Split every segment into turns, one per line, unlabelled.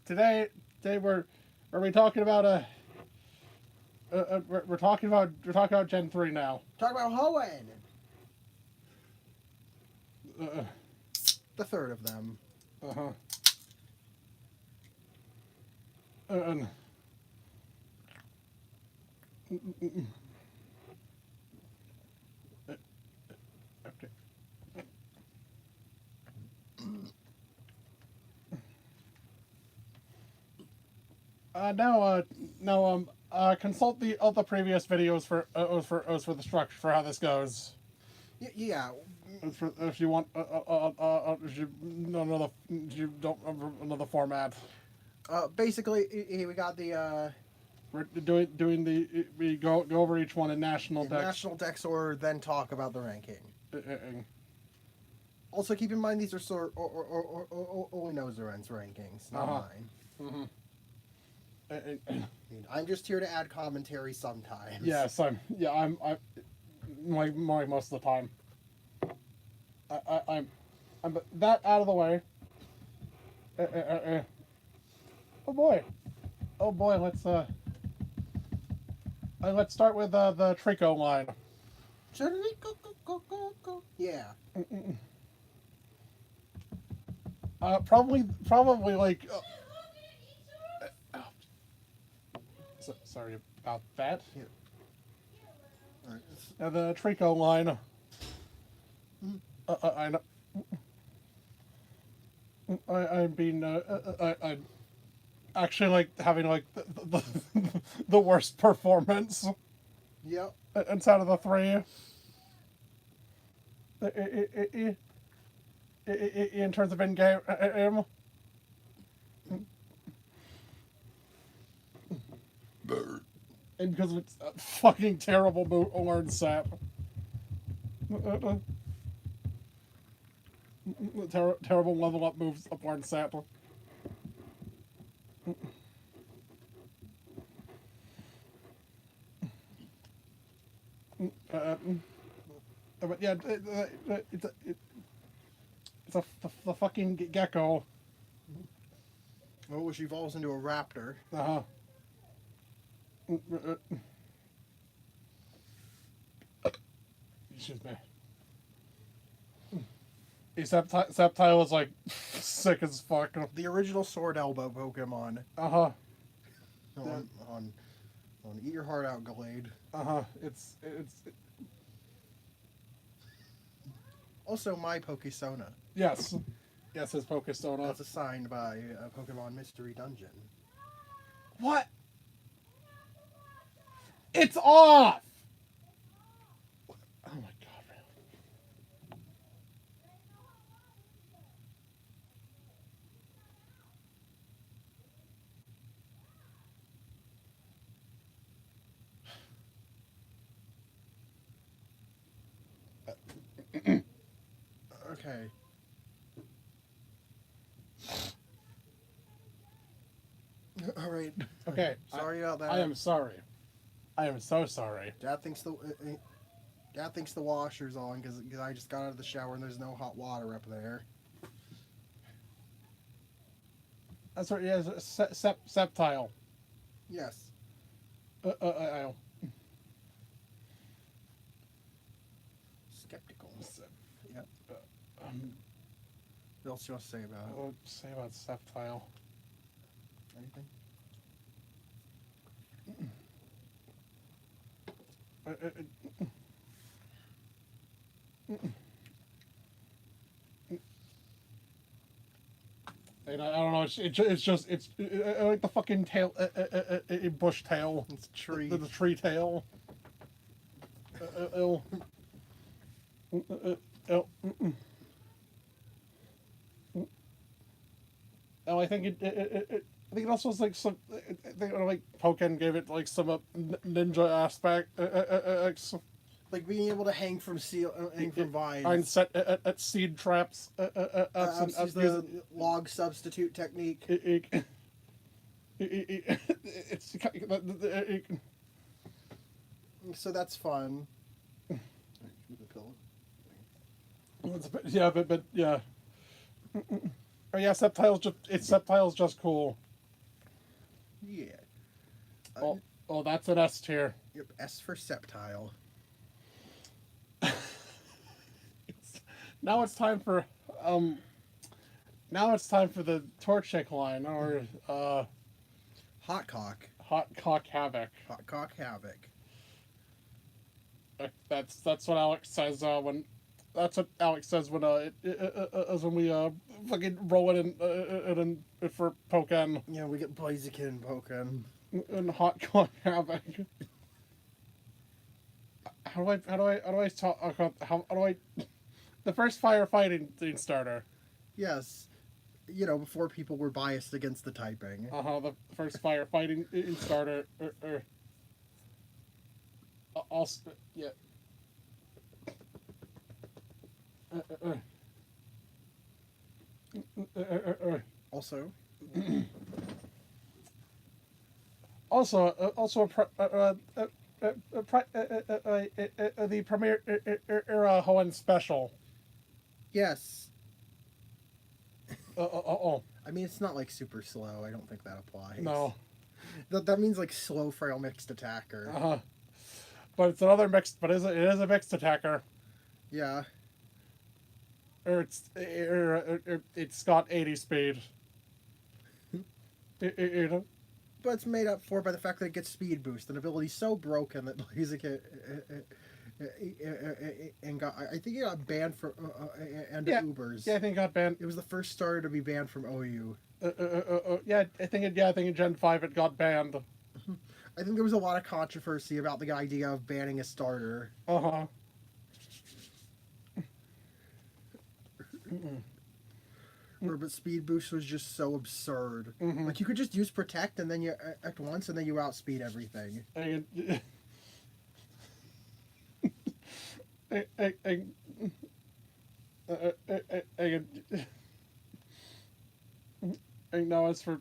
today are we talking about we're talking about Gen 3 now.
Talk about Hoenn.
Uh,
The third of them.
uh-huh. And okay. Consult the all the previous videos for the structure for how this goes.
Yeah.
If you want, if you don't know if you don't remember another format.
Basically, we got the
We're doing the we go over each one in national decks.
national decks order, then talk about the ranking.
Uh,
Also, keep in mind these are only Nozerent's rankings, not mine.
Mm-hmm.
I mean, I'm just here to add commentary sometimes.
Yes, I'm like most of the time. I'm that out of the way. Oh boy, let's start with the Trico line.
Yeah.
Probably like. Sorry about that.
Yeah.
The Trico line. I know. I'm being I'm actually like having like the worst performance.
Yep.
Inside of the three. In terms of in-game. And because of its fucking terrible learn set. Terrible level up moves of learn set. But yeah, it's the fucking gecko.
Oh, which evolves into a raptor.
Uh-huh. Excuse me. His Sceptile is like sick as fuck.
The original Sword Elbow Pokemon.
Uh-huh.
On Eat Your Heart Out, Glade.
Uh-huh.
Also, my Pokesona.
Yes. Yes, his Pokestona.
That's assigned by Pokemon Mystery Dungeon.
What? It's off! Oh my god,
Okay. All right.
okay.
Sorry about that.
I am sorry. I am so sorry.
Dad thinks the washer's on because I just got out of the shower and there's no hot water up there.
That's right. Yeah, Sceptile.
Yes. Skeptical. Yep. What else do you want to say about it?
What to say about Sceptile?
Anything?
And I don't know. It's like the fucking tail, bush tail.
It's a tree.
The tree tail. Oh, I think I think it also was like some. I think like Pokken gave it like some ninja aspect.
Like being able to hang from vines.
And set at seed traps.
Use the log substitute technique.
It's
So that's fun.
yeah, but yeah. Oh yeah, Sceptile's just cool.
Yeah.
Oh, that's an S tier.
Yep. S for Sceptile.
Now it's time for Now it's time for the Torchic line, or
Hot Cock.
Hot Cock Havoc.
Hot Cock Havoc.
That's what Alex says when. That's what Alex says when when we fucking roll it in for Pokémon.
Yeah, we get Blaziken Pokémon.
And Hot Cock Havoc. How do I talk? How do I? The first firefighting starter.
Yes. Before people were biased against the typing.
The first firefighting starter. Also, yeah.
Also.
The premier era Hoenn special.
Yes.
Oh.
I mean, it's not like super slow. I don't think that applies.
No.
That means like slow, frail, mixed attacker.
But it's another mixed. But it is a mixed attacker.
Yeah.
Or it's got 80 speed.
But it's made up for by the fact that it gets speed boost, an ability so broken that Blaziken and I think it got banned from Ubers.
Yeah, I think it got banned.
It was the first starter to be banned from OU.
I think in Gen 5 it got banned.
I think there was a lot of controversy about the idea of banning a starter. But speed boost was just so absurd. Like you could just use protect and then you at once and then you outspeed everything.
And now as for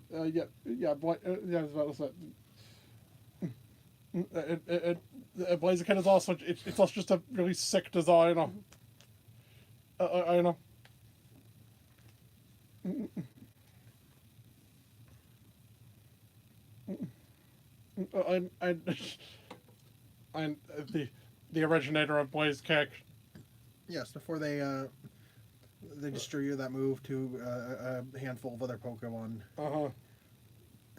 Blaziken is also it's also just a really sick design. I know. I'm the originator of Blaze Kick.
Yes, before they distributed that move to a handful of other Pokemon. I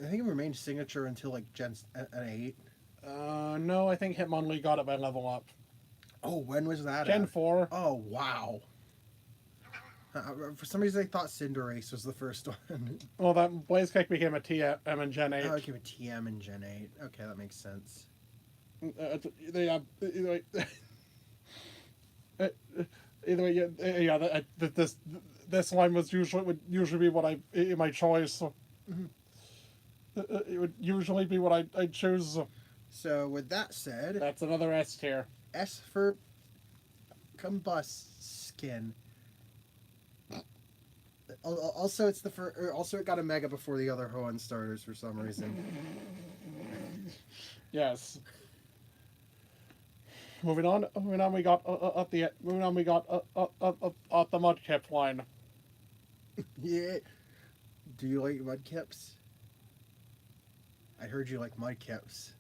think it remained signature until like Gen 8.
No, I think Hitmonlee got it by level up.
Oh, when was that?
Gen 4.
Oh, wow. For some reason, I thought Cinderace was the first one.
Well, that Blaziken became a TM in Gen 8.
Oh, it became a TM in Gen 8. Okay, that makes sense.
This line would usually be what my choice. It would usually be what I'd choose.
So, with that said,
that's another S tier.
S for Combuskin. Also, it's the first. Also, it got a Mega before the other Hoenn starters for some reason.
Yes. Moving on, we got the Mudkip line.
Yeah. Do you like Mudkips? I heard you like Mudkips.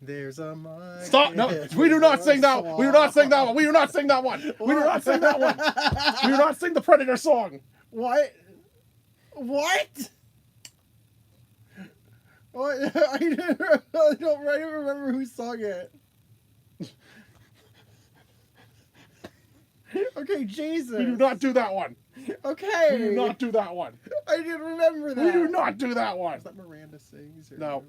There's a Mudkip.
Stop! No, we do not sing that one. We do not sing that one. We do not sing that one. We do not sing that one. We do not sing the Predator song.
What? What? What? I don't remember who sung it. Okay, Jesus.
We do not do that one.
Okay.
We do not do that one.
I didn't remember that.
We do not do that one.
Is that Miranda sings? Or
no.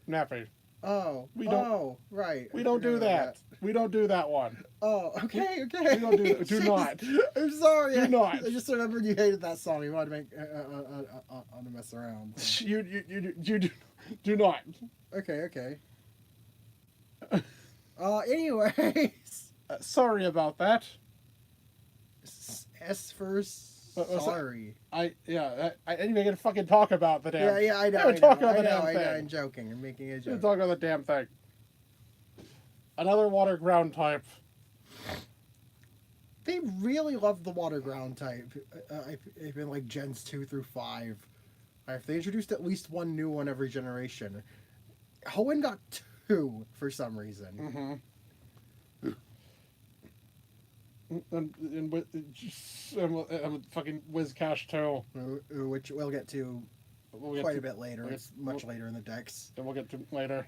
Nappy.
Oh.
We don't.
Oh, right.
We don't do that. We don't do that one.
Oh, okay.
We don't do that. Do not.
I'm sorry.
Do not.
I just remembered you hated that song. You wanted to make on to mess around.
You do not.
Okay. Anyways.
Sorry about that.
S for sorry.
I didn't even get to fucking talk about the damn.
Yeah, I know. I'm joking. I'm making a joke.
Talk about the damn thing. Another water ground type.
They really love the water ground type. I've been like Gens 2 through 5. If they introduced at least one new one every generation, Hoenn got two for some reason.
And fucking Wizcash too.
Which we'll get to quite a bit later. It's much later in the decks.
And we'll get to later.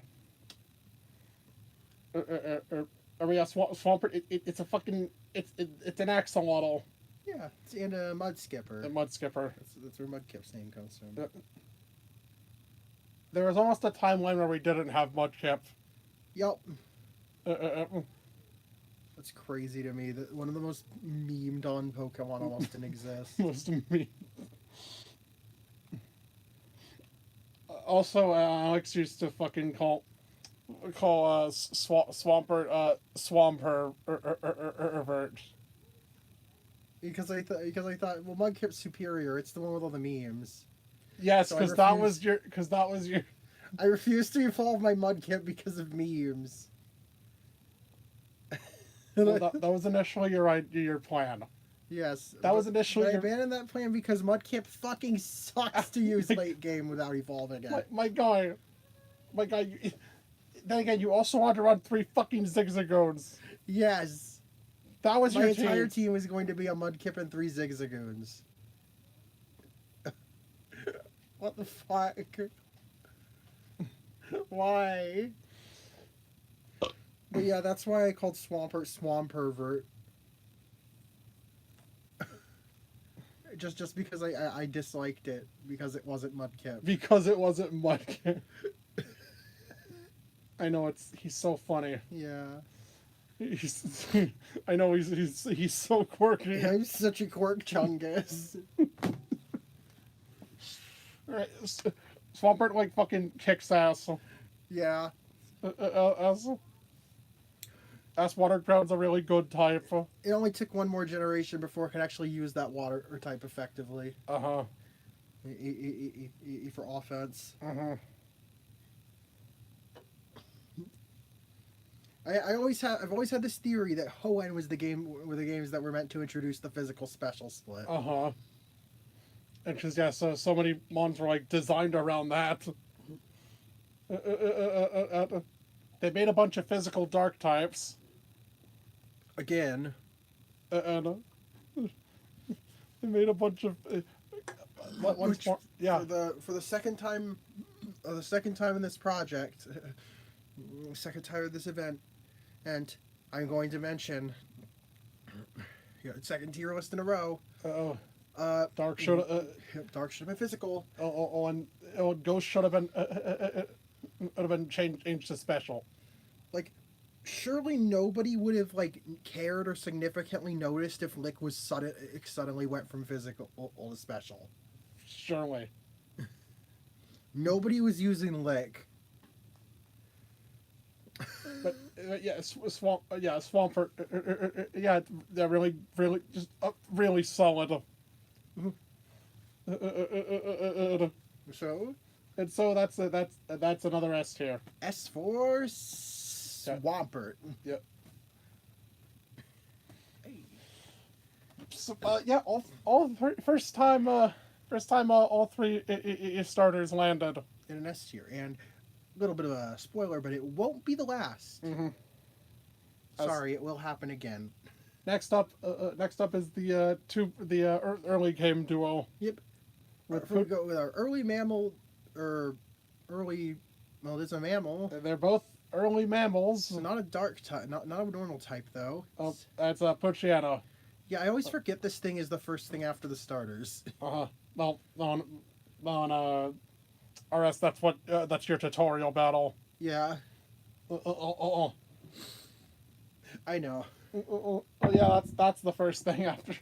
Swampert. It's a fucking. It's an axolotl.
Yeah, and a mud skipper.
A mud skipper.
That's where Mudkip's name comes from.
There was almost a timeline where we didn't have Mudkip.
Yup. That's crazy to me. That one of the most memed on Pokemon almost didn't exist.
Most meme. Also, Alex used to fucking call Swampert Swampert.
Because I thought, well, Mudkip's superior. It's the one with all the memes.
Yes,
So
because that was your.
I refused to evolve my Mudkip because of memes.
Well, that was initially your plan.
Yes.
That was initially.
I abandoned that plan because Mudkip fucking sucks to use late game without evolving it.
My guy. Then again, you also wanted to run 3 fucking Zigzagoons.
Yes.
That was
my
your
entire team was going to be a Mudkip and 3 Zigzagoons. What the fuck? Why? But yeah, that's why I called Swampert Swampervert. just because I disliked it because it wasn't Mudkip.
Because it wasn't Mudkip. I know he's so funny.
Yeah.
I know he's so quirky.
I'm such a quirk chungus.
Right, Swampert like fucking kicks ass.
Yeah.
Ass water ground's a really good type.
It only took one more generation before it could actually use that water type effectively. For offense. I've always had this theory that Hoenn was the games that were meant to introduce the physical special split.
And because so many mons were like designed around that. They made a bunch of physical dark types.
Again.
And they made a bunch of. Yeah.
For the second time in this project, second time of this event, and I'm going to mention, second tier list in a row.
Dark should
have been physical.
And Ghost should have been changed to special.
Like, surely nobody would have cared or significantly noticed if Lick was suddenly went from physical to special.
Surely.
Nobody was using Lick.
But Swampert. They're really just really solid.
So
that's another S tier.
S for Swampert.
Yep.
Hey.
So, first time all 3 starters landed
In an S tier, and a little bit of a spoiler, but it won't be the last. Sorry, it will happen again.
Next up is the early game duo.
Yep. We go with our early mammal, or early. Well, it's a mammal.
They're both early mammals.
So not a dark type, not a normal type though.
Oh, that's Puchiana.
Yeah, I always forget this thing is the first thing after the starters.
No, RS. That's your tutorial battle.
Yeah. I know.
Yeah, that's the first thing after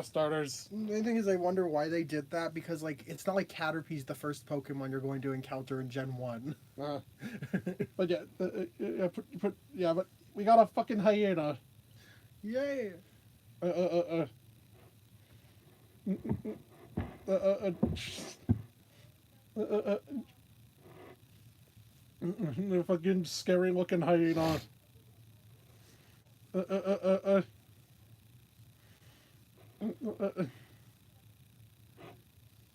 starters.
The thing is, I wonder why they did that, because it's not like Caterpie's the first Pokemon you're going to encounter in Gen 1.
But but we got a fucking hyena.
Yay!
The fucking scary looking hyena.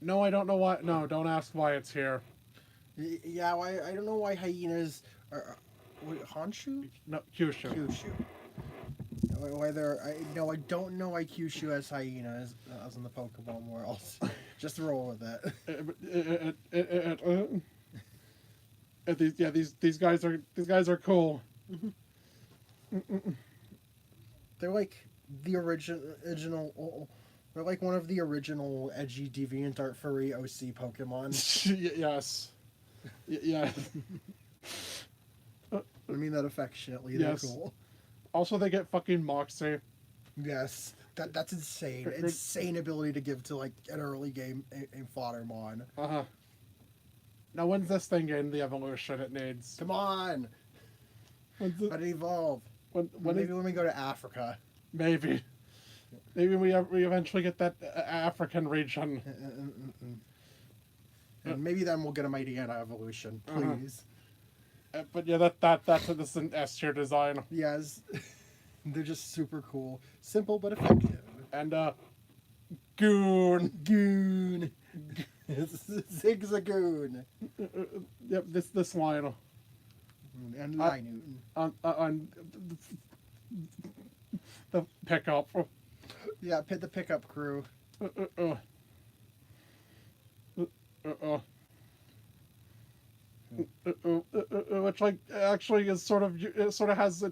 No, I don't know why. No, don't ask why it's here.
Yeah, I don't know why hyenas are. Wait, Honshu?
No, Kyushu.
Kyushu. Whether I no, I don't know why Kyushu has hyenas as in the Pokemon world. Just roll with it.
These guys are cool.
They're like the original. They're like one of the original edgy DeviantArt furry OC Pokemon.
Yes. Yeah.
I mean that affectionately. They're
Yes.
cool.
Also, they get fucking Moxie.
Yes, that's insane. Insane ability to give to like an early game a Foddermon.
Now, when's this thing getting the evolution it needs?
Come on, let it evolve. Maybe when we go to Africa.
Maybe we eventually get that African region.
And maybe then we'll get a Mightyena evolution, please.
But yeah, that's this is an S tier design.
Yes, they're just super cool, simple but effective.
And Goon.
Zigzagoon.
Yep, this line.
And Linoon.
On the pickup.
Yeah, the pickup crew.
Which like actually is sort of has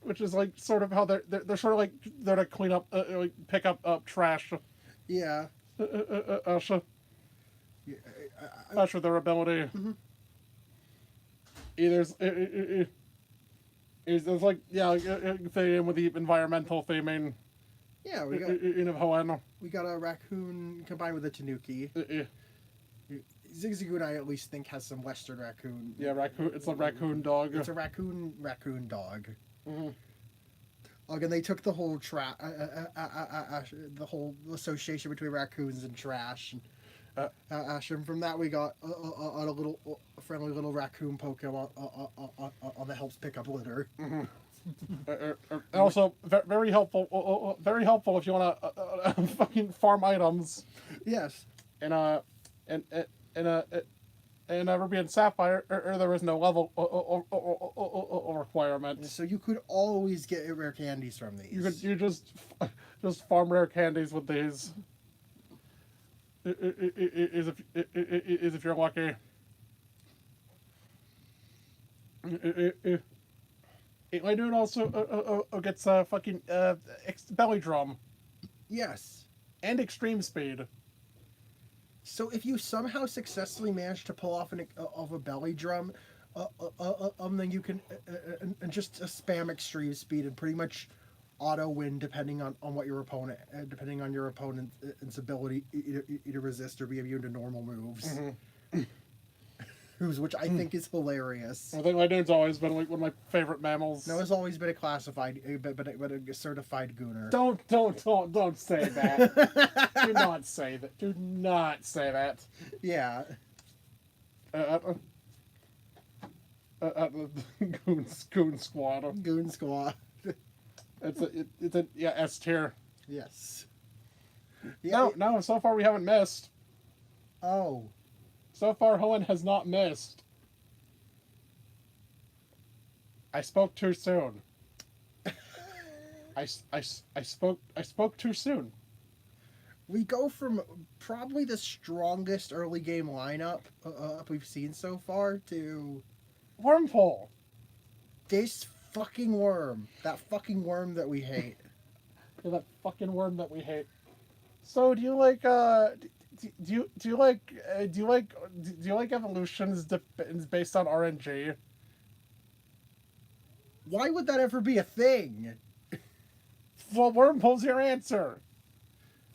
which is like sort of how they're sort of like there to clean up like pick up trash.
Yeah.
That's with their ability. There's like thing with the environmental theming.
Yeah, we got
Hoenn.
We got a raccoon combined with a tanuki. Zigzagoon, I at least think, has some Western raccoon.
Yeah, raccoon. It's a raccoon dog.
It's a raccoon dog. Again, they took the whole the whole association between raccoons and trash. And from that, we got a friendly little raccoon Pokemon on that helps pick up litter.
Also, very helpful. Very helpful if you want to fucking farm items.
Yes.
In Ruby and Sapphire, there was no level requirement.
So you could always get rare candies from these.
You just farm rare candies with these. Is if you're lucky. Linoon also gets a fucking belly drum.
Yes.
And extreme speed.
So if you somehow successfully manage to pull off a belly drum, then you can just spam extreme speed and pretty much auto win depending on what your opponent, depending on your opponent's ability to resist or be immune to normal moves. Which I think is hilarious.
I think Linoon's always been like one of my favorite mammals.
No, it's always been a classified, but a certified gooner.
Don't say that. Do not say that. Do not say that.
Yeah.
Goon Squad.
Goon Squad.
It's a S tier.
Yes. Yeah.
No. So far we haven't missed.
Oh.
So far, Hoenn has not missed. I spoke too soon. I spoke too soon.
We go from probably the strongest early game lineup we've seen so far to
Wormpole.
This fucking worm. That fucking worm that we hate.
That fucking worm that we hate. So do you like do you like evolutions based on RNG?
Why would that ever be a thing?
Well, Wormpole's your answer.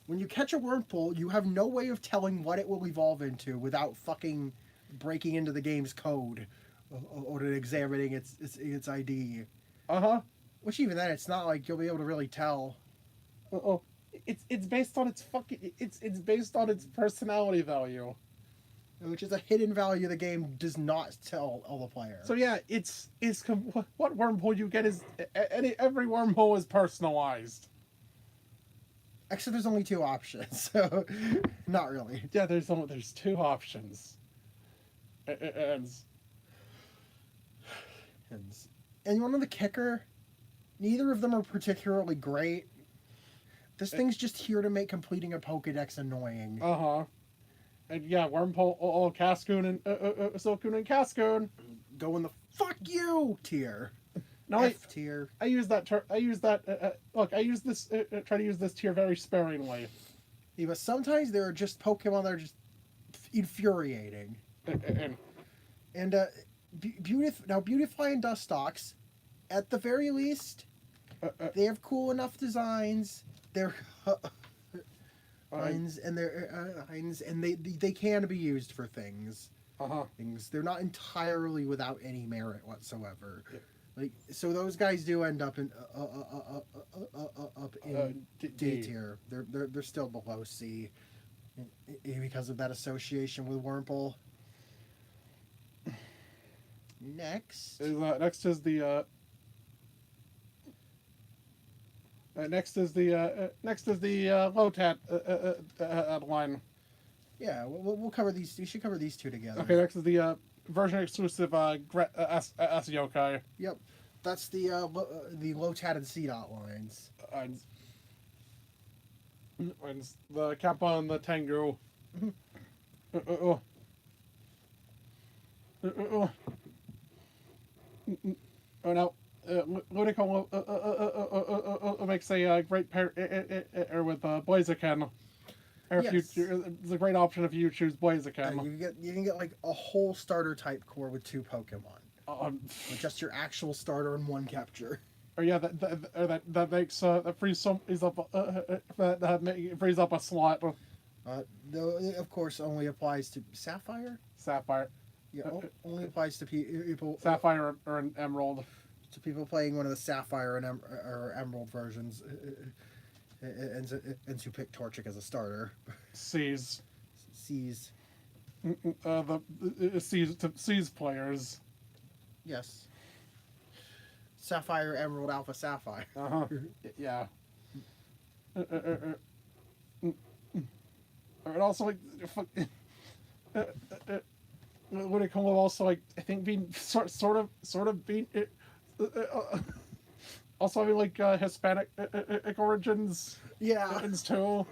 When you catch a Wormpole, you have no way of telling what it will evolve into without fucking breaking into the game's code or examining its ID. Which even then, it's not like you'll be able to really tell.
It's based on it's based on its personality value,
which is a hidden value the game does not tell all the player.
So yeah, what wormhole you get is every wormhole is personalized.
Actually, there's only two options, so not really.
Yeah, there's two options. And
And you want to know the kicker? Neither of them are particularly great. This thing's just here to make completing a Pokedex annoying.
And yeah, Wormpole, Cascoon, and Silcoon and Cascoon
Go in the fuck you tier.
No,
F tier.
I use that. Look, I use this. Try to use this tier very sparingly.
Yeah, but sometimes there are just Pokemon that are just infuriating. And Beautifly and Dustox, at the very least, they have cool enough designs. They're lines and they're lines, and they can be used for things. Things they're not entirely without any merit whatsoever.
Yeah.
Like, so those guys do end up in D tier. They're still below C because of that association with Wurmple. Next
is the Lotat line.
Yeah, we'll cover these. We should cover these two together.
Okay, next is the version exclusive S Yokai.
Yep, that's the Lotat and C-Dot lines.
And the Kappa and the Tengu. Oh no. Ludicolo makes a great pair with Blaziken. It's a great option if you choose Blaziken.
You can get like a whole starter type core with two Pokemon. With just your actual starter and one capture.
Or yeah, that makes that frees up a slot.
Though it, of course, only applies to Sapphire. Yeah, only applies to people.
Sapphire or an Emerald.
To people playing one of the Sapphire or Emerald versions, and to pick Torchic as a starter.
Seas.
The
Seas players.
Yes. Sapphire, Emerald, Alpha, Sapphire.
Yeah. And also like, would it come with also like I think being sort of being. Also having like Hispanic origins.
Yeah.
Too.
So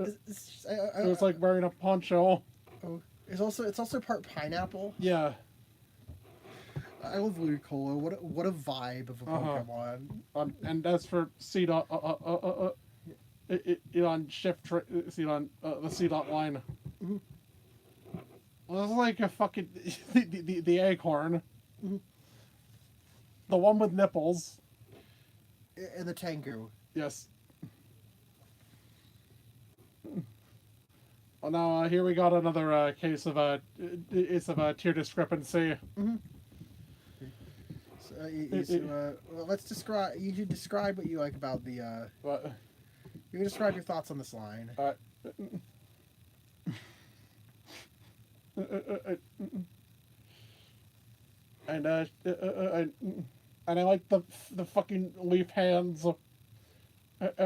it's like wearing a poncho.
Oh, it's also part pineapple.
Yeah.
I love Ludicolo. What a vibe of a Pokemon.
And as for C-Dot, on shift C-Dot, the C-Dot line.
Mm-hmm.
Well, it's like a fucking the Acorn.
Mm-hmm.
The one with nipples.
And the Tengu.
Yes. Well, now here we got another case of a tier discrepancy.
Mm-hmm. Well, let's describe. You should describe what you like about the.
What?
You can describe your thoughts on this line.
And I like the fucking leaf hands. And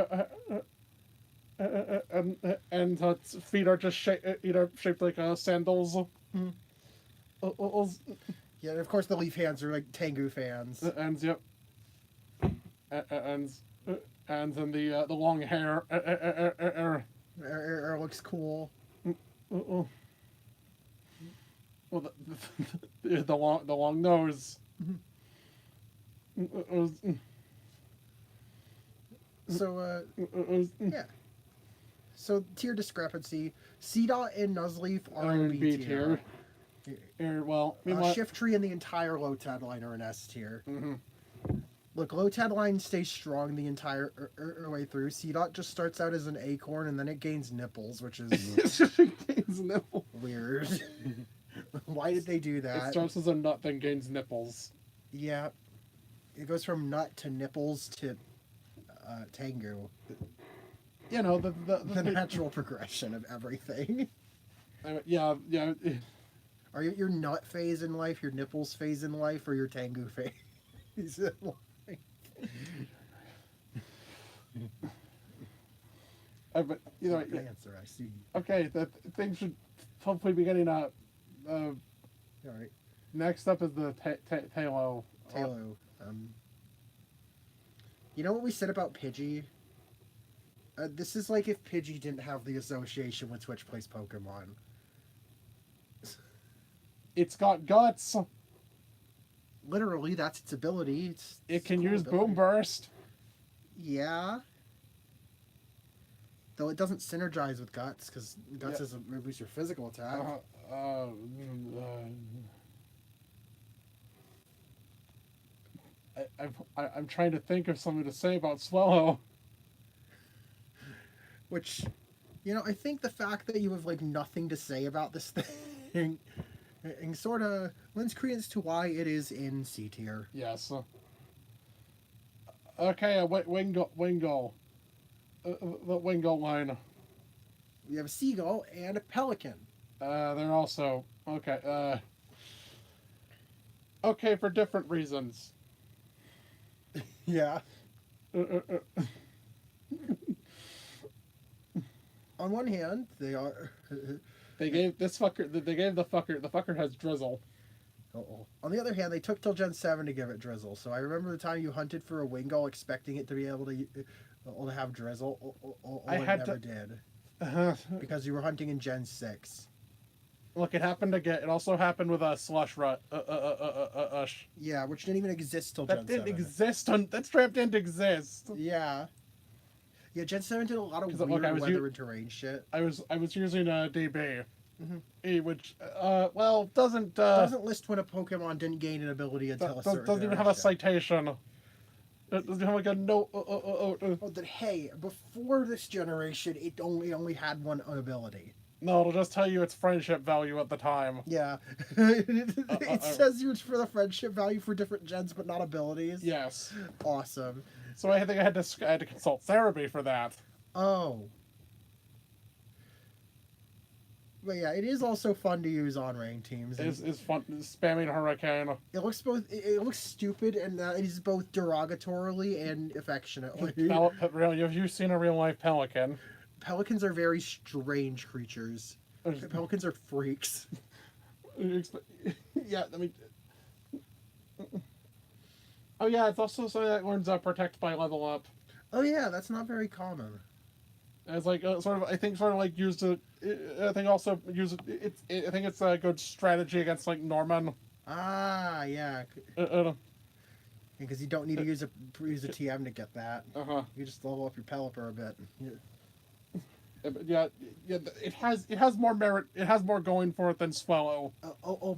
its feet are just shaped like sandals.
Mm-hmm. Yeah, and of course the leaf hands are like Tengu fans.
And yep. And then the long hair.
Looks cool.
Well, the long nose.
So yeah. So tier discrepancy. C-Dot and Nuzleaf are in B tier.
Well,
Shiftry and the entire Lotad line are in S tier.
Mm-hmm.
Look, Lotad line stays strong the entire way through. C-Dot just starts out as an acorn and then it gains nipples, which is weird. Why did they do that?
It starts as a nut, then gains nipples.
Yeah. It goes from nut to nipples to Tengu.
You know, the
natural progression of everything.
Yeah.
Are your nut phase in life, your nipples phase in life, or your Tengu phase in life?
But you know,
Good answer. I see.
okay, that things should hopefully be getting
All right.
next up is the Talo.
Talo. You know what we said about Pidgey? This is like if Pidgey didn't have the association with Twitch Plays Pokemon.
It's got guts.
Literally, that's its ability.
It can
a cool
use
ability.
Boom Burst.
Yeah. Though it doesn't synergize with Guts, because Guts doesn't reduce your physical attack.
I'm trying to think of something to say about Swallow.
Which, you know, I think the fact that you have like nothing to say about this thing, and sort of lends credence to why it is in C tier.
Yes. Okay, Wingull. The Wingull line.
We have a seagull and a pelican.
They're also okay. Okay, for different reasons.
Yeah. On one hand, they are.
They gave this fucker. They gave the fucker. The fucker has drizzle.
Uh-oh. On the other hand, they took till Gen 7 to give it drizzle. So I remember the time you hunted for a Wingull expecting it to be able to have drizzle.
I
it
had
never
to-
did.
Uh,
Because you were hunting in Gen 6.
Look, it happened again. It also happened with a slush rut.
Yeah, which didn't even exist till
That
Gen
didn't
7.
exist on. That strap didn't exist.
Yeah. Yeah, Gen 7 did a lot of
'Cause,
weird
look, I was
weather and terrain shit.
I was using a DB,
Mhm.
which well doesn't
Doesn't list when a Pokemon didn't gain an ability until a certain
doesn't even have a
iteration.
citation. It doesn't have like a no.
Oh, that hey, before this generation, it only had one ability.
No, it'll just tell you its friendship value at the time.
Yeah, it says you for the friendship value for different gens, but not abilities.
Yes.
Awesome.
So I think I had to consult therapy for that.
Oh. But yeah, it is also fun to use on ranked teams.
Is fun spamming Hurricane.
It looks both. It looks stupid, and it is both derogatorily and affectionately.
Really, have you seen a real life pelican?
Pelicans are very strange creatures. Pelicans are freaks.
Yeah, I mean. Oh yeah, it's also something that learns protect by level up.
Oh yeah, that's not very common.
It's like sort of, I think, sort of like used to. I think also use it. I think it's a good strategy against like Norman.
Ah, yeah. Because you don't need to use a TM to get that. You just level up your Pelipper a bit.
Yeah. It has more merit. It has more going for it than Swallow.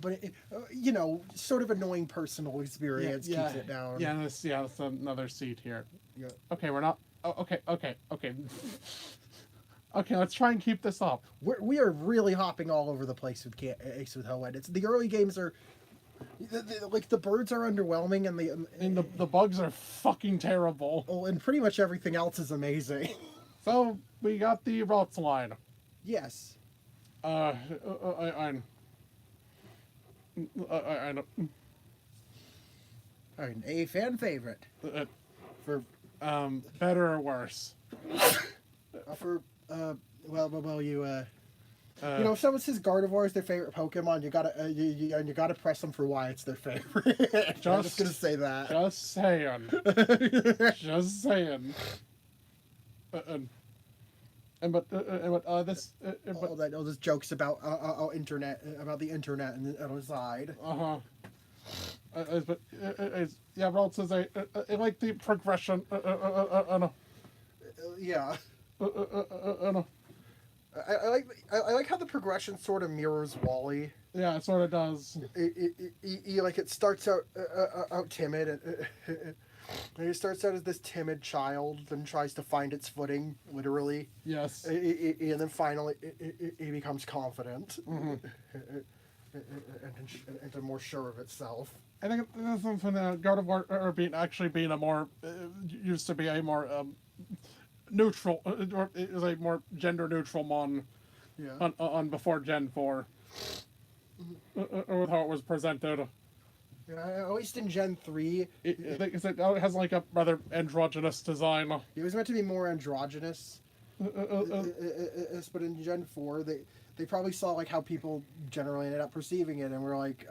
But you know, sort of annoying personal experience keeps it down.
Yeah, that's another seat here.
Yeah.
Okay, we're not. Oh, okay. Okay, let's try and keep this up.
We are really hopping all over the place with Ace with Hoenn. It's the early games are like the birds are underwhelming
And the bugs are fucking terrible.
Oh, and pretty much everything else is amazing.
So we got the routes line.
Yes.
I
A fan favorite for
better or worse.
Well, you know, if someone says Gardevoir is their favorite Pokemon, you gotta press them for why it's their favorite. I'm just gonna say that.
Just saying. Just saying. But this.
All those jokes about internet, about the internet and on the side.
But yeah, routes is I like the progression.
Yeah. I like how the progression sort of mirrors Wally.
Yeah, it sort of does.
It starts out timid, and it starts out as this timid child, then tries to find its footing, literally.
Yes.
And then finally, it becomes confident, and more sure of itself.
I think that's something that Gardevoir being a more used to be a more neutral, or is a more gender neutral mon.
Yeah.
On before Gen 4. With how it was presented.
At least in Gen 3.
It has like a rather androgynous design.
It was meant to be more androgynous. But in Gen 4, they probably saw like how people generally ended up perceiving it, and were like,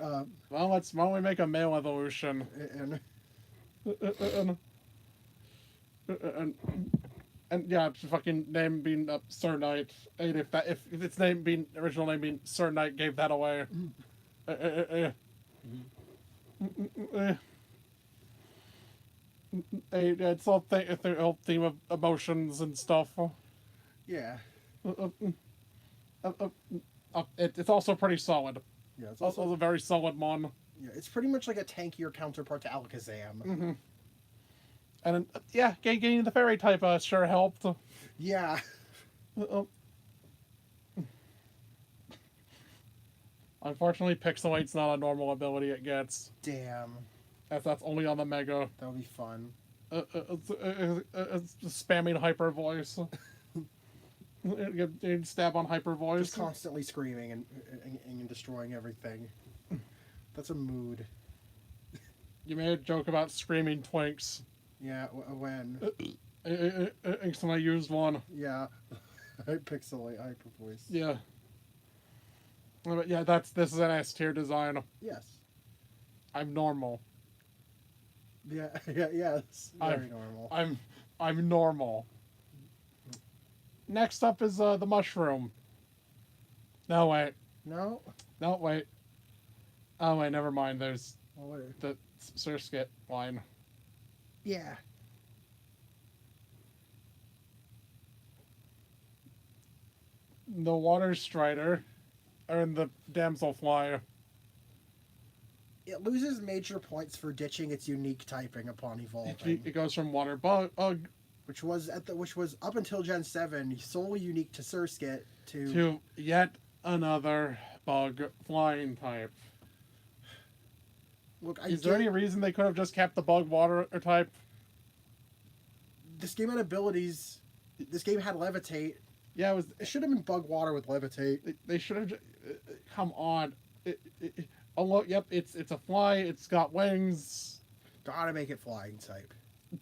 well, why don't we make a male evolution?
and
And, and, and yeah, its fucking name being Sir Knight. And if its name being original name being Sir Knight gave that away. It's all the whole theme of emotions and stuff.
yeah,
It's also pretty solid.
yeah, it's
Also
also
a very solid mon.
yeah, it's pretty much like a tankier counterpart to Alakazam.
Mm-hmm. And yeah, getting the fairy type sure helped.
Yeah,
Unfortunately, Pixelate's not a normal ability it gets.
damn,
As that's only on the Mega.
that would be fun.
It's spamming hyper voice. Stab on hyper voice.
Just constantly screaming and destroying everything. That's a mood.
You made a joke about screaming twinks.
Yeah, when?
I used one.
Yeah, Pixelate hyper voice.
Yeah. But yeah, this is an S tier design.
Yes.
I'm normal.
Yeah, yes. Very normal.
I'm normal. Next up is the mushroom. No wait.
No.
No wait. Oh wait, never mind. There's
Oh, wait.
the Surskit line.
Yeah.
The water strider, and the damselfly.
It loses major points for ditching its unique typing upon evolving,
It goes from water bug,
which was up until Gen 7 solely unique to Surskit
to yet another bug flying type.
Look,
Is there any reason they could have just kept the bug water type?
This game had abilities. This game had levitate.
Yeah,
It should have been bug water with levitate.
They should have. Come on. Yep, it's a fly. It's got wings.
Gotta make it flying type.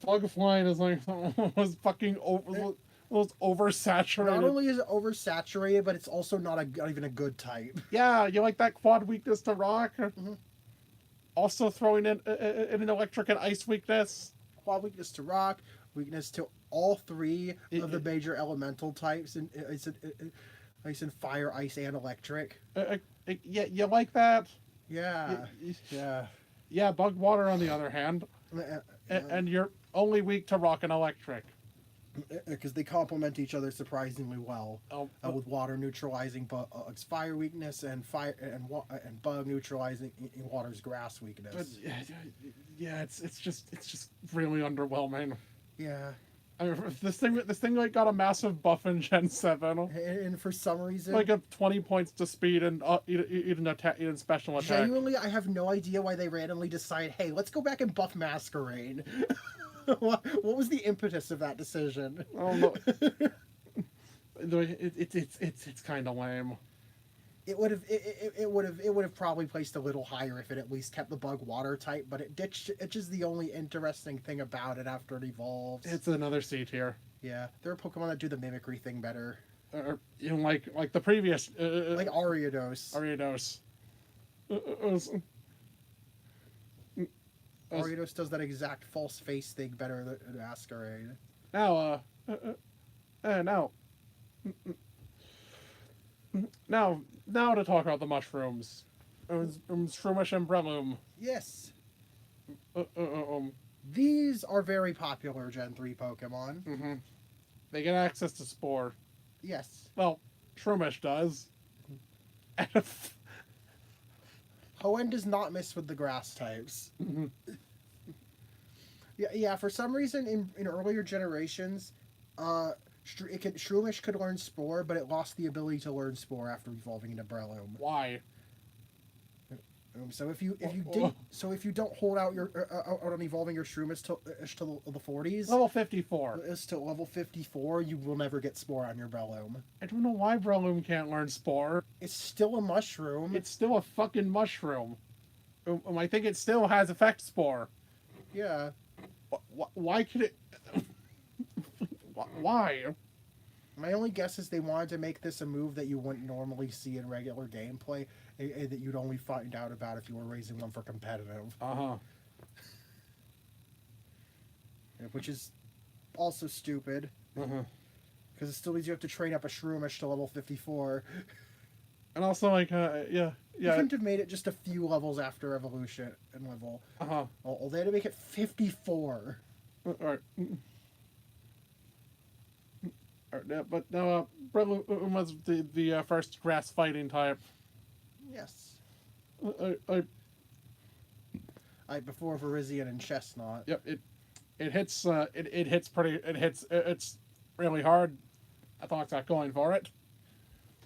Bug flying is like was fucking was oversaturated.
Not only is it oversaturated, but it's also not even a good type.
Yeah, you like that quad weakness to rock?
Mm-hmm.
Also throwing in an electric and ice weakness.
Quad weakness to rock, weakness to all three of the major elemental types, and it's in fire, ice, and electric.
Yeah, you like that?
Yeah, yeah.
Yeah, bug water on the other hand, and you're only weak to rock and electric.
Because they complement each other surprisingly well, with water neutralizing bug's fire weakness and bug neutralizing water's grass weakness.
But, yeah, it's just really underwhelming.
Yeah.
I mean, this thing like got a massive buff in Gen 7.
And for some reason,
like a 20 points to speed and even special attack.
Genuinely, I have no idea why they randomly decide, hey, let's go back and buff Masquerain. What was the impetus of that decision?
Oh no. It's kind of lame.
It would have probably placed a little higher if it at least kept the bug water type, but it's just the only interesting thing about it after it evolves.
It's another C tier.
Yeah, there are Pokemon that do the mimicry thing better.
Like the previous
like Ariados. Ariados does that exact false face thing better than Masquerain.
Now now to talk about the mushrooms. Shroomish and Breloom.
Yes. These are very popular Gen 3 Pokemon.
Mm-hmm. They get access to Spore.
Yes.
Well, Shroomish does.
Hoenn does not miss with the grass types.
Mm-hmm.
Yeah. For some reason, in earlier generations, Shroomish could learn Spore, but it lost the ability to learn Spore after evolving into Breloom.
Why?
So if you don't hold out out on evolving your Shroomish to the 40s,
Level 54.
Is to level 54, you will never get Spore on your Breloom.
I don't know why Breloom can't learn Spore.
It's still a mushroom.
It's still a fucking mushroom. I think it still has Effect Spore.
Yeah.
Why could it... Why?
My only guess is they wanted to make this a move that you wouldn't normally see in regular gameplay, and that you'd only find out about if you were raising one for competitive. Which is also stupid. Because it still means you have to train up a Shroomish to level 54.
And also, like,
You couldn't have made it just a few levels after evolution and level. Oh, they had to make it 54.
Alright. Yeah, but no, Breloom was the first grass fighting type.
Yes.
I
before Virizion and Chestnut.
Yep, it hits it's really hard. I thought it's not going for it.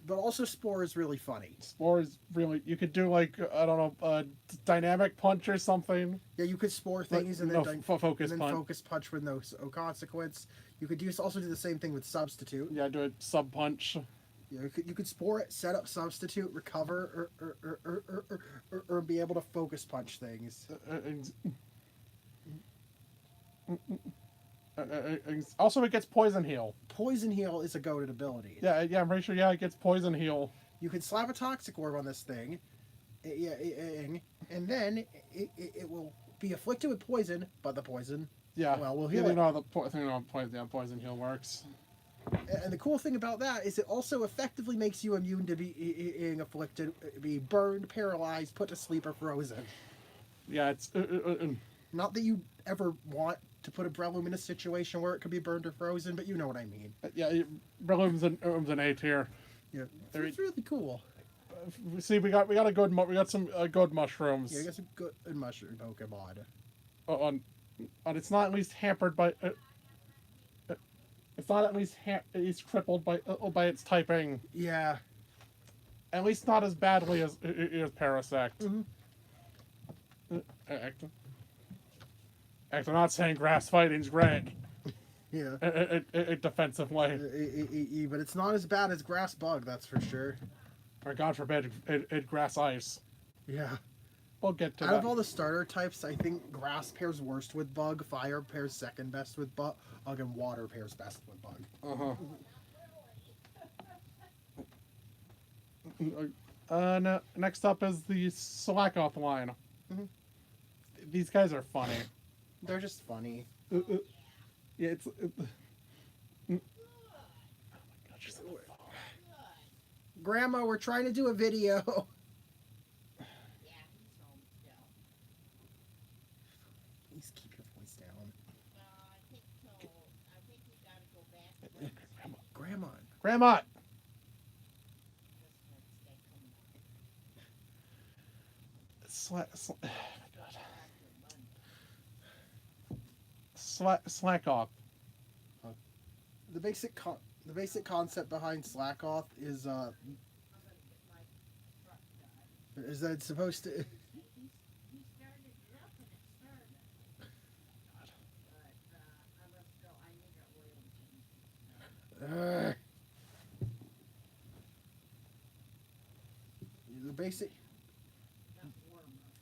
But also Spore is really funny.
Spore is really, you could do like, I don't know, dynamic punch or something.
Yeah, you could Spore things
and then focus punch.
Focus punch with no consequence. You could also do the same thing with Substitute.
Yeah, do a sub punch.
Yeah, you could Spore it, set up Substitute, recover, or be able to focus punch things.
Also, it gets Poison Heal.
Poison Heal is a goated ability.
Yeah, I'm pretty sure. Yeah, it gets Poison Heal.
You can slap a Toxic Orb on this thing, and then it will be afflicted with poison, but the poison, will heal it.
Poison Heal works.
And the cool thing about that is it also effectively makes you immune to being afflicted, be burned, paralyzed, put to sleep, or frozen.
Yeah, it's
not that you ever want to put a Breloom in a situation where it could be burned or frozen, but you know what I mean.
Yeah, Breloom's an A tier.
Yeah, it's really cool.
See, we got some good mushrooms.
Yeah, we got some good mushroom Pokemon.
And it's not at least hampered by. It's not at least it's crippled by its typing.
Yeah.
At least not as badly as Parasect. I'm not saying grass fighting's great.
Yeah.
Defensively.
But it's not as bad as Grass Bug, that's for sure.
Or God forbid, Grass Ice.
Yeah.
We'll get to
Out
that.
of all the starter types, I think Grass pairs worst with Bug, Fire pairs second best with Bug, and Water pairs best with Bug.
No, next up is the Slakoth line. These guys are funny.
They're just funny.
Yeah, it's...
Grandma, we're trying to do a video. Please keep your voice down. Grandma.
Grandma! Slakoth.
The basic concept behind Slakoth is that it's supposed to.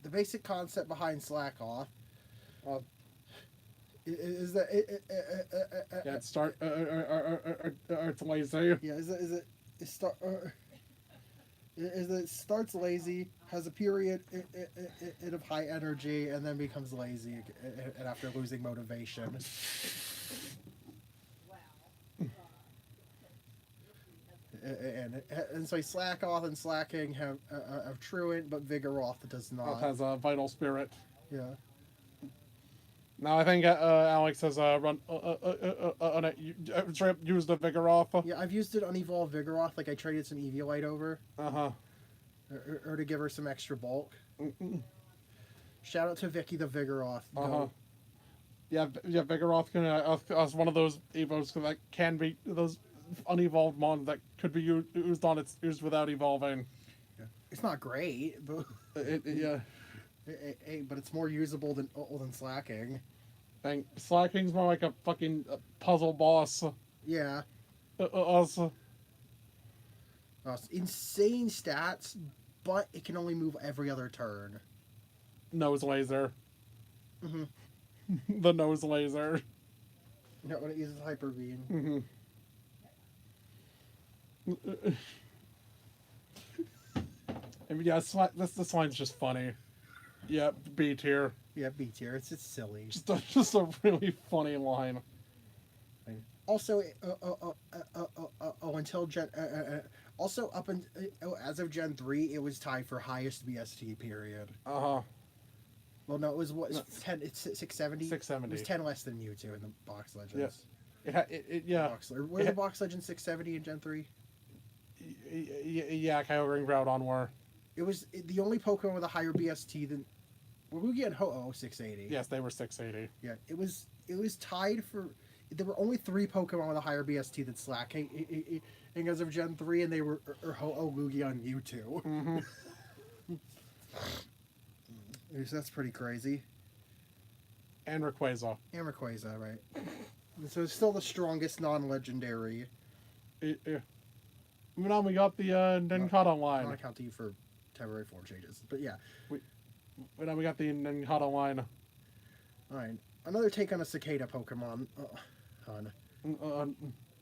The basic concept behind Slakoth is that
It's lazy.
Yeah, is that it starts lazy, has a period of high energy, and then becomes lazy, and after losing motivation. And so Slakoth and Slacking have Truant, but Vigoroth does not.
It has a Vital Spirit.
Yeah.
Now I think Alex has used the Vigoroth.
Yeah, I've used it on Evolved Vigoroth, like I traded some Eviolite over. Or to give her some extra bulk. Shout out to Vicky the Vigoroth.
Yeah, Vigoroth can as one of those evos that can be those unevolved mon that could be used without evolving.
Yeah. It's not great, but but it's more usable than Slacking.
And Slacking's more like a fucking puzzle boss.
Yeah. Insane stats, but it can only move every other turn.
Nose laser. The nose laser.
Not when it uses Hyper Beam.
I mean, yeah, this line's just funny. Yeah, B tier.
Yeah, B tier. It's silly.
Just a really funny line.
Also, until Gen, also as of Gen 3, it was tied for highest BST period. Well, no, it was what?
No.
10. It's 670.
670.
It was 10 less than Mewtwo in the box legends.
Yeah.
Were the box legends 670 in Gen 3?
Yeah, Kyogre, Groudon were.
It was the only Pokemon with a higher BST than Waluigi and Ho-Oh 680.
Yes, they were 680.
Yeah, it was tied for. There were only 3 Pokemon with a higher BST than Slack as of Gen 3, and they were Ho-Oh, Lugia, and Mewtwo.
Mm-hmm.
So that's pretty crazy.
And Rayquaza.
And Rayquaza, right. So it's still the strongest non-legendary.
Moving on, we got the Nincada line.
Not accounting for temporary form changes. But yeah.
We got the Nincada line.
Alright. Another take on a cicada Pokemon.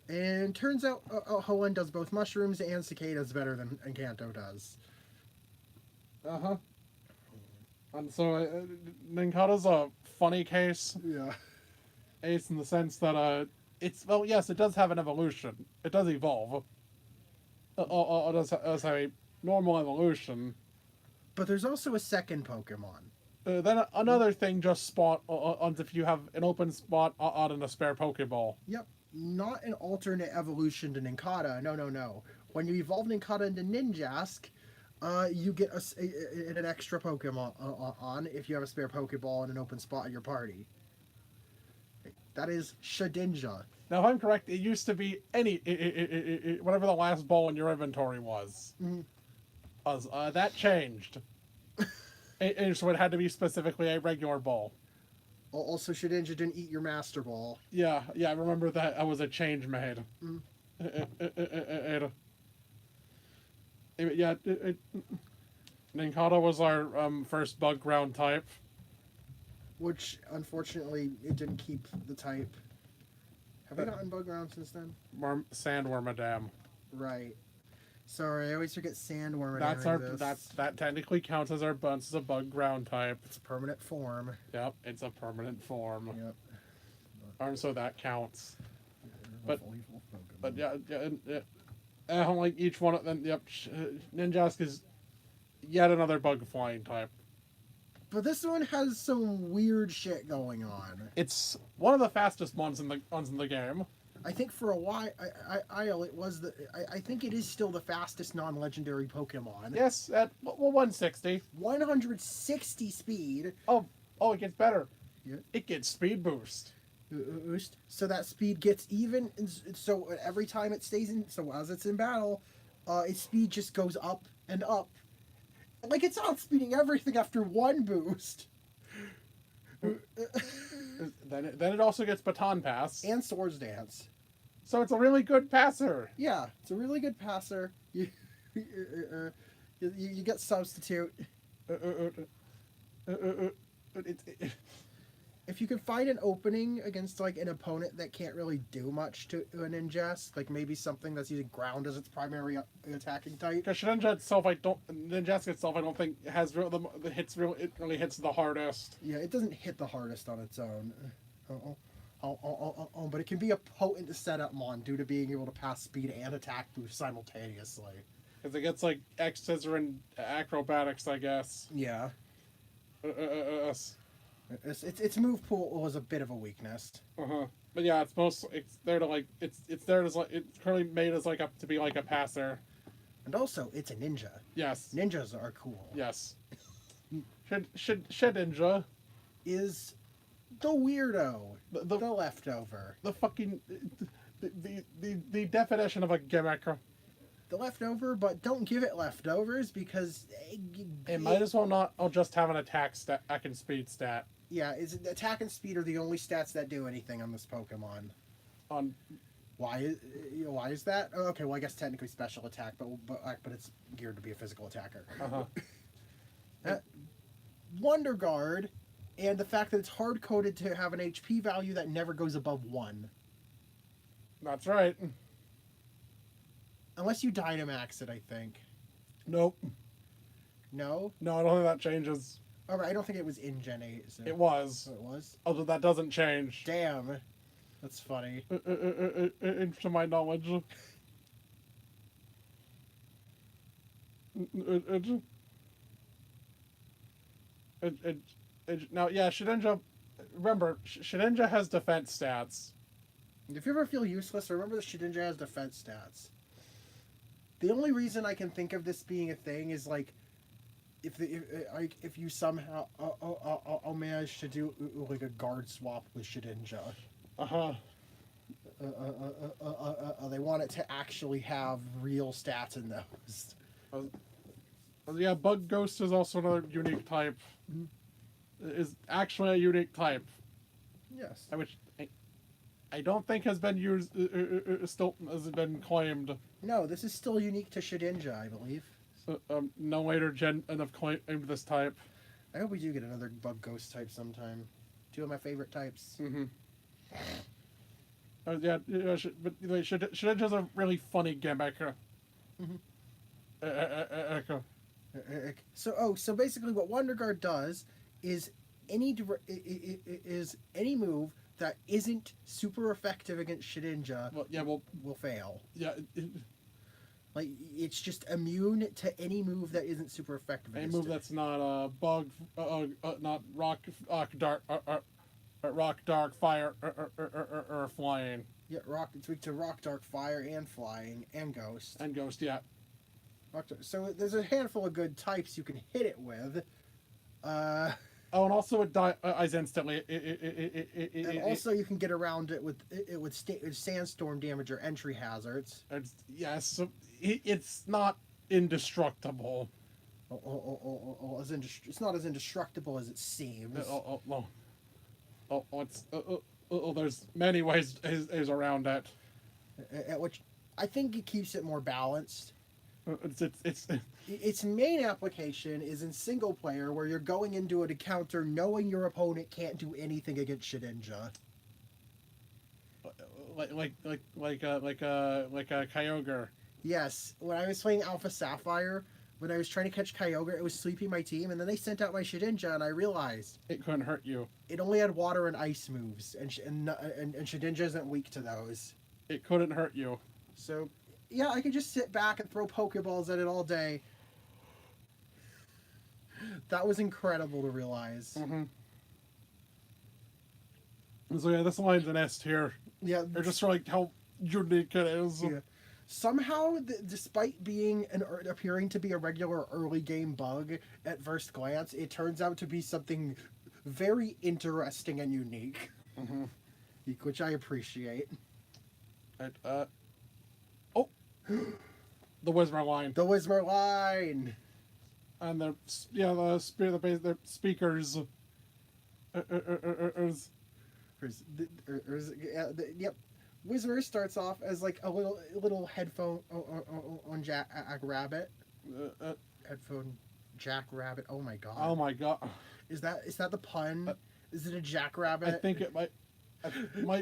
And turns out Hoenn does both mushrooms and cicadas better than Encanto does.
Uh-huh. And so Nincada's a funny case.
Yeah.
Ace in the sense that it's, well, yes, it does have an evolution. It does evolve. It does have a normal evolution.
But there's also a second Pokemon.
Then another thing just spot on if you have an open spot on a spare Pokeball.
Yep. Not an alternate evolution to Nincada. No. When you evolve Nincada into Ninjask, you get an extra Pokemon on if you have a spare Pokeball in an open spot in your party. That is Shedinja.
Now, if I'm correct, it used to be whatever the last ball in your inventory was.
Mm-hmm.
That changed. So it had to be specifically a regular ball.
Also, Shedinja didn't eat your Master Ball.
Yeah, I remember that was a change made. Nincada was our first bug ground type.
Which, unfortunately, it didn't keep the type. Have we gotten bug ground since then?
Sandwormadam.
Right. Sorry, I always forget Sandwormadam.
That technically counts as our bunch as a bug ground type.
It's a permanent form.
Yep, it's a permanent form.
Yep.
So that counts. But yeah, like each one of them. Yep, Ninjask is yet another bug flying type.
But this one has some weird shit going on.
It's one of the fastest ones in the game.
I think for a while, it was I think it is still the fastest non-legendary Pokemon.
Yes, at 160.
160 speed.
Oh, it gets better.
Yeah.
It gets speed boost.
So that speed gets even. So every time it stays in, so as it's in battle, its speed just goes up and up. Like it's outspeeding everything after one boost.
Then it also gets Baton Pass.
And Swords Dance.
So it's a really good passer.
Yeah, it's a really good passer. You get Substitute. If you can find an opening against like an opponent that can't really do much to an Ninjask, like maybe something that's using ground as its primary attacking type.
Because Ninjask itself, I don't think has it really hits the hardest.
Yeah, it doesn't hit the hardest on its own. But it can be a potent setup mon due to being able to pass speed and attack boost simultaneously.
Because it gets like X Scissor and acrobatics, I guess.
Yeah. Its move pool was a bit of a weakness.
But yeah, it's currently made as like to be like a passer.
And also, it's a ninja.
Yes.
Ninjas are cool.
Yes. Shedinja
is the weirdo, the leftover,
the fucking the definition of a gimmick.
The leftover, but don't give it leftovers because
it might as well not. I'll just have an attack and speed stat.
Yeah, attack and speed are the only stats that do anything on this Pokemon. Why is that? Oh, okay, well I guess technically special attack, but it's geared to be a physical attacker. Wonder Guard, and the fact that it's hard coded to have an HP value that never goes above 1.
That's right.
Unless you Dynamax it, I think.
Nope.
No?
No, I don't think that changes.
All right, I don't think it was in Gen 8. So.
It was.
Oh, it was?
Although that doesn't change.
Damn. That's funny.
To my knowledge. Now, yeah, Shedinja. Remember, Shedinja has defense stats.
If you ever feel useless, remember the Shedinja has defense stats. The only reason I can think of this being a thing is like, if you somehow manage to do like a guard swap with Shedinja. They want it to actually have real stats in those.
Yeah, Bug Ghost is also another unique type. Is actually a unique type.
Yes.
Which I don't think has been used, still has been claimed.
No, this is still unique to Shedinja, I believe.
No later gen have claimed this type.
I hope we do get another Bug Ghost type sometime. Two of my favorite types.
Mm-hmm. But Shedinja's a really funny gimmick.
So basically, what Wonder Guard does is any move that isn't super effective against Shedinja will fail.
Yeah.
Like, it's just immune to any move that isn't super effective.
Any move that's not bug, not rock, dark, fire, or flying.
Yeah, it's weak to rock, dark, fire, and flying, and ghost.
And ghost, yeah.
So there's a handful of good types you can hit it with.
Oh, and also it dies instantly.
And also you can get around it with sandstorm damage or entry hazards.
Yes, it's not indestructible.
It's not as indestructible as it seems.
There's many ways around it.
Which I think it keeps it more balanced.
It's
Its main application is in single player, where you're going into an encounter knowing your opponent can't do anything against Shedinja.
Like a Kyogre.
Yes, when I was playing Alpha Sapphire, when I was trying to catch Kyogre, it was sweeping my team, and then they sent out my Shedinja, and I realized
it couldn't hurt you.
It only had water and ice moves, and Shedinja isn't weak to those.
It couldn't hurt you.
So, yeah, I could just sit back and throw Pokeballs at it all day. That was incredible to realize.
Mm-hmm. So yeah, this line's an S tier.
Yeah,
or just like how unique it is.
Yeah. Somehow, despite appearing to be a regular early game bug at first glance, it turns out to be something very interesting and unique, which I appreciate.
The Whismer line.
The Whismer line.
And the speakers.
Yep. Whismer starts off as like a little headphone on Jack Rabbit. Headphone Jack Rabbit. Oh my god.
Oh my god.
Is that the pun? Is it a Jack Rabbit?
I think it might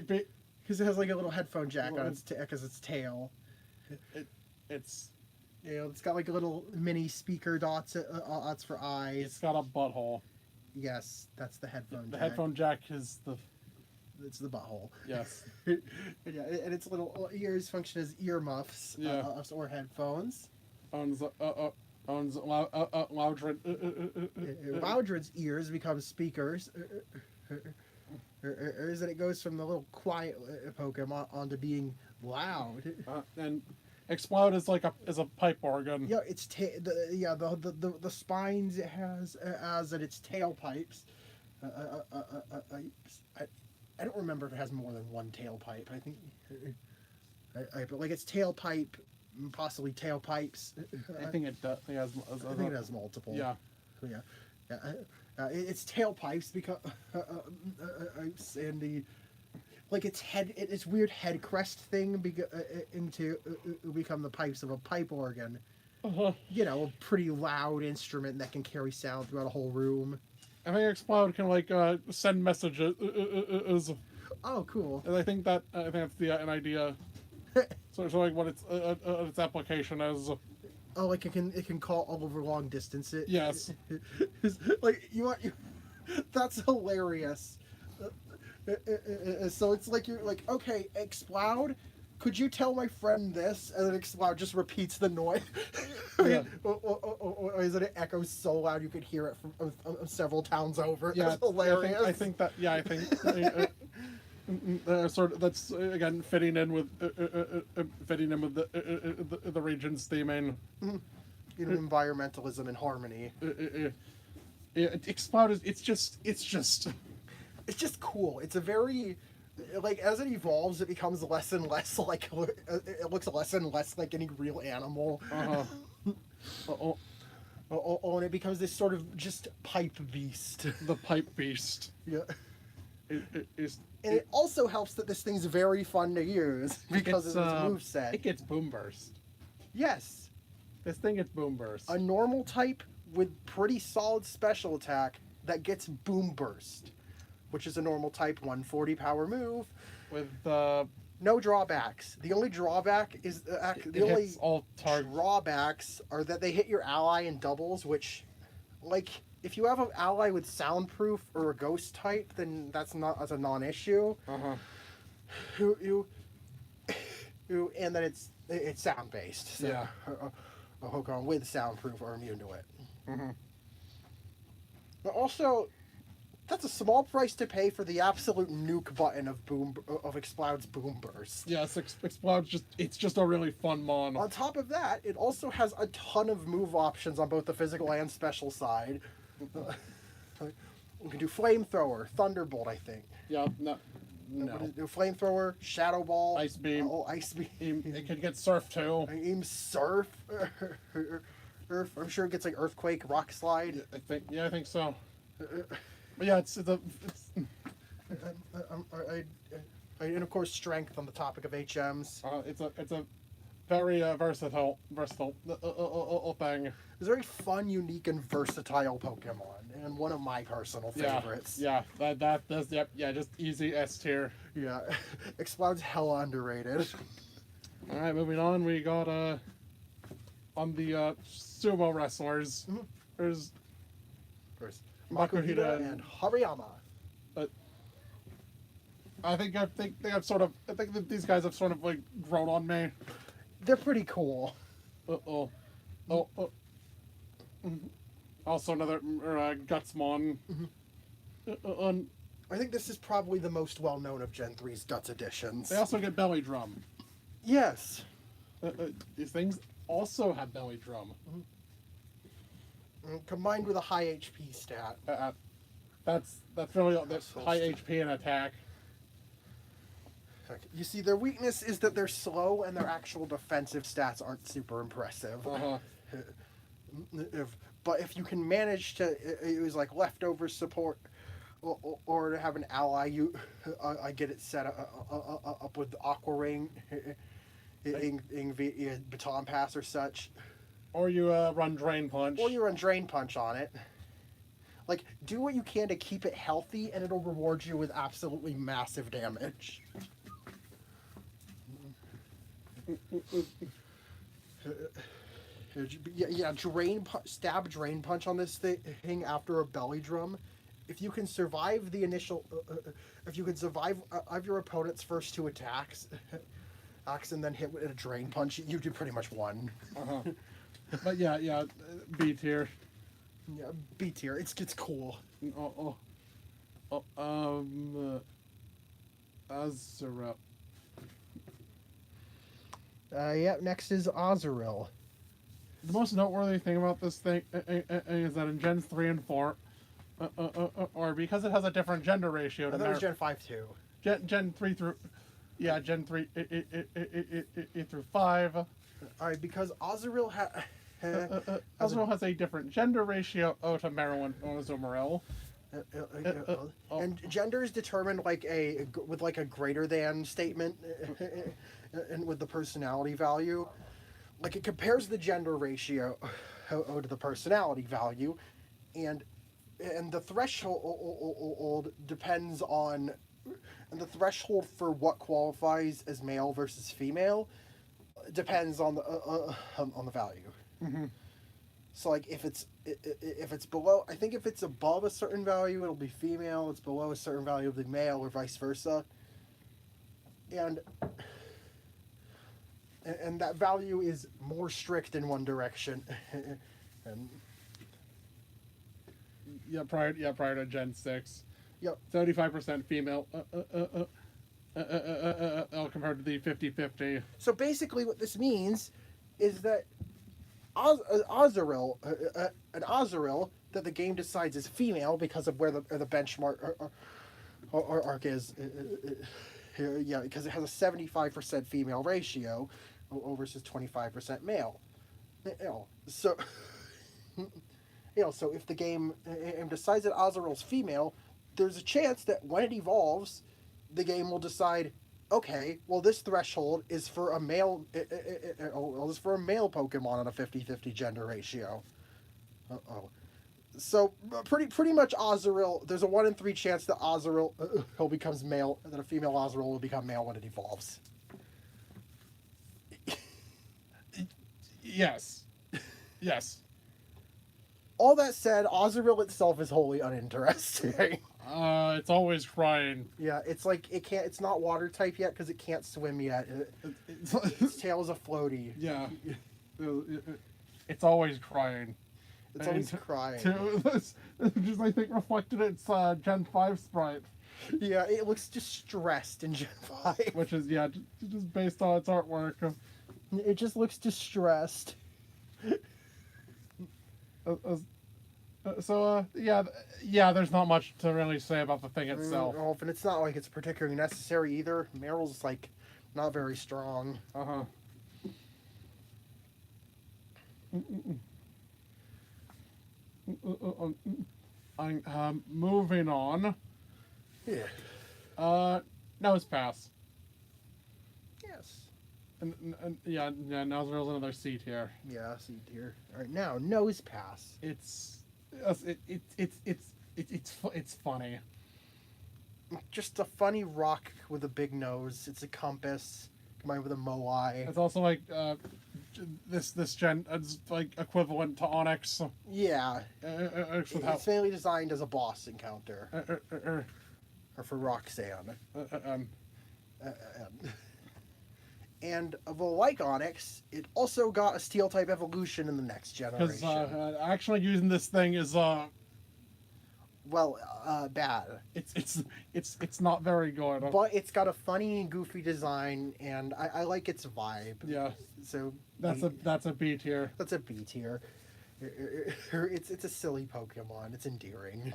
be.
Because it has like a little headphone jack on its tail.
It's
it's got like a little mini speaker dots for eyes.
It's got a butthole.
Yes, that's the headphone jack.
The headphone jack is the...
It's the butthole.
Yes.
Yeah, and its little ears function as earmuffs or headphones. Loudred's ears become speakers. And it goes from the little quiet Pokemon onto being loud.
And Explode is like a pipe organ.
Yeah, the spines it has and its tailpipes. I don't remember if it has more than one tailpipe. I think, but like its tailpipe, possibly tailpipes.
I think it does.
I think it has multiple.
Yeah.
Yeah. Its tailpipes become and the like its weird head crest thing become the pipes of a pipe organ. A pretty loud instrument that can carry sound throughout a whole room.
I think Explode can like send messages.
Oh, cool!
And I think that's an idea. So showing what its application is.
Oh, like it can call all over long distances.
Yes.
Like you, that's hilarious. So it's like you're like, okay, Exploud, could you tell my friend this? And then Exploud just repeats the noise.
Yeah.
Or is it echoes so loud you could hear it from several towns over?
Yeah,
That's hilarious.
I think that. Yeah, I think. Sort of that's again fitting in with the region's theming.
Environmentalism and harmony.
Explode is it's just
It's just cool. It's a very, like, as it evolves, it becomes less and less like, it looks less and less like any real animal. And it becomes this sort of just pipe beast.
The pipe beast.
Yeah.
And
it also helps that this thing's very fun to use because of its moveset.
It gets boom burst.
Yes.
This thing gets boom burst.
A normal type with pretty solid special attack that gets boom burst, which is a normal type 140 power move
with
no drawbacks. The only drawback is drawbacks are that they hit your ally in doubles, which, like, if you have an ally with soundproof or a ghost type, then that's not as a non-issue. And then it's sound based. So
yeah.
A Pokemon with soundproof are immune to it. But also, that's a small price to pay for the absolute nuke button of Exploud's Boom Burst.
Yes, Exploud's it's just a really fun mon.
On top of that, it also has a ton of move options on both the physical and special side. You can do Flamethrower, Thunderbolt, I think.
Yeah, no.
Flamethrower, Shadow Ball,
Ice Beam.
Oh, Ice Beam.
It can get Surf too.
Surf. Earth. I'm sure it gets like Earthquake, Rock Slide.
I think so. But yeah, it's
and of course Strength on the topic of HMs.
It's a very versatile thing.
It's a very fun, unique, and versatile Pokemon, and one of my personal favorites.
Yeah, that's just easy S tier.
Yeah, Exploud's hella underrated.
All right, moving on. We got on the sumo wrestlers. There's Makuhita
and Hariyama.
I think that these guys have sort of like grown on me.
They're pretty cool.
Also another Gutsmon.
I think this is probably the most well-known of Gen 3's Guts editions.
They also get Belly Drum.
Yes.
These things also have Belly Drum.
Combined with a high HP stat.
That's really high HP and attack.
You see, their weakness is that they're slow and their actual defensive stats aren't super impressive. But if you can manage to use like leftover support or to have an ally, I get it set up with Aqua Ring, Baton Pass or such.
Or you run Drain Punch.
Or you run Drain Punch on it. Like, do what you can to keep it healthy, and it'll reward you with absolutely massive damage. Stab Drain Punch on this thing after a Belly Drum. If you can survive the initial, if you can survive of your opponent's first two attacks, and then hit with a Drain Punch, you do pretty much won.
But yeah, B tier.
Yeah, B tier. It's cool.
Azura.
Next is Azurill.
The most noteworthy thing about this thing is that in Gens 3 and 4, or because it has a different gender ratio.
I thought it was Gen 5 too.
Gen 3 through, Gen 3 through 5.
All right, because Azurill
has a different gender ratio to Meryl and Azumarill.
And gender is determined with a greater than statement, and with the personality value. Like, it compares the gender ratio to the personality value, and the threshold depends on and the threshold for what qualifies as male versus female depends on the value.
Mm-hmm.
So like if it's below, I think if it's above a certain value, it'll be female. It's below a certain value, it'll be male, or vice versa. And that value is more strict in one direction. And
prior to Gen 6.
Yep.
75% female. Compared to the 50-50.
So basically, what this means is that Azurill, an Azurill that the game decides is female because of where the benchmark arc is. Yeah, because it has a 75% female ratio versus 25% male. So, so if the game decides that Azurill's female, there's a chance that when it evolves, the game will decide, okay, well, this threshold is for a male. Is for a male Pokemon on a 50-50 gender ratio. So pretty much Azurill. There's a 1 in 3 chance that Azurill becomes male, and that a female Azurill will become male when it evolves.
Yes. Yes.
All that said, Azurill itself is wholly uninteresting.
It's always crying.
Yeah, it's like it can't. It's not water type yet because it can't swim yet. Its tail is a floaty.
Yeah. It's always crying.
It's always crying.
This just, I think, reflected its Gen 5 sprite.
Yeah, it looks distressed in Gen 5.
Which is, just based on its artwork.
It just looks distressed.
There's not much to really say about the thing itself.
And it's not like it's particularly necessary either. Meryl's, like, not very strong.
Uh-huh. Moving on.
Yeah.
Nose pass.
Yes.
And Nozreal's another C tier.
Yeah, C tier. All right, now nose pass.
It's funny.
Just a funny rock with a big nose. It's a compass combined with a moai.
It's also like this gen, it's like equivalent to Onyx.
Yeah. It's mainly designed as a boss encounter. Or for Roxanne. And like Onyx, it also got a Steel type evolution in the next generation.
Because actually using this thing is
bad.
It's not very good.
But it's got a funny, goofy design, and I like its vibe.
Yeah.
So
that's a B tier.
That's a B tier. It's a silly Pokemon. It's endearing.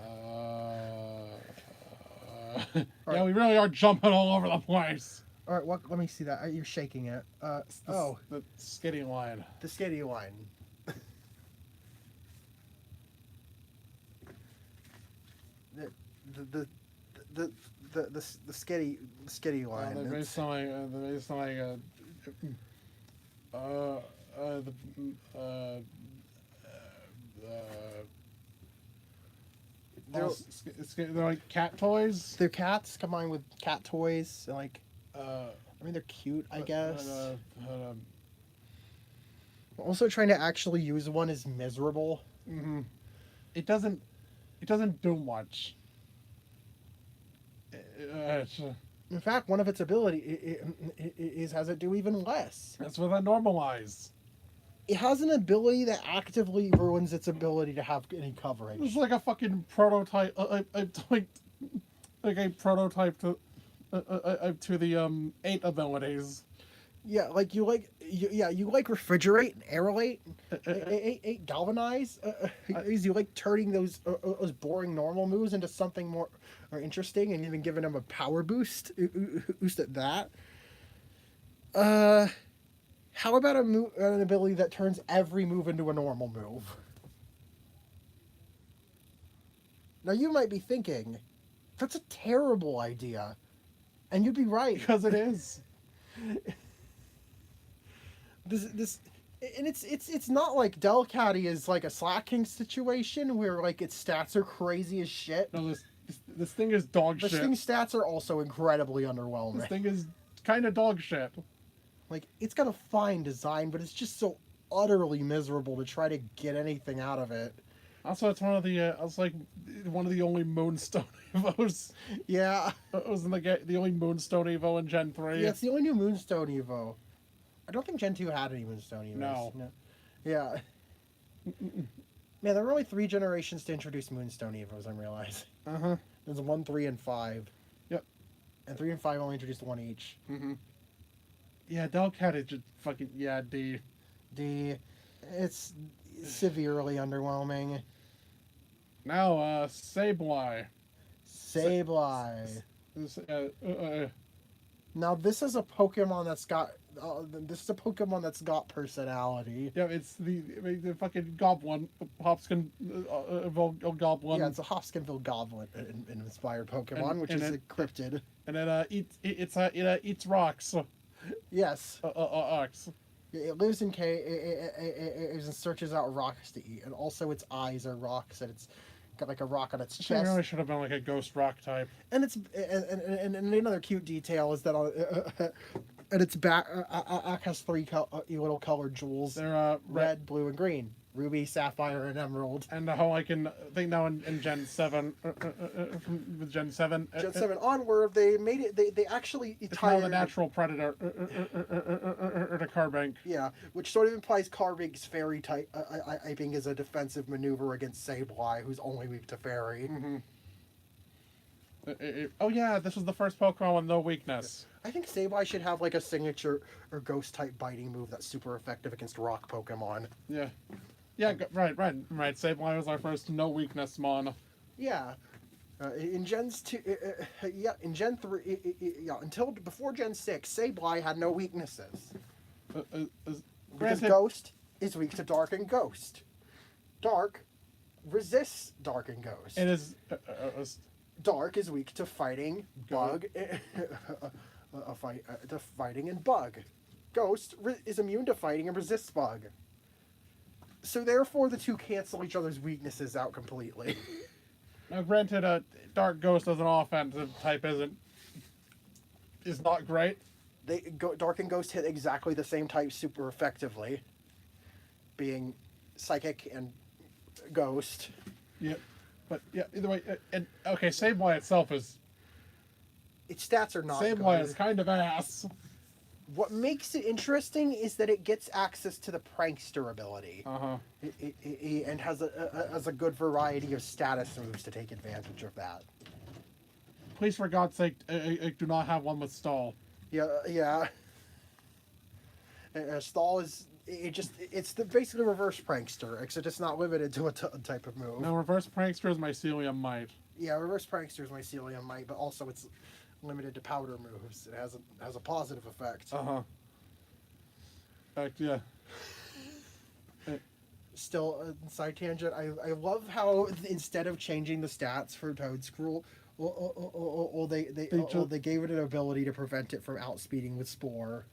Yeah, we really are jumping all over the place.
All right, let me see that. You're shaking it.
The skitty line.
The skitty line. the skitty line.
They're based on they're like cat toys.
They're cats combined with cat toys. And like, they're cute, I guess. Also, trying to actually use one is miserable.
Mm-hmm. It doesn't do much.
In fact, one of its ability has it do even less.
That's what I normalize.
It has an ability that actively ruins its ability to have any coverage.
It's like a fucking prototype, like a prototype to the 8 abilities.
Yeah, like you like refrigerate and aerolate, 8 galvanize. You like turning those boring normal moves into something more interesting, and even giving them a power boost at that. How about an ability that turns every move into a normal move? Now you might be thinking, that's a terrible idea, and you'd be right.
Because it is.
This and it's not like Delcatty is like a slacking situation where like its stats are crazy as shit.
No, This thing is dog
This
shit.
thing's stats are also incredibly
This
underwhelming.
thing is kind of dog shit.
Like, it's got a fine design, but it's just so utterly miserable to try to get anything out of it.
Also, it's one of the it's like one of the only Moonstone Evos.
Yeah.
It was in the only Moonstone Evo in Gen 3.
Yeah, it's the only new Moonstone Evo. I don't think Gen 2 had any Moonstone Evos.
No.
Yeah. Man, there were only 3 generations to introduce Moonstone Evos, I'm realizing.
Uh-huh.
There's 1, 3, and 5.
Yep.
And 3 and 5 only introduced 1 each.
Mm-hmm. Yeah, Delcat is just fucking... Yeah, D.
It's severely underwhelming.
Now, Sableye.
Sableye. Now, this is a Pokemon that's got... this is a Pokemon that's got personality.
Yeah, it's the fucking Goblin. Hopskin Goblin.
Yeah, it's a Hopskinville Goblin inspired Pokemon, which is a cryptid.
And it eats rocks.
Yes.
Ox.
It lives in it searches out rocks to eat, and also its eyes are rocks, and it's got like a rock on its
It
chest.
really should have been like a ghost rock type.
And it's and another cute detail is that at its back, has 3 little colored jewels.
They're
red, blue, and green. Ruby, sapphire, and emerald.
And how I can think now in Gen 7, with Gen 7.
Gen 7 onward, they made it. They actually
it's now the natural predator, or the Carbank.
Yeah, which sort of implies Carbank's fairy type. I think is a defensive maneuver against Sableye, who's only weak to fairy.
Mm-hmm. Oh yeah, this was the first Pokemon with no weakness.
I think Sableye should have like a signature or ghost type biting move that's super effective against rock Pokemon.
Yeah. Yeah, right. Sableye was our first no weakness mon.
Yeah. In Gens 2, in Gen 3, until before Gen 6, Sableye had no weaknesses. Because Ghost is weak to Dark and Ghost. Dark resists Dark and Ghost.
It is...
Dark is weak to fighting, Bug, to fighting and Bug. Ghost is immune to fighting and resists Bug. So therefore, the two cancel each other's weaknesses out completely.
Now, granted, Dark Ghost as an offensive type is not great.
Dark and Ghost hit exactly the same type super effectively, being Psychic and Ghost.
Yeah, but yeah, either way, and okay, Sableye itself is...
Its stats are not
Sableye
good.
is kind of ass.
What makes it interesting is that it gets access to the Prankster ability.
Uh-huh.
And has a good variety of status moves to take advantage of that.
Please, for God's sake, do not have one with Stall.
Yeah. Stall is... It's basically reverse Prankster, except it's not limited to a type of move.
No, reverse Prankster is Mycelium Might.
Yeah, reverse Prankster is Mycelium Might, but also it's limited to powder moves. It has a positive effect.
Yeah.
Still, side tangent. I love how instead of changing the stats for Toedscruel, they gave it an ability to prevent it from outspeeding with Spore.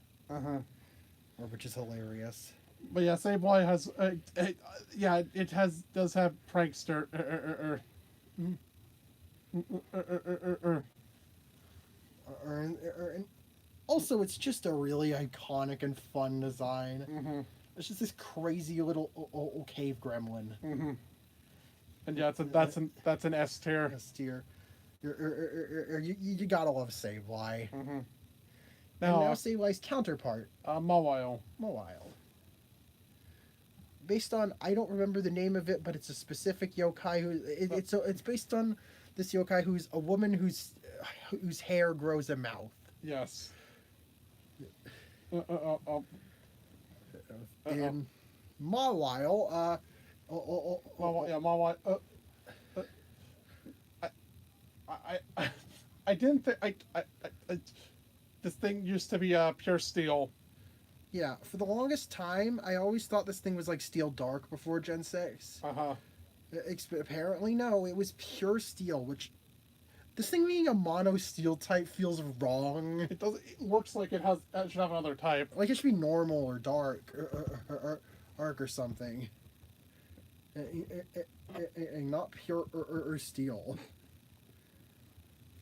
Which is hilarious.
But yeah, Sableye has, does have Prankster.
And also, it's just a really iconic and fun design. It's just this crazy little cave gremlin.
And yeah, that's an S tier.
S tier. You gotta love Sableye. Now Sableye's counterpart,
Mawile.
Based on, I don't remember the name of it, but it's a specific yokai who it's based on this yokai who's a woman whose hair grows a mouth.
Yes.
And Mawile,
Mawile. I didn't think this thing used to be pure steel.
Yeah, for the longest time, I always thought this thing was like Steel Dark before Gen 6. Apparently, no, it was pure steel, which... This thing being a mono steel type feels wrong.
It looks like it should have another type.
Like it should be normal or dark or arc or something. And not pure or steel.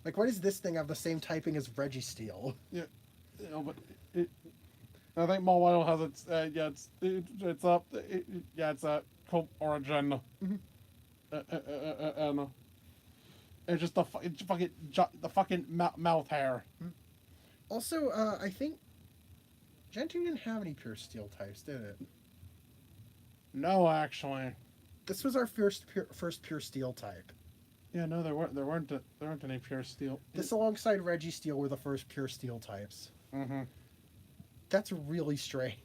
Like, why does this thing have the same typing as Registeel?
Yeah, you know, but I think Mawile has its it's a cult origin,
Mm-hmm.
and it's just the fucking mouth hair.
Also, I think Gen 2 didn't have any pure steel types, did it?
No, actually.
This was our first pure steel type.
Yeah, no, there weren't any pure steel.
This alongside Registeel were the first pure steel types.
Mm-hmm.
That's really strange.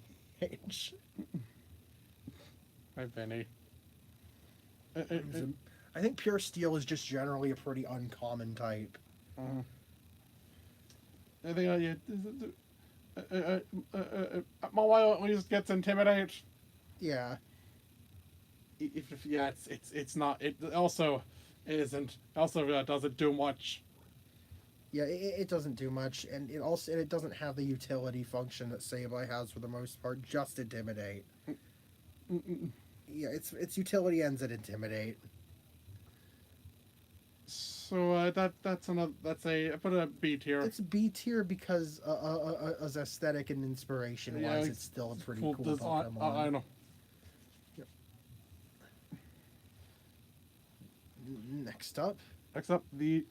Hi, Benny.
I think pure steel is just generally a pretty uncommon type.
Mm-hmm. I think Mawile at least gets Intimidate.
Yeah.
It's not. It also isn't. Also doesn't do much.
Yeah, it doesn't do much, and it doesn't have the utility function that Sableye has for the most part. Just Intimidate. Yeah, its utility ends at Intimidate.
So that's a I put a B tier.
It's B tier because as aesthetic and inspiration wise, it's still a pretty cool Pokemon.
I know.
Yep. Next up,
the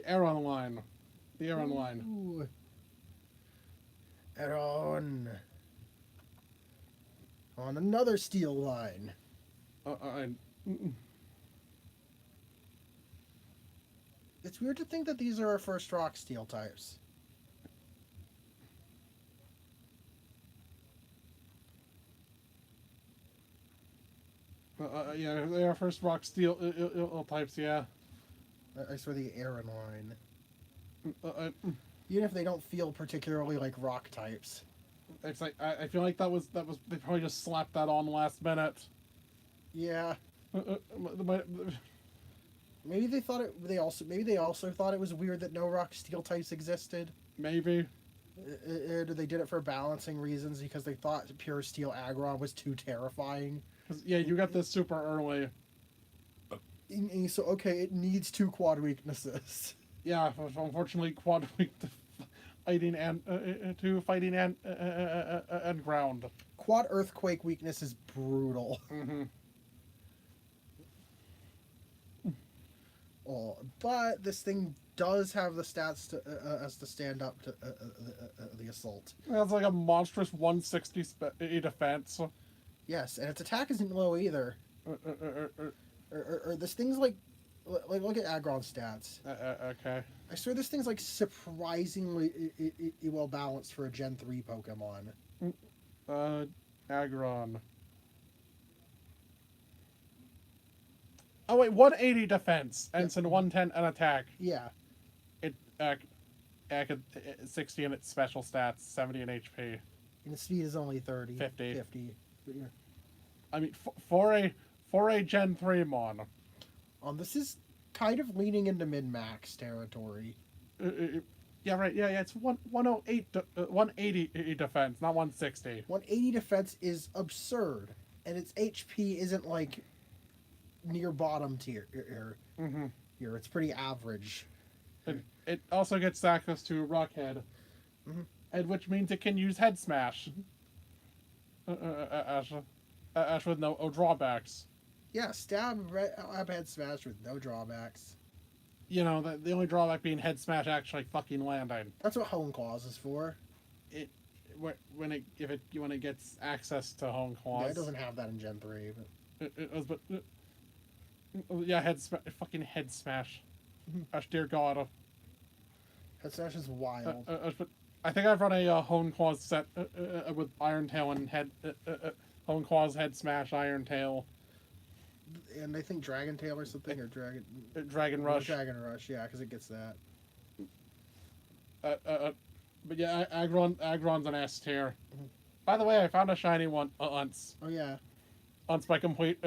Aeron line. The Aeron line.
Ooh. Aeron. On another steel line. It's weird to think that these are our first rock steel types.
Yeah, they are first rock steel types. Yeah.
I swear the Aeron line.
Even
if they don't feel particularly like rock types.
It's like I feel like that was they probably just slapped that on last minute.
Yeah. Maybe they thought they also thought it was weird that no rock steel types existed.
Maybe.
They did it for balancing reasons because they thought pure steel Aggron was too terrifying.
Yeah, you got this super early.
So okay, it needs 2 quad weaknesses.
Yeah, unfortunately, quad weak to fighting and ground.
Quad earthquake weakness is brutal.
Mm-hmm.
Oh, but this thing does have the stats to stand up to the assault.
That's like a monstrous 160 defense.
Yes, and its attack isn't low either. Or this thing's like look at Aggron's stats.
Okay.
I swear this thing's like surprisingly well balanced for a Gen 3 Pokemon.
Aggron. Oh wait, 180 defense and 110 an attack.
Yeah.
It 60 in its special stats, 70 in HP.
And the speed is only 30.
50.
50. Yeah.
I mean, for a Gen 3 mon.
This is kind of leaning into min-max territory.
Yeah, right. Yeah, it's 180 defense, not 160.
180 defense is absurd, and its HP isn't like near bottom tier.
Mm-hmm.
Here, it's pretty average.
It also gets access to Rockhead, and which means it can use Head Smash. Ash with no drawbacks.
Yeah, stab Head Smash with no drawbacks.
You know, the only drawback being Head Smash actually fucking landing.
That's what Hone Claws is for.
When it gets access to Hone Claws.
Yeah, it doesn't have that in Gen 3. But...
yeah, fucking Head Smash. Ash, dear God.
Head Smash is wild.
But I think I've run a Hone Claws set with Iron Tail and Hone Claws, Head Smash, Iron Tail.
And I think Dragon Tail or something, or
Dragon Rush.
Dragon Rush, yeah, because it gets that.
But yeah, Aggron's an S tier. By the way, I found a shiny one, Unce.
Oh yeah.
Unce by complete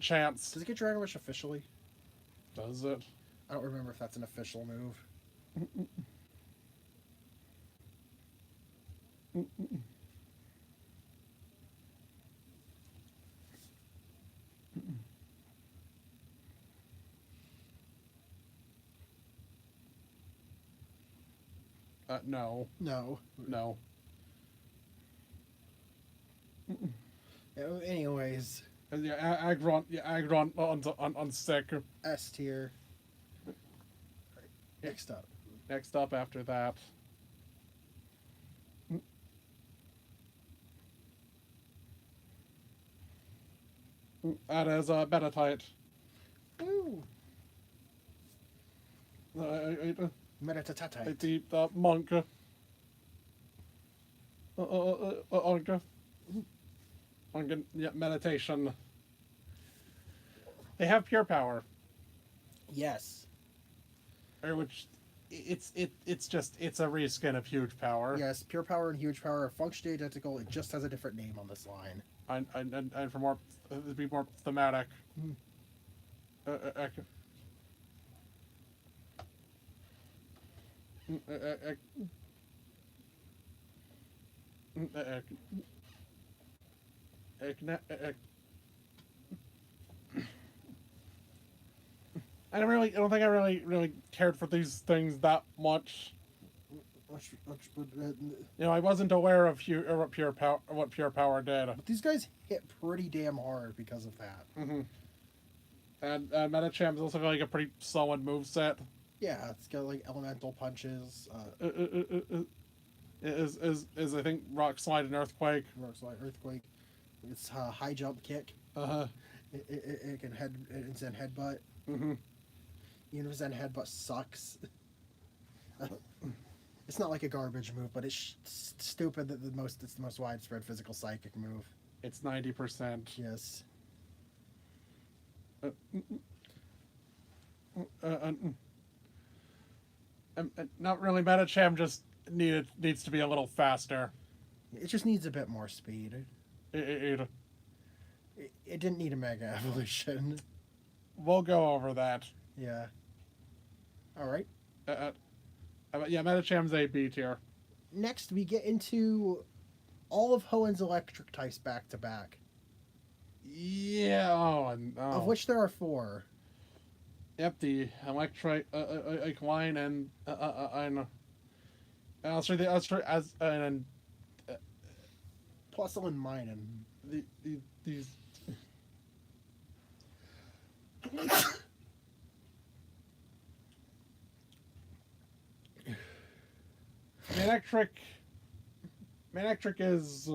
chance.
Does it get Dragon Rush officially?
Does it?
I don't remember if that's an official move.
No.
No.
No.
Anyways,
Yeah, Aggron on sick.
S tier. Next up.
Next up after that. That is Metatite.
Woo!
The
Metatatite.
monk. On meditation. They have pure power,
Yes.
or which it's a reskin of huge power.
Yes, pure power and huge power are functionally identical. It just has a different name on this line.
And for more to be more thematic.
Mm.
I don't think I really cared for these things that much. I wasn't aware of pure power, what pure power did.
But these guys hit pretty damn hard because of that.
Mm-hmm. And Metacham's also got like a pretty solid move set.
Yeah, it's got like elemental punches.
Is I think Rock Slide and Earthquake.
Rock Slide, Earthquake. It's high jump kick. It can Zen headbutt.
Mm-hmm.
Even if Zen headbutt sucks. It's not like a garbage move, but it's stupid that it's the most widespread physical psychic move.
It's 90%.
Yes.
Not really. Metacham just needs to be a little faster.
It just needs a bit more speed. It didn't need a mega evolution.
We'll go over that.
Yeah. All right.
Yeah, Metacham's a B tier.
Next, we get into all of Hoenn's electric types back to back.
Yeah. Oh.
Of which there are 4.
Yep, the electric line and
Plusle and Minun.
These. Manectric is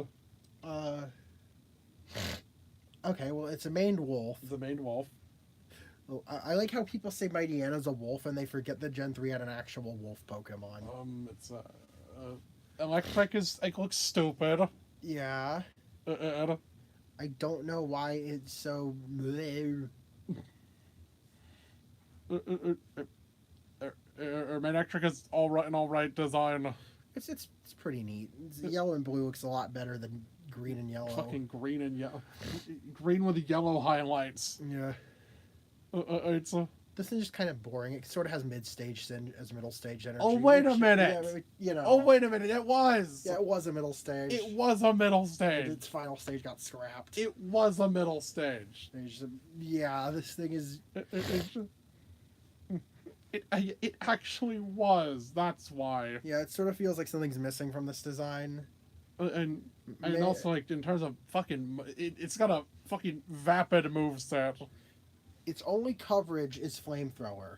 okay, well it's a maned wolf.
the main wolf.
Well, I like how people say Mightyana's a wolf and they forget that Gen 3 had an actual wolf Pokemon.
It's Electric looks stupid.
Yeah. I don't know why it's so
Manectric is all right design.
It's pretty neat. Yellow and blue looks a lot better than green and yellow.
Fucking green and yellow. Green with yellow highlights.
Yeah.
It's
This thing is just kind of boring. It sort of has mid-stage as middle stage energy.
Oh, wait a minute.
Yeah, you know.
Oh, wait a minute. It was.
Yeah, it was a middle stage.
It was a middle stage.
Its final stage got scrapped.
It was a middle stage.
Yeah, this thing is...
It actually was. That's why.
Yeah, it sort of feels like something's missing from this design.
And also, like, in terms of fucking... It's got a fucking vapid moveset.
Its only coverage is Flamethrower.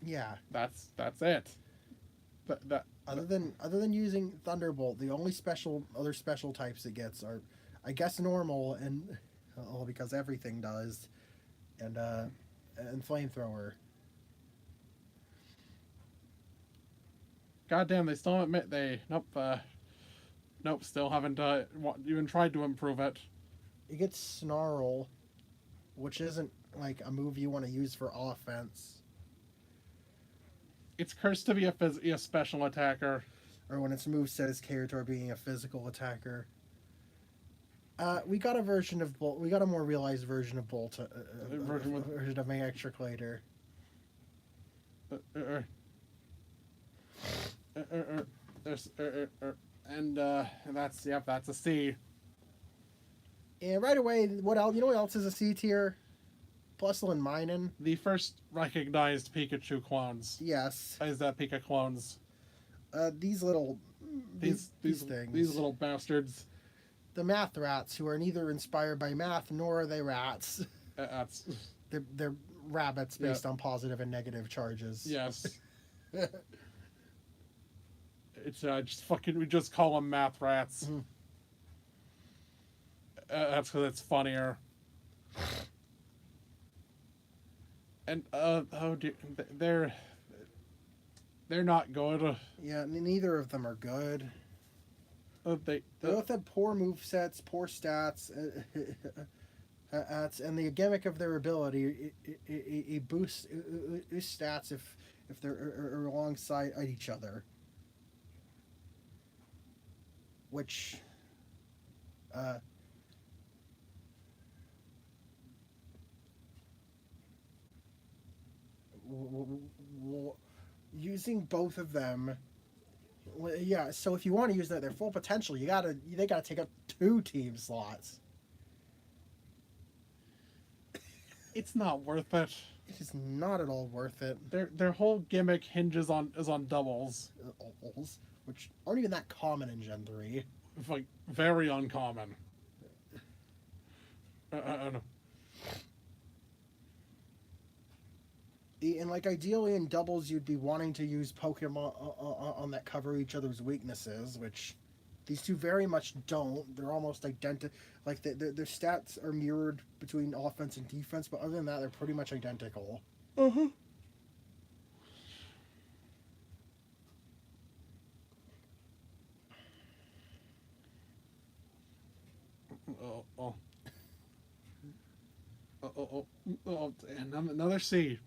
Yeah.
That's it.
Other than using Thunderbolt, the only other special types it gets are, I guess, normal and because everything does, and Flamethrower.
Goddamn, they still admit nope, still haven't even tried to improve it.
It gets Snarl, which isn't like a move you want to use for offense.
It's cursed to be a special attacker.
Or when its moveset is catered toward being a physical attacker. We got a version of Bolt. We got a more realized version of Bolt. Version of Manectric later.
And that's that's a C.
And right away, what else? You know what else is a C tier? Plusle and Minun.
The first recognized Pikachu clones.
Yes.
Is that Pika clones?
These little... These things.
These little bastards.
The math rats, who are neither inspired by math nor are they rats.
That's...
They're rabbits based on positive and negative charges.
Yes. It's just fucking... We just call them math rats.
Mm-hmm.
That's because it's funnier. And oh dear, they're not good.
Yeah, neither of them are good. They both have poor movesets, poor stats, and the gimmick of their ability it boosts stats if they're alongside each other, which. Using both of them, yeah. So if you want to use their full potential, they gotta take up 2 team slots.
It's not worth it.
It is not at all worth it.
Their whole gimmick hinges on doubles,
which aren't even that common in Gen 3.
Like very uncommon. I don't know.
And like ideally in doubles, you'd be wanting to use Pokemon on that cover each other's weaknesses, which these two very much don't. They're almost identical. Like their stats are mirrored between offense and defense, but other than that, they're pretty much identical.
Uh-huh. And another C.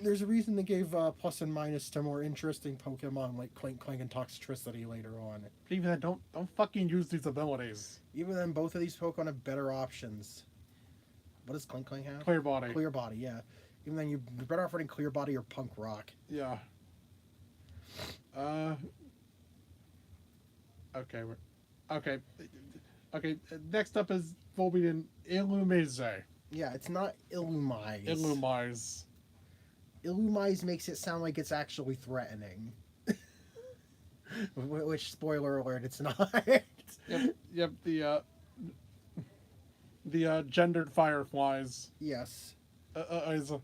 There's a reason they gave plus and minus to more interesting Pokemon like Clink Clink and Toxtricity later on.
Even then, don't fucking use these abilities.
Even then, both of these Pokemon have better options. What does Clink Clink have?
Clear Body.
Clear Body, yeah. Even then, you're better off running Clear Body or Punk Rock.
Yeah. Okay. Okay. Next up is Volbeat and Illumise.
Yeah, it's not Illumise.
Illumise.
Illumise makes it sound like it's actually threatening. Which, spoiler alert, it's not.
Yep. The gendered fireflies.
Yes.
Isa.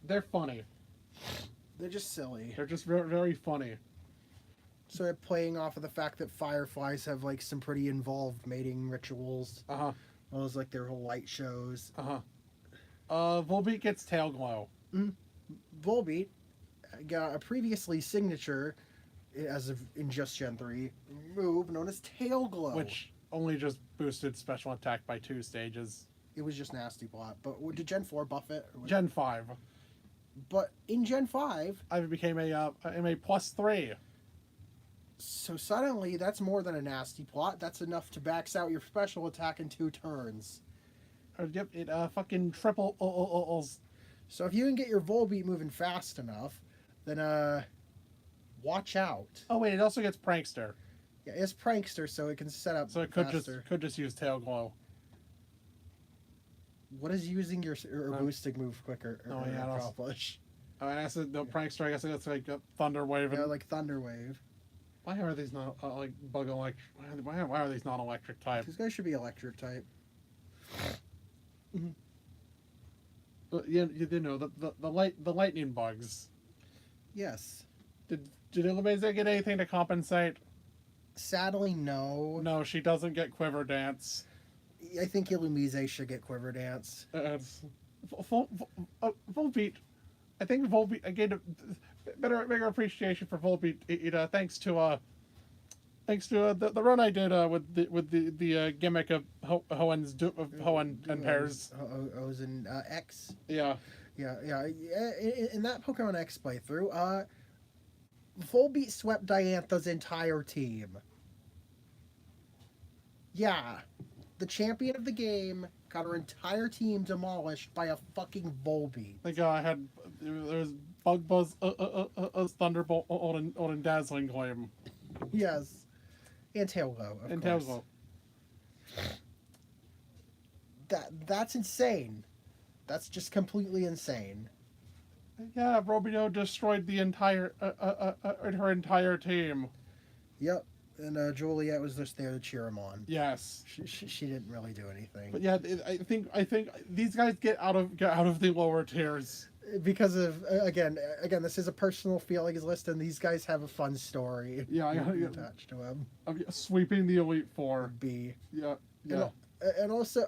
They're funny.
They're just silly.
They're just very, very funny.
So they're playing off of the fact that fireflies have like some pretty involved mating rituals. Those like their whole light shows.
Volbeat gets Tail Glow.
Volbeat got a previously signature as of in just Gen 3 move known as Tail Glow,
which only just boosted special attack by 2 stages.
It was just Nasty Plot. But did Gen 4 buff it?
Gen 5.
But in Gen 5...
I became a +3.
So suddenly, that's more than a Nasty Plot. That's enough to max out your special attack in 2 turns.
Yep, it fucking triples.
So if you can get your Volbeat moving fast enough, then watch out.
Oh wait, it also gets Prankster.
Yeah, it's Prankster, so it can set up.
So it could just use Tail Glow.
What is using your boosting move quicker accomplish?
Oh, and I said no Prankster. I guess that's like a Thunder Wave.
Yeah, like Thunder Wave.
Why are these not like bug electric? Why are these not electric type?
These guys should be electric type.
But you know the lightning bugs.
Yes.
Did Illumise get anything to compensate?
Sadly, no.
No, she doesn't get Quiver Dance.
I think Illumise should get Quiver Dance.
Volbeat. I think Volbeat. I gained a bigger appreciation for Volbeat. Thanks to the run I did with the gimmick of Hoenn and pairs.
O's and X.
Yeah.
In that Pokemon X playthrough, Volbeat swept Diantha's entire team. Yeah, the champion of the game got her entire team demolished by a fucking Volbeat.
Like there was Bug Buzz, Thunderbolt, and Dazzling Gleam.
Yes. And Tailglow, of
and
course.
Tailglow.
That's insane. That's just completely insane.
Yeah, Romeo destroyed the entire her entire team.
Yep. And Juliet was just there to cheer him on.
Yes.
She didn't really do anything.
But yeah, I think these guys get out of the lower tiers
because of again, this is a personal feelings list, and these guys have a fun story.
Yeah,
attached to them.
Sweeping the Elite Four.
B.
Yeah, yeah.
And also,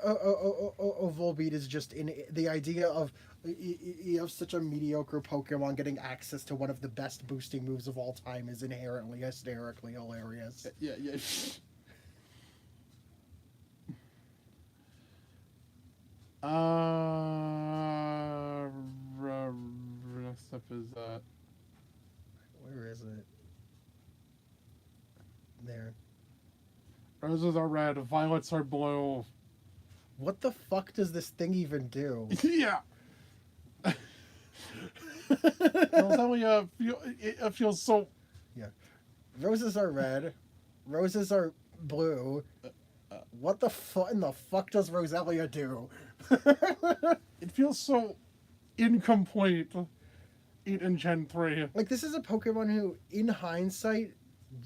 Volbeat is just in the idea of you have such a mediocre Pokemon getting access to one of the best boosting moves of all time is inherently hysterically hilarious.
Yeah. Next up is
where is it? There.
Roses are red, violets are blue.
What the fuck does this thing even do?
Yeah. It feels so.
Yeah. Roses are red. Roses are blue. What the fuck in the fuck does Roselia do?
It feels so incomplete in Gen 3.
Like, this is a Pokemon who, in hindsight,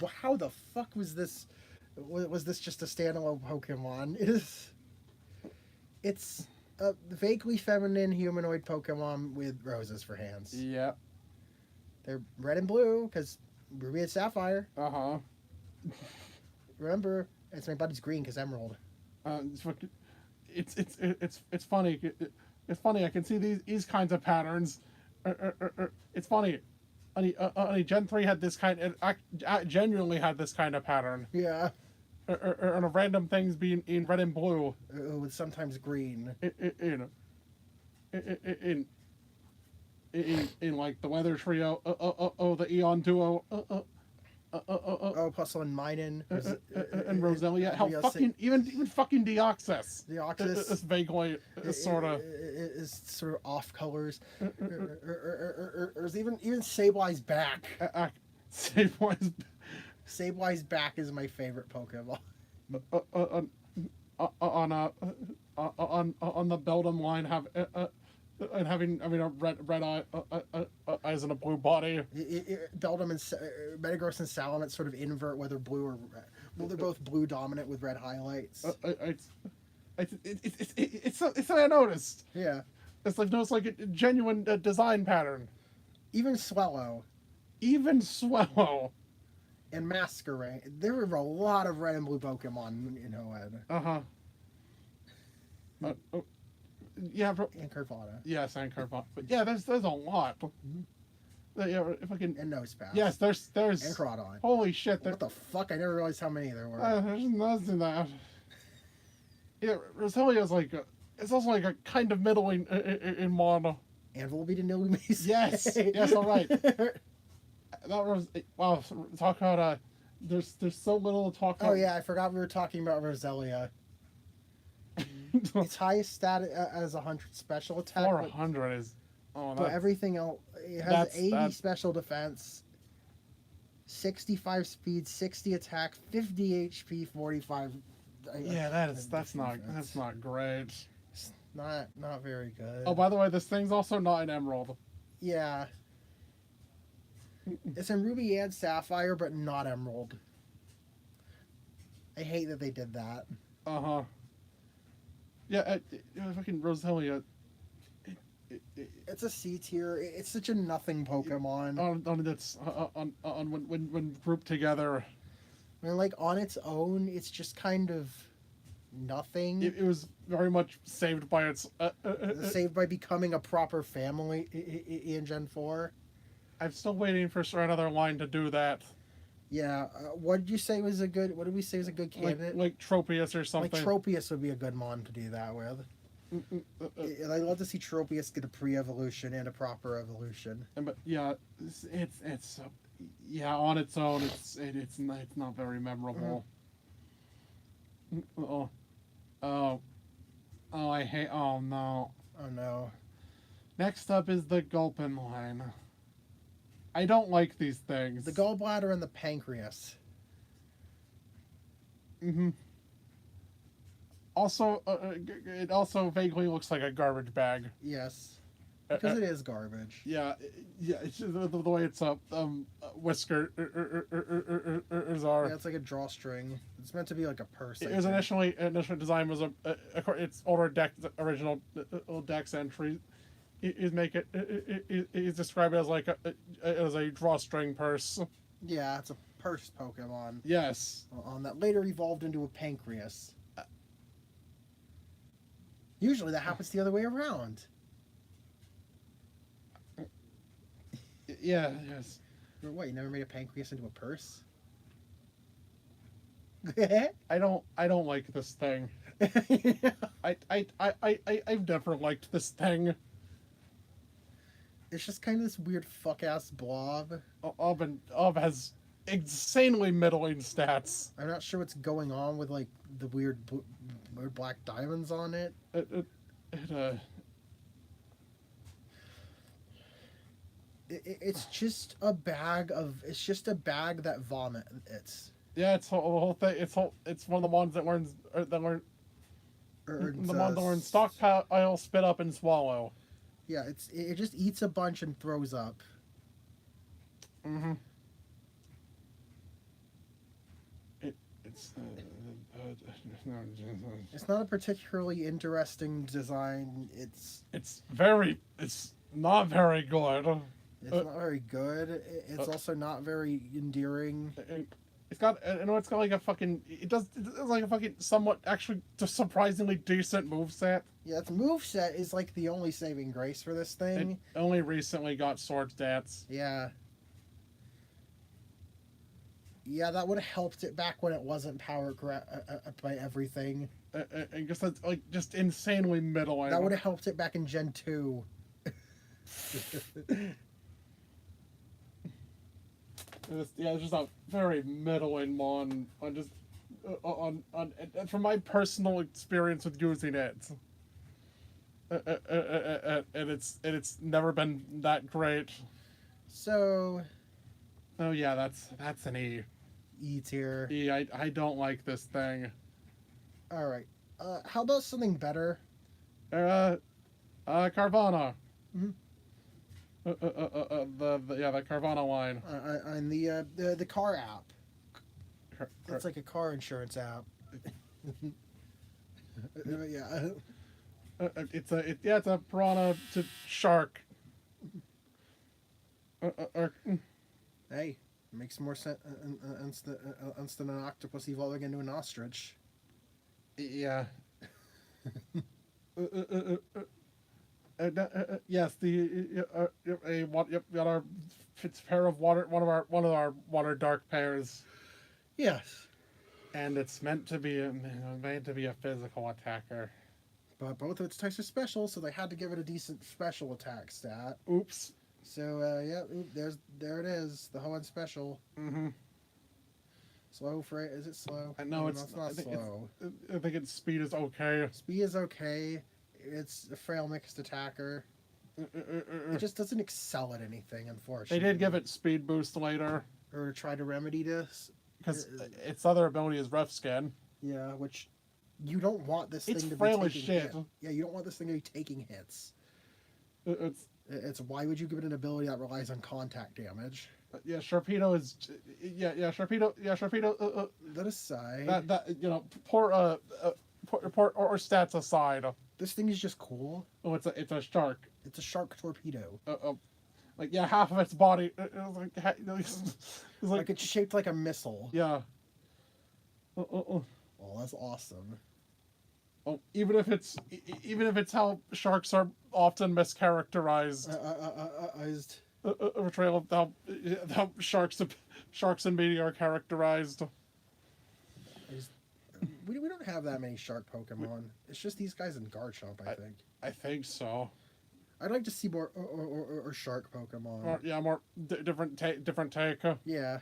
how the fuck was this? Was this just a standalone Pokemon? It's a vaguely feminine humanoid Pokemon with roses for hands.
Yeah.
They're red and blue because Ruby and Sapphire.
Uh-huh.
Remember, it's my buddy's green because Emerald.
It's funny. It's funny. I can see these kinds of patterns. It's funny. Only Gen 3 had this kind. It genuinely had this kind of pattern.
Yeah.
And random things being in red and blue.
With sometimes green.
In like the Weather Trio. The Eon Duo.
Plus on Minun.
And Roselia. Hell, fucking even fucking Deoxys.
Deoxys
is vaguely sort of
is sort of off colors. Or even Sableye's back. Sableye's back is my favorite Pokemon.
On the Beldum line and having a red eyes and a blue body.
Beldum and Metagross and Salamence sort of invert whether blue or red. Well, they're both blue dominant with red highlights.
It's something I noticed.
Yeah.
It's like a genuine design pattern.
Even Swellow. And Masquerain. There were a lot of red and blue Pokemon in Hoenn.
Uh-huh. Yeah,
and Carvana.
Yes, and Carvana. But yeah, there's a lot. Mm-hmm. Yeah, if I can.
And Nosepass.
Yes, there's.
And Crawdon.
Holy shit!
What the fuck? I never realized how many there were.
There's nothing that. Yeah, Roselia's it's also like a kind of middling in Mon.
And Volbeat and Illumise.
Yes, all right. That was wow. Talk about there's so little to talk about.
Oh yeah, I forgot we were talking about Roselia. Its highest stat as 100 special attack.
400 is. Oh,
but everything else, it has 80 special defense, 65 speed, 60 attack, 50 HP, 45.
Yeah, that's not great.
It's not very good.
Oh, by the way, this thing's also not an Emerald.
Yeah. It's in Ruby and Sapphire, but not Emerald. I hate that they did that.
Uh-huh. Yeah, fucking Roselia.
It's a C tier. It's such a nothing Pokemon.
When grouped together.
I mean, like, on its own, it's just kind of nothing.
It was very much saved by its...
saved by becoming a proper family in Gen 4.
I'm still waiting for another line to do that.
Yeah. What did we say was a good candidate?
Like Tropius or something.
Like Tropius would be a good mon to do that with. And I'd love to see Tropius get a pre-evolution and a proper evolution.
But yeah, it's on its own, it's not very memorable. Oh, I hate. Oh no.
Oh no.
Next up is the Gulpin line. I don't like these things.
The gallbladder and the pancreas.
Mm-hmm. Also, it also vaguely looks like a garbage bag.
Yes, because it is garbage.
Yeah, yeah. It's just the way it's whisker is our.
Yeah, it's like a drawstring. It's meant to be like a purse.
It was initially designed was its older deck original Dex entry. Is make it is described as like as a drawstring purse.
Yeah, it's a purse Pokemon.
Yes.
On that later evolved into a pancreas. Usually that happens the other way around.
Yeah. Yes.
What? You never made a pancreas into a purse?
I don't like this thing. I've never liked this thing.
It's just kind of this weird fuck ass blob.
Ob has insanely middling stats.
I'm not sure what's going on with like the weird black diamonds on it. It's just a bag that vomits.
Yeah, it's the whole thing. It's one of the ones that learns the ones that learn stockpile, spit up, and swallow.
Yeah, it just eats a bunch and throws up.
Mm-hmm.
It's not a particularly interesting design. It's
not very good.
It's not very good. It's also not very endearing.
It's got like a fucking it's like a fucking somewhat actually just surprisingly decent moveset.
Yeah, its moveset is like the only saving grace for this thing.
It only recently got sword stats.
Yeah. Yeah, that would have helped it back when it wasn't powered by everything.
I guess that's like just insanely middling.
That would have helped it back in Gen 2.
It's just a very middling mon on just on from my personal experience with using it. And it's never been that great.
So.
Oh yeah, that's an E.
E tier.
E. I don't like this thing.
All right. How about something better?
Carvana.
Mm-hmm.
The Carvana line.
On the car app. It's like a car insurance app. Yeah.
It's a piranha to shark.
Hey, makes more sense than an octopus evolving into an ostrich.
Yeah. Yes, it's a pair of water. One of our water dark pairs.
Yes.
And it's meant to be a physical attacker.
But both of its types are special, so they had to give it a decent special attack stat.
Oops.
So there it is, the Hoenn special.
Mm-hmm.
Slow for it? Is it slow?
No, it's
not slow.
I think its speed is okay.
Speed is okay. It's a frail mixed attacker. It just doesn't excel at anything, unfortunately.
They did give it speed boost later.
Or try to remedy this.
Because its other ability is rough skin.
Yeah, which you don't want this thing to be taking
frail as shit.
Yeah, you don't want this thing to be taking hits. It's why would you give it an ability that relies on contact damage?
Yeah, Sharpedo is. Sharpedo.
That aside,
poor stats aside.
This thing is just cool.
Oh, it's a shark.
It's a shark torpedo.
Half of its body. It's
like it's shaped like a missile.
Yeah.
Oh, that's awesome.
Oh, even if it's how sharks are often mischaracterized. A portrayal of how sharks and media are characterized.
We don't have that many shark Pokemon. It's just these guys in Garchomp, I think.
I think so.
I'd like to see more or shark Pokemon.
More different take.
Yeah.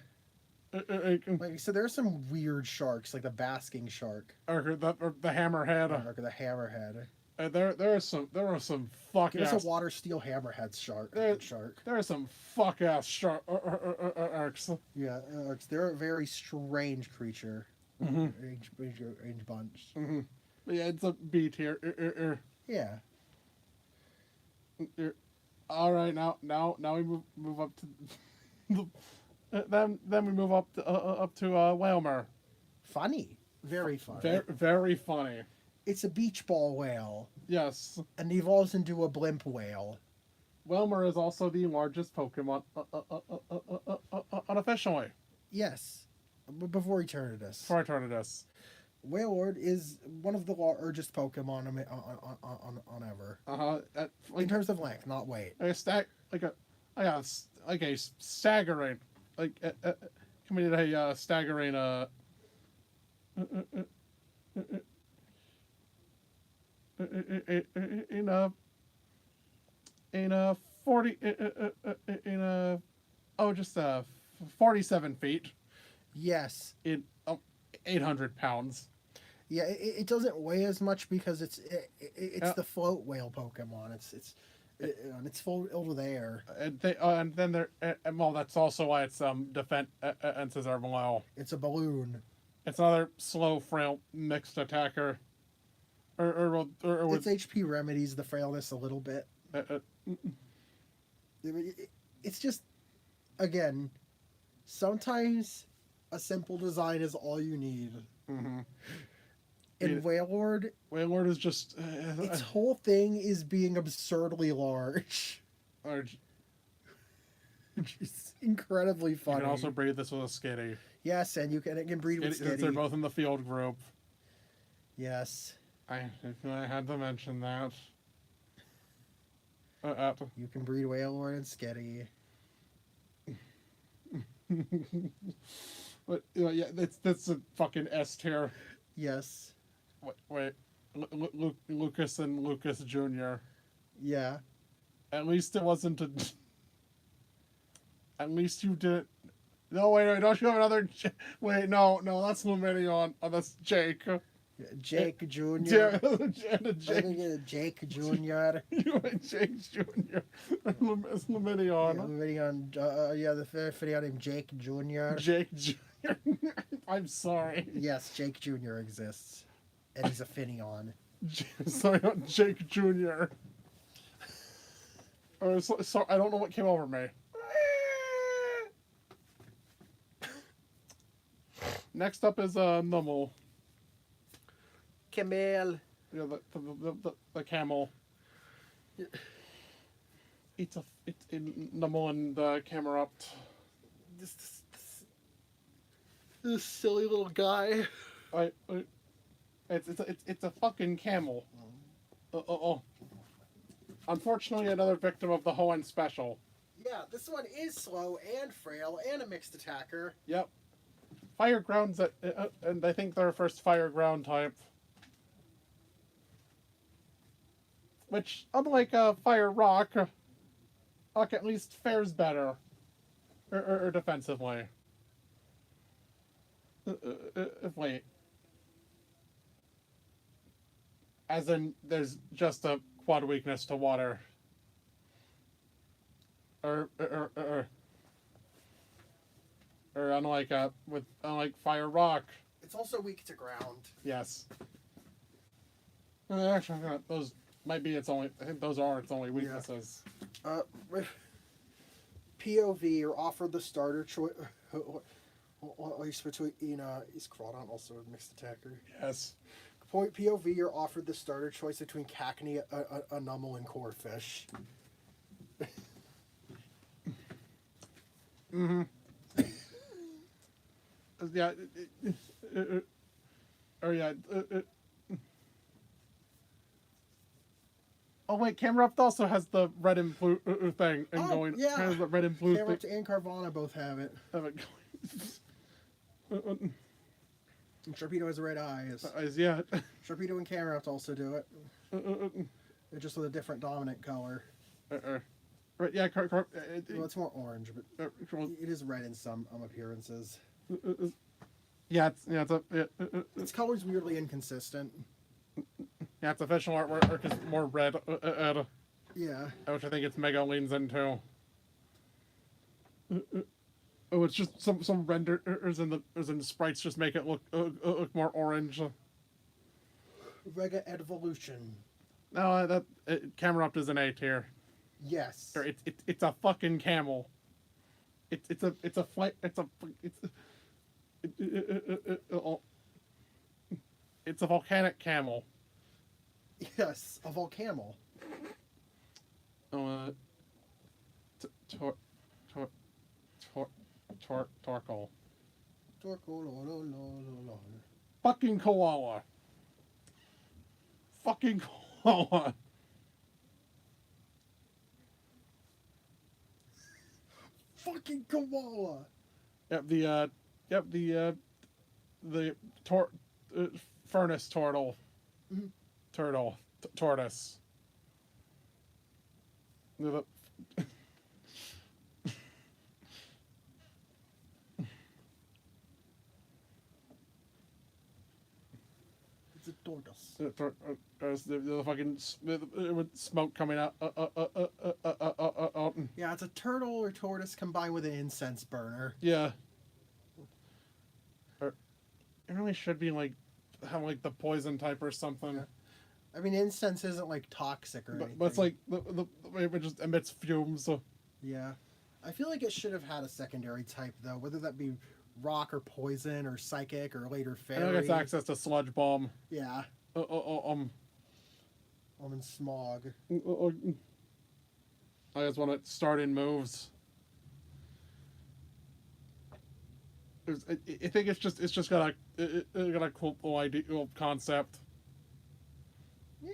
Like I said, there are some weird sharks, like the basking shark,
or the hammerhead,
or the hammerhead.
There are some fuck
Give
ass.
us a water steel hammerhead shark.
There are some fuck ass sharks.
Yeah, they're a very strange creature.
Mm-hmm.
Range bunch.
Mm-hmm. Yeah, it's a B tier.
Yeah.
All right, now we move up to then we move up to Whalmer.
Funny. Very funny.
Very funny.
It's a beach ball whale.
Yes.
And evolves into a blimp whale.
Whalmer is also the largest Pokemon unofficially.
Yes. Before Eternatus.
Before Eternatus.
Wailord is one of the largest Pokemon on ever. In terms of length, not weight.
A staggering, committed a staggering in a 40 in a just 47 feet.
Yes.
In 800 pounds.
Yeah, it doesn't weigh as much because it's the float whale Pokemon. It's full over there.
And then there, well, that's also why its defenses are below.
It's a balloon.
It's another slow, frail, mixed attacker.
Its HP remedies the frailness a little bit. It's just, again, sometimes a simple design is all you need.
Mm-hmm.
And Wailord
is just
its whole thing is being absurdly large. It's incredibly funny.
You can also breed this with a Skitty.
Yes, and it can breed with Skitty.
They're both in the field group.
Yes.
I had to mention that.
You can breed Wailord and Skitty.
But yeah, that's a fucking S tier.
Yes.
Wait, Lucas and Lucas Jr.
Yeah.
At least it wasn't a. At least you didn't. No, wait, don't you have another? Wait, no, that's Lumineon. Oh, that's Jake.
Jake Jr. Jake Jr.
You went Jake Jr. It's Lumineon.
Yeah, Lumineon. The Lumineon named Jake Jr.
Jake Jr. I'm sorry.
Yes, Jake Jr. exists. And he's a Finneon.
Sorry, not Jake Jr. So I don't know what came over me. Next up is Nummel.
Camille.
Yeah, the camel. It's Nummel and the Camerupt.
This silly little guy.
It's a fucking camel. Unfortunately, another victim of the Hoenn special.
Yeah, this one is slow and frail and a mixed attacker.
Yep. Fire grounds, and I think they're first fire ground type. Which, unlike fire rock at least fares better, or defensively. Wait. As in, there's just a quad weakness to water. Or unlike fire rock.
It's also weak to ground.
Yes. Actually, those might be its only. I think those are its only weaknesses.
Yeah. POV, you're offered the starter choice. At least between is Crawdon also a mixed attacker?
Yes.
Point POV, you're offered the starter choice between Cacnea, a Nummel, and Corphish.
Mm-hmm. Yeah. Oh wait, Camerupt also has the red and blue thing and going.
Yeah.
Has the red and blue
Camerupt
thing.
and Carvana both have it. And Sharpedo has red eyes.
Yeah.
Sharpedo and Camerupt also do it. They're just with a different dominant color.
Right, yeah,
well, it's more orange, but it is red in some appearances. Its color's weirdly inconsistent.
Yeah, its official artwork is more red.
Yeah.
Which I think its Mega leans into. Oh, it's just some renders in the sprites just make it look more orange.
Rega Evolution.
No, Camerupt is an A tier.
Yes.
Or it's a fucking camel. It's a flight. It's a volcanic camel.
Yes, a volcamel.
Torkoal.
Torkoal.
Fucking koala. Fucking koala.
Fucking koala.
Yep, the furnace turtle.
Mm-hmm.
Tortoise.
It's a tortoise.
The fucking smoke coming out.
Yeah, it's a turtle or tortoise combined with an incense burner.
Yeah. It really should be like have like the poison type or something.
Yeah. I mean, incense isn't like toxic or anything.
But it's like it just emits fumes. So.
Yeah, I feel like it should have had a secondary type though, whether that be rock or poison or psychic or later fairy.
I know it gets access to sludge bomb.
Yeah. And smog.
I just want to start in moves. I think it's just got a cool idea, concept.
Yeah.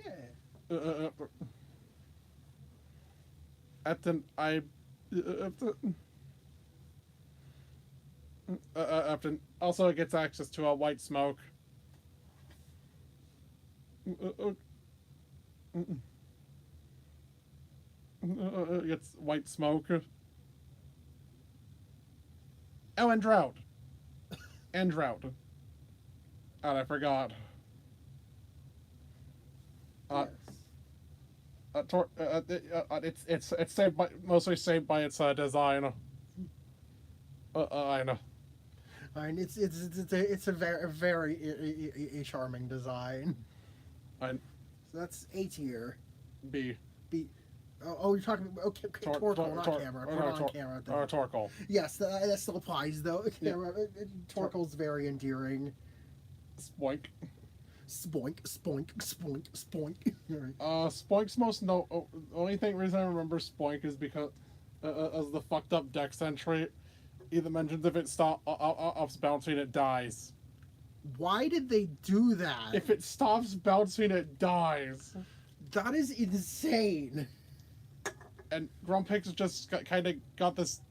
Also it gets access to a white smoke. It gets white smoke. Oh, and drought. And drought. Oh, I forgot.
Yes.
It's mostly saved by its design. I know.
I mean, it's a very charming design. So that's A tier.
B.
Oh, you're talking about Torkoal, not camera. Put on camera.
Torkoal.
Yes, that still applies though. Camera. Yeah. Torkoal's very endearing.
Spoink.
Spoink, spoink, spoink, spoink.
Spoink's only reason I remember Spoink is because as the fucked up Dex entry, either mentions if it stops bouncing, it dies.
Why did they do that?
If it stops bouncing, it dies.
That is insane.
And Grumpig's just kind of got this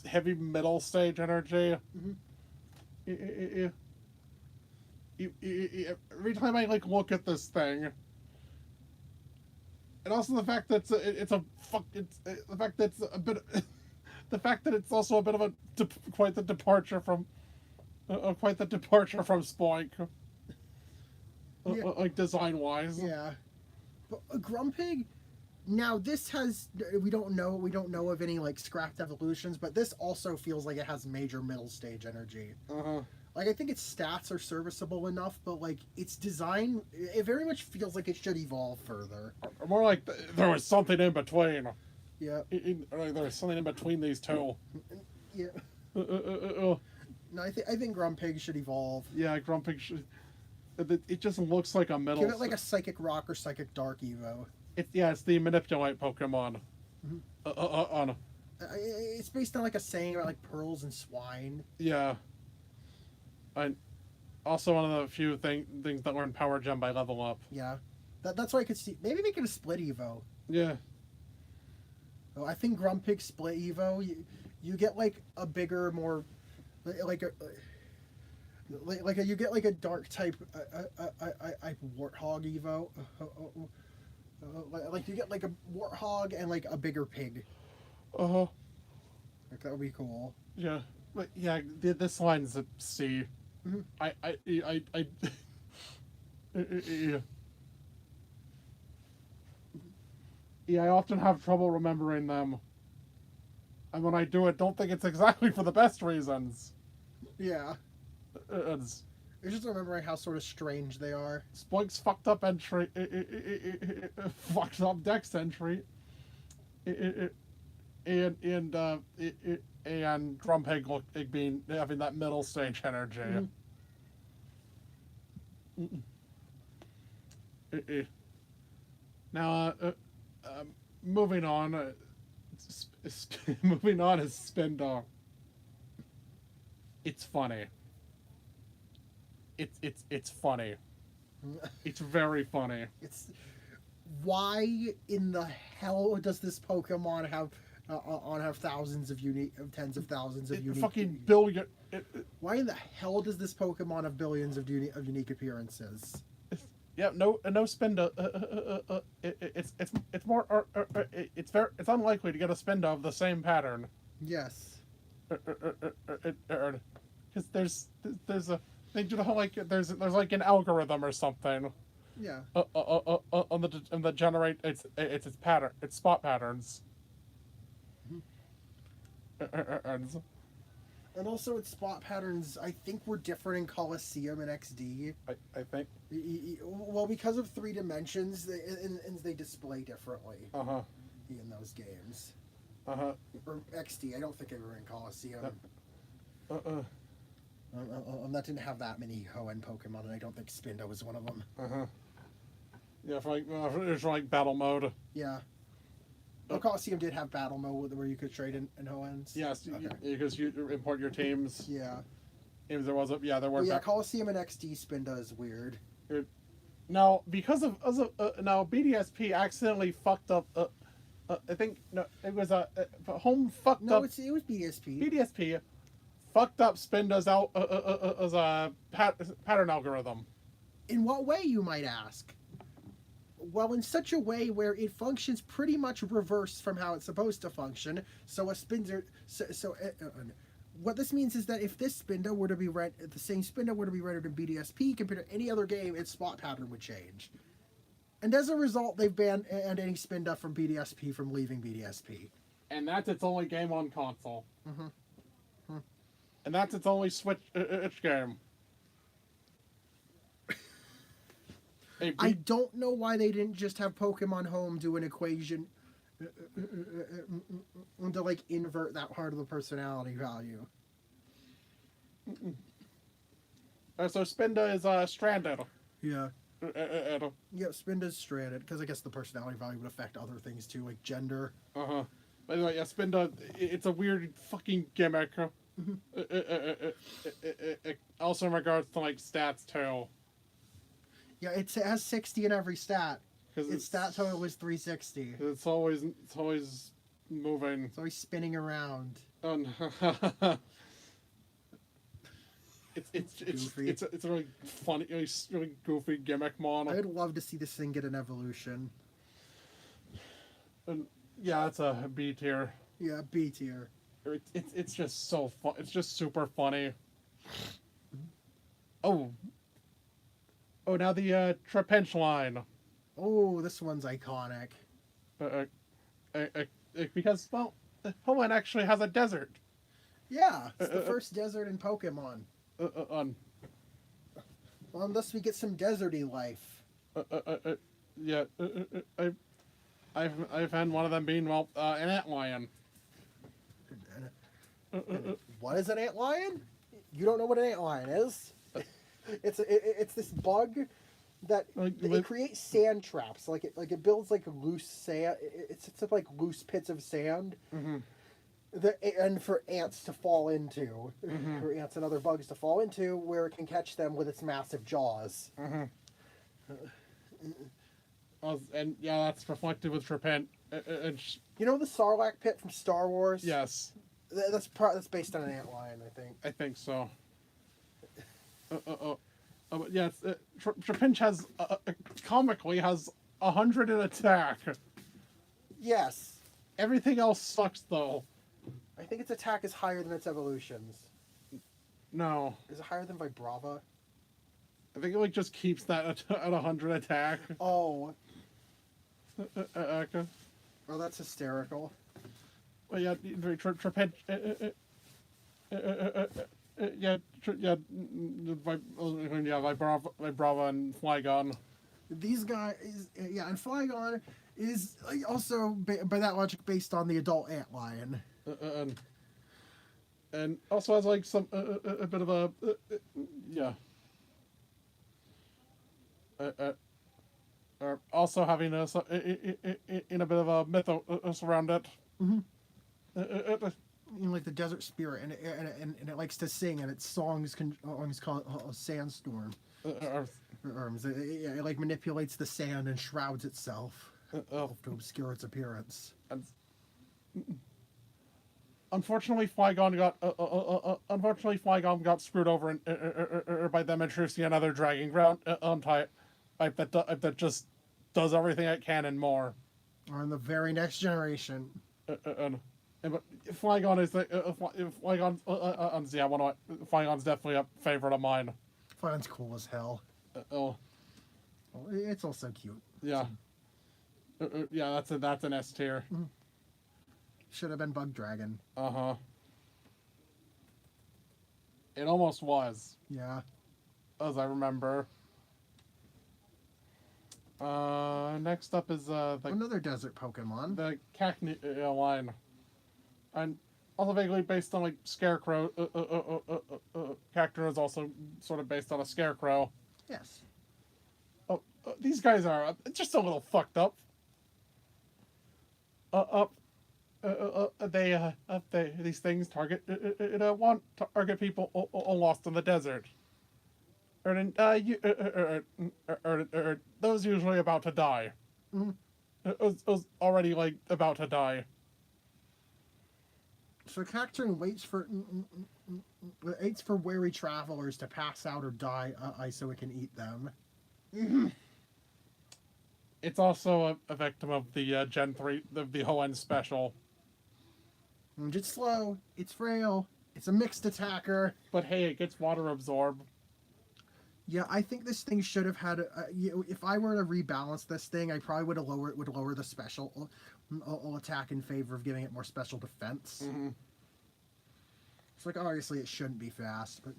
heavy middle stage energy. Mm-hmm. Every time I look at this thing, and also the fact that it's also a bit of quite the departure from Spoink, like design wise.
Yeah, but Grumpig. Now this has we don't know of any like scrapped evolutions, but this also feels like it has major middle stage energy. Like I think its stats are serviceable enough, but like its design, it very much feels like it should evolve further.
More like there was something in between.
Yeah.
There was something in between these two.
Yeah. No, I think Grumpig should evolve.
Yeah, Grumpig should. It just looks like a middle.
Give it like a Psychic Rock or Psychic Dark Evo.
It's the Manipulate Pokemon.
Mm-hmm. It's based on like a saying about like pearls and swine.
Yeah. Also one of the few things that learn Power Gem by level up.
Yeah. That's why I could see. Maybe make it a split Evo.
Yeah.
Oh, I think Grumpig split Evo. You get like a bigger, more you get like a dark type Warthog Evo. Like you get like a Warthog and like a bigger pig. Like that would be cool.
Yeah, but yeah, this line's a C. Mm-hmm. I often have trouble remembering them. And when I do it, don't think it's exactly for the best reasons.
Yeah.
It's
just remembering how sort of strange they are.
Spoink's fucked up entry, fucked up Dex entry, and Drumpeg being having that middle stage energy. Now, moving on. Moving on is Spindle. It's funny. It's funny. It's very funny.
It's why in the hell does this Pokemon have thousands of tens of thousands of unique?
Fucking billion.
Why in the hell does this Pokemon have billions of unique appearances?
Yeah, no Spinda. It's more. It's unlikely to get a Spinda of the same pattern.
Yes.
Because there's a they do the whole like there's like an algorithm or something.
Yeah.
On the generate its pattern its spot patterns.
And also its spot patterns, I think, were different in Coliseum and XD.
I think.
Well, because of 3 dimensions, they display differently. In those games. Or XD, I don't think they were in Coliseum. That didn't have that many Hoenn Pokemon, and I don't think Spinda was one of them.
Yeah, for like battle mode.
Yeah. Oh, Coliseum did have battle mode where you could trade in Hoenns.
Yes, because you import your teams.
Yeah.
If there was there were.
Well, yeah, Coliseum and XD Spinda is weird.
Now, because of now BDSP accidentally fucked up. I think it was home fucked up.
No, it was BDSP.
BDSP fucked up Spinda's out as a pattern algorithm.
In what way, you might ask? Well, in such a way where it functions pretty much reverse from how it's supposed to function. So a Spinda, what this means is that if this Spinda were to be the same Spinda were to be rendered in BDSP compared to any other game, its spot pattern would change. And as a result, they've banned any Spinda from BDSP from leaving BDSP.
And that's its only game on console. And that's its only Switch game.
I don't know why they didn't just have Pokemon Home do an equation to like invert that part of the personality value.
So Spinda is stranded.
Yeah. Yeah, Spinda's stranded because I guess the personality value would affect other things too, like gender.
By the way, yeah, Spinda, it's a weird fucking gimmick. Also in regards to like stats too.
Yeah, it has 60 in every stat. Its stat total was 360.
It's always moving.
It's always spinning around.
It's a really funny, really goofy gimmick mon.
I'd love to see this thing get an evolution.
And yeah, it's a B tier.
Yeah, B tier.
It's just so fun. It's just super funny. Oh, now the Trapinch line.
Oh, this one's iconic.
Because Hoenn actually has a desert.
Yeah, it's the first desert in Pokemon. Well, unless we get some deserty life.
Yeah. I've had one of them being an antlion.
What is an antlion? You don't know what an antlion is? It's this bug that it creates sand traps. Like it builds like loose sand. It sets up like loose pits of sand. And for ants to fall into, for ants and other bugs to fall into, where it can catch them with its massive jaws.
And yeah, that's reflected with Trapinch.
You know the Sarlacc pit from Star Wars?
Yes.
That's based on an antlion, I think.
I think so. Yeah, Trapinch has comically has 100 in attack.
Yes.
Everything else sucks though.
I think its attack is higher than its evolutions.
No.
Is it higher than Vibrava?
I think it like just keeps that at 100 attack.
Oh.
Okay.
Oh, that's hysterical.
yeah, Vibrava and Flygon.
These guys, yeah, and Flygon is also, by that logic, based on the adult antlion.
And also has like some a bit of a yeah. Also having a in a bit of a mythos around it.
Mm-hmm. Like the desert spirit, and it likes to sing, and its songs call it a sandstorm. It like manipulates the sand and shrouds itself to obscure its appearance.
Unfortunately, Flygon got screwed over by them introducing another dragon ground type that just does everything it can and more.
Or in the very next generation.
But Flygon is Flygon's definitely a favorite of mine.
Flygon's cool as hell. It's also cute.
Yeah. Yeah, that's an S tier.
Mm-hmm. Should have been Bug Dragon.
It almost was.
Yeah.
As I remember. Next up is
another desert Pokemon.
The Cacnea line, and also vaguely based on like Scarecrow. Cacnea is also sort of based on a Scarecrow.
Yes.
These guys are just a little fucked up. These things target people lost in the desert. Those usually about to die.
Mm-hmm.
It was already like about to die.
So Cacturne waits for wary travelers to pass out or die, so it can eat them.
Mm-hmm. It's also a victim of the Gen 3, the Hoenn special.
It's slow. It's frail. It's a mixed attacker.
But hey, it gets water absorb.
Yeah, I think this thing should have had. If I were to rebalance this thing, I probably would lower the special attack in favor of giving it more special defense.
Mm-hmm.
It's like obviously it shouldn't be fast, but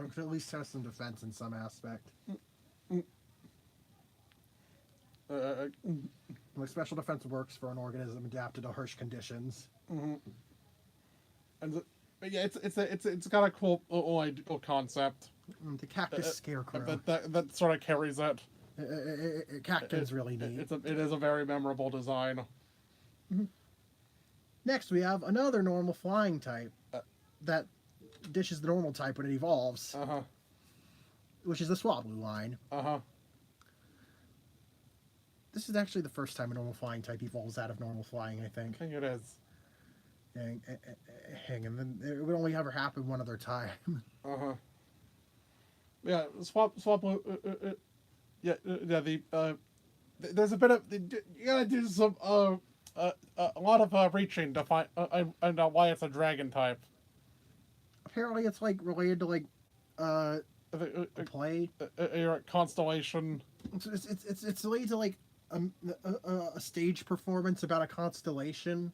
it could at least have some defense in some aspect. Like special defense works for an organism adapted to harsh conditions.
Mm-hmm. And yeah, it's got a cool concept.
The cactus scarecrow
that sort of carries it.
Cacturne's really neat.
It is a very memorable design.
Mm-hmm. Next, we have another normal flying type that dishes the normal type when it evolves. Which is the Swablu line. This is actually the first time a normal flying type evolves out of normal flying, I think.
I think it is.
And then it would only ever happen one other time.
Yeah, Swablu. There's a bit of you gotta do some a lot of reaching to find and why it's a dragon type.
Apparently, it's like related to like a play.
Constellation.
It's related to like a stage performance about a constellation.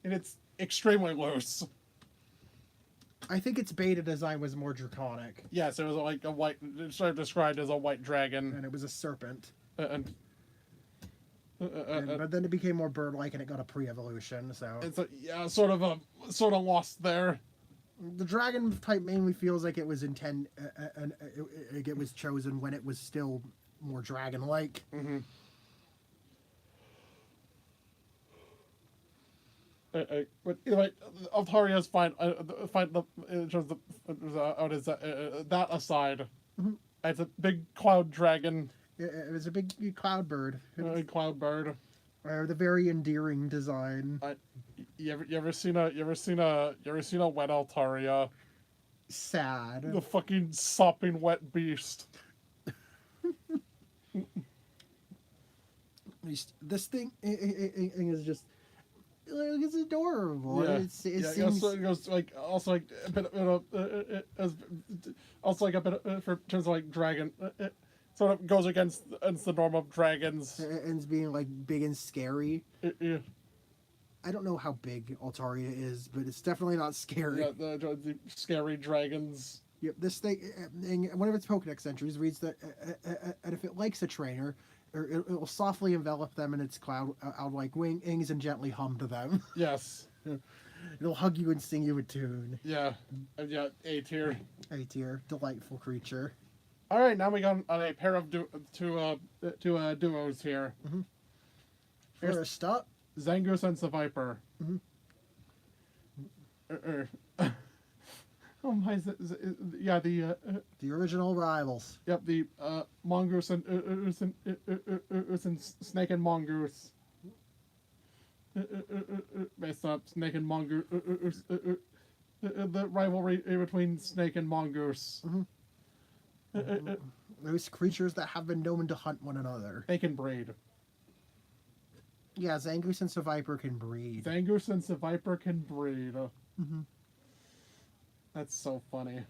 And it's extremely loose.
I think its beta design was more draconic.
Yes, it was like a white, it's sort of described as a white dragon.
And it was a serpent.
But
then it became more bird-like and it got a pre-evolution, so...
It's sort of lost there.
The dragon type mainly feels like it was it was chosen when it was still more dragon-like.
Mm-hmm. But anyway, Altaria's fine. In terms of that aside,
mm-hmm.
It's a big cloud dragon.
It was a big cloud bird.
Cloud bird.
The very endearing design.
You ever seen a wet Altaria?
Sad.
The fucking sopping wet beast.
This thing is just. It's adorable.
Yeah.
It seems...
It goes like also like a bit also like a bit for terms of like dragon. It sort of goes against the norm of dragons.
And being like big and scary.
Yeah.
I don't know how big Altaria is, but it's definitely not scary.
Yeah, the scary dragons.
Yep, this thing, in one of its Pokedex entries reads that, and if it likes a trainer, it will softly envelop them in its cloud-like wings and gently hum to them.
Yes.
It'll hug you and sing you a tune.
Yeah. Yeah. A tier.
A tier, delightful creature.
All right, now we got a pair of duos here.
Mm-hmm.
Here's
First up,
Zangoose and Seviper.
Mm-hmm.
Oh my! Yeah, the
original rivals.
yep, the mongoose and snake and mongoose. Based on snake and mongoose. The rivalry between snake and mongoose.
Mm-hmm. Those creatures that have been known to hunt one another.
They can breed.
Yeah, Zangoose and Seviper can breed.
Zangoose and Seviper can breed.
Mm-hmm.
That's so funny.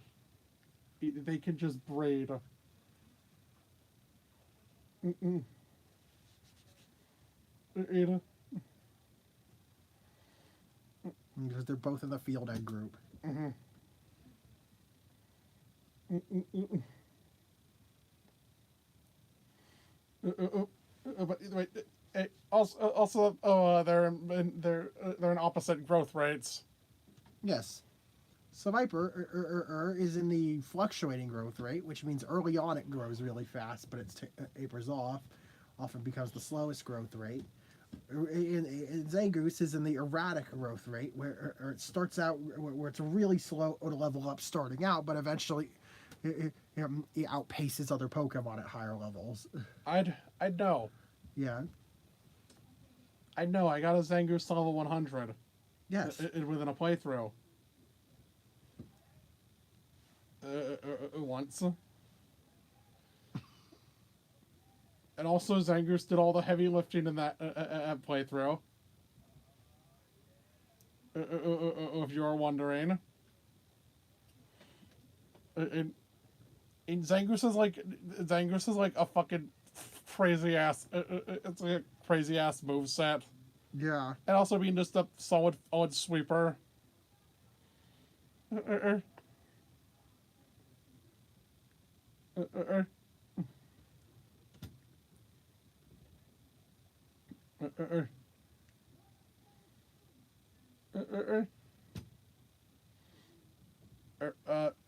They can just breed. Mm-mm. Ada.
Because they're both in the field egg group.
Mm-hmm. Mm-mm-mm. But wait, also, they're in opposite growth rates.
Yes. Seviper is in the fluctuating growth rate, which means early on it grows really fast, but it tapers off, often becomes the slowest growth rate. Zangoose is in the erratic growth rate, where it starts out where it's really slow to level up starting out, but eventually it outpaces other Pokemon at higher levels.
I'd know.
Yeah.
I know. I got a Zangoose level 100.
Yes.
Within a playthrough. Once. And also, Zangoose did all the heavy lifting in that playthrough. If you're wondering. And Zangoose is like a fucking crazy ass. It's like a crazy ass moveset.
Yeah.
And also being just a solid sweeper.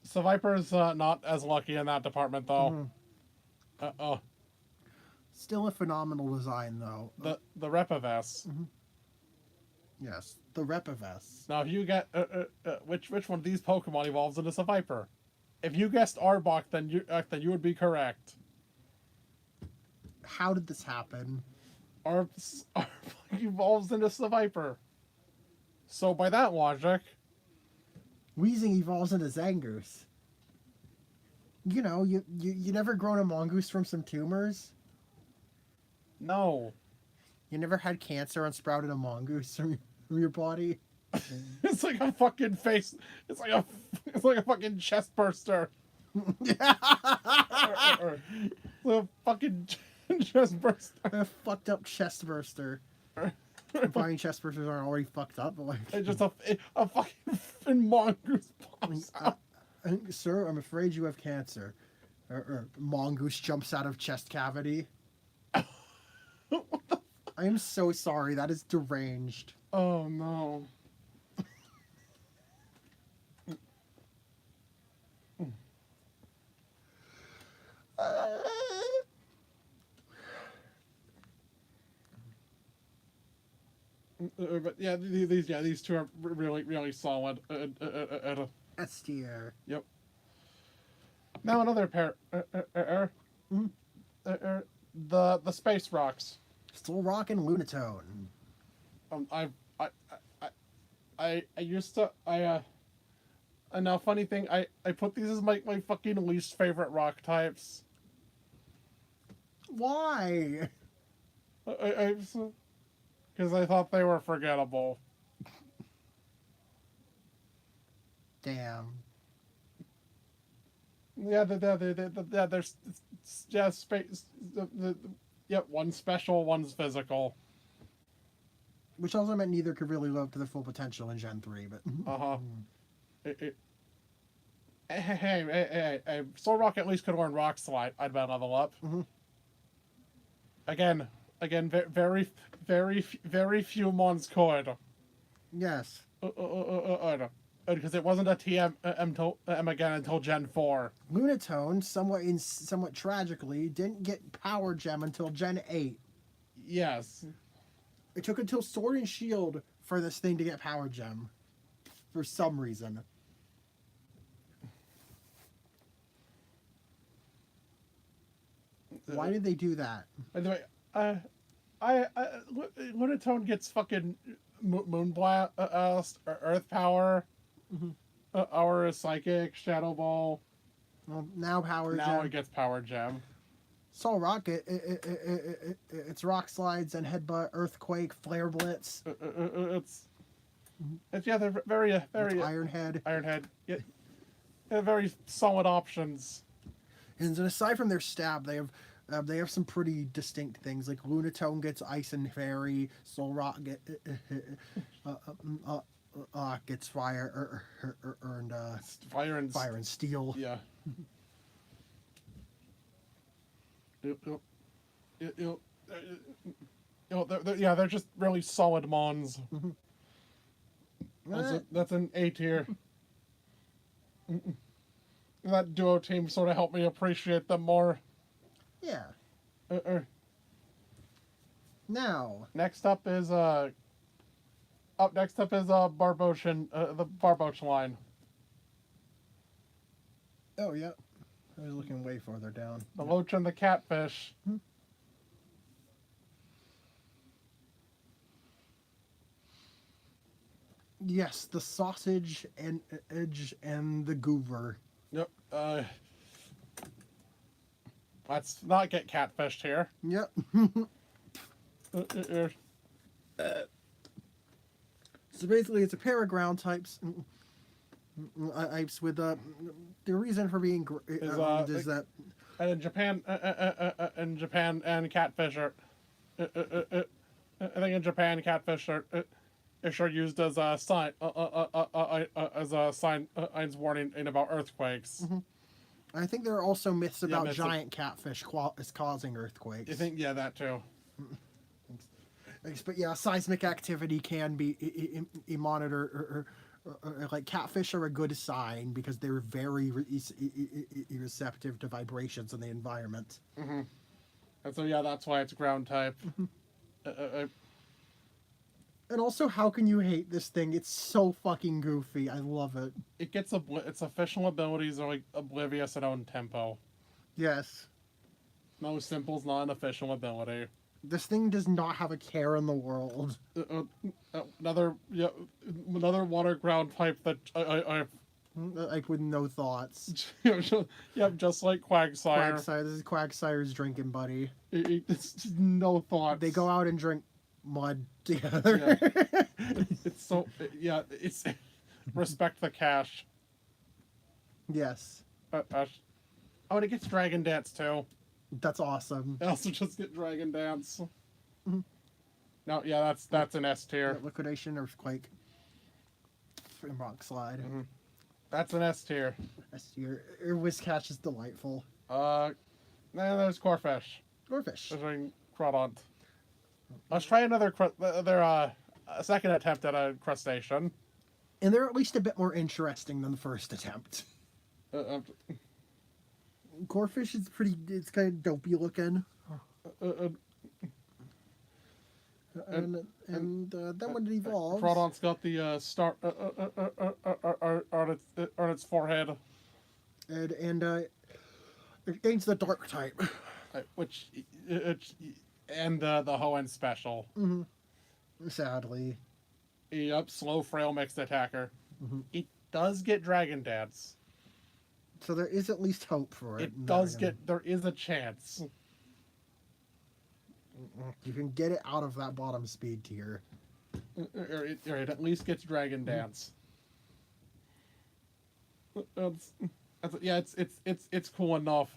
Seviper's not as lucky in that department, though.
Mm-hmm. Still a phenomenal design, though.
The Repives.
Mm-hmm. Yes, the Repives.
Now, if you get which one of these Pokemon evolves into Seviper? If you guessed Arbok, then you would be correct.
How did this happen?
Arbok evolves into Seviper. So by that logic,
Weezing evolves into Zangoose. You know, you never grown a mongoose from some tumors?
no.
You never had cancer and sprouted a mongoose from your body?
It's like a fucking face. It's like a fucking chest burster. The fucking chest burster.
A fucked up chest burster. Flying chest bursters aren't already fucked up, but like
It's just a fucking mongoose pops out.
Sir, I'm afraid you have cancer. Mongoose jumps out of chest cavity. I am so sorry. That is deranged.
Oh no. But yeah, these two are really solid.
S tier.
Yep. Now another pair. The space rocks.
Still rocking Lunatone.
I used to and now funny thing, I put these as my fucking least favorite rock types.
Why?
Because I thought they were forgettable.
Damn.
Yeah, there's space. Yep, one's special, one's physical.
Which also meant neither could really live up to their full potential in Gen 3, but...
Hey, Solrock at least could learn Rock Slide. I'd bet level up. Again, very few mons could.
Yes.
Because it wasn't a TM again until Gen 4.
Lunatone, somewhat tragically, didn't get Power Gem until Gen 8.
Yes.
It took until Sword and Shield for this thing to get Power Gem. For some reason. Why did they do that?
By the way, Lunatone gets fucking Moonblast, Earth Power, our Psychic, Shadow Ball.
Well, now Power Gem.
Now it gets Power Gem.
Solrock, it's Rock Slides and Headbutt, Earthquake, Flare Blitz.
It's yeah, they're very
Ironhead.
Yeah, they're very solid options.
And aside from their stab, they have some pretty distinct things. Like Lunatone gets Ice and Fairy, Solrock gets Fire and Fire and Steel.
Yeah. They're just really solid mons. That's an A tier. That duo team sort of helped me appreciate them more.
Yeah. Now.
Next up is Barboshan, the Barboach line.
Oh yeah. I was looking way farther down.
The Loach and the Catfish.
Yes, the Sausage and Edge and the Goover.
Yep. Let's not get catfished here.
Yep. So basically, it's a pair of ground types. With the reason for being is that
and in Japan and catfish are I think in Japan catfish are used as a sign signs warning about earthquakes.
I think there are also myths about giant catfish causing earthquakes.
You think? Yeah, that too.
But yeah, seismic activity can be a monitor. Like catfish are a good sign because they're very receptive to vibrations in the environment.
And so yeah, that's why it's ground type.
And also, how can you hate this thing? It's so fucking goofy. I love it.
It gets its official abilities are like oblivious and own tempo.
Yes.
No simple's not an official ability.
This thing does not have a care in the world.
Another water ground type that I
like with no thoughts.
Yep, just like Quagsire.
This is Quagsire's drinking buddy.
It's just no thoughts.
They go out and drink mud together.
Yeah. It's so it's respect the cash.
Yes.
Oh, and it gets Dragon Dance too.
That's awesome.
I also just get Dragon Dance. No, yeah, that's an S tier.
Liquidation, Earthquake, and Rock Slide.
That's an S tier.
S tier. Whiscash is delightful.
Then there's Corfish.
Corfish.
There's Crawdont. Let's try their second attempt at a crustacean.
And they're at least a bit more interesting than the first attempt. Corfish is it's kind of dopey looking. And then when it evolves...
Crawdont's got the star on its forehead.
And it gains the dark type.
And the Hoenn special.
Sadly.
Yep, slow, frail, mixed attacker. It does get Dragon Dance.
So there is at least hope for it.
There is a chance.
You can get it out of that bottom speed tier.
It at least gets Dragon Dance. It's cool enough.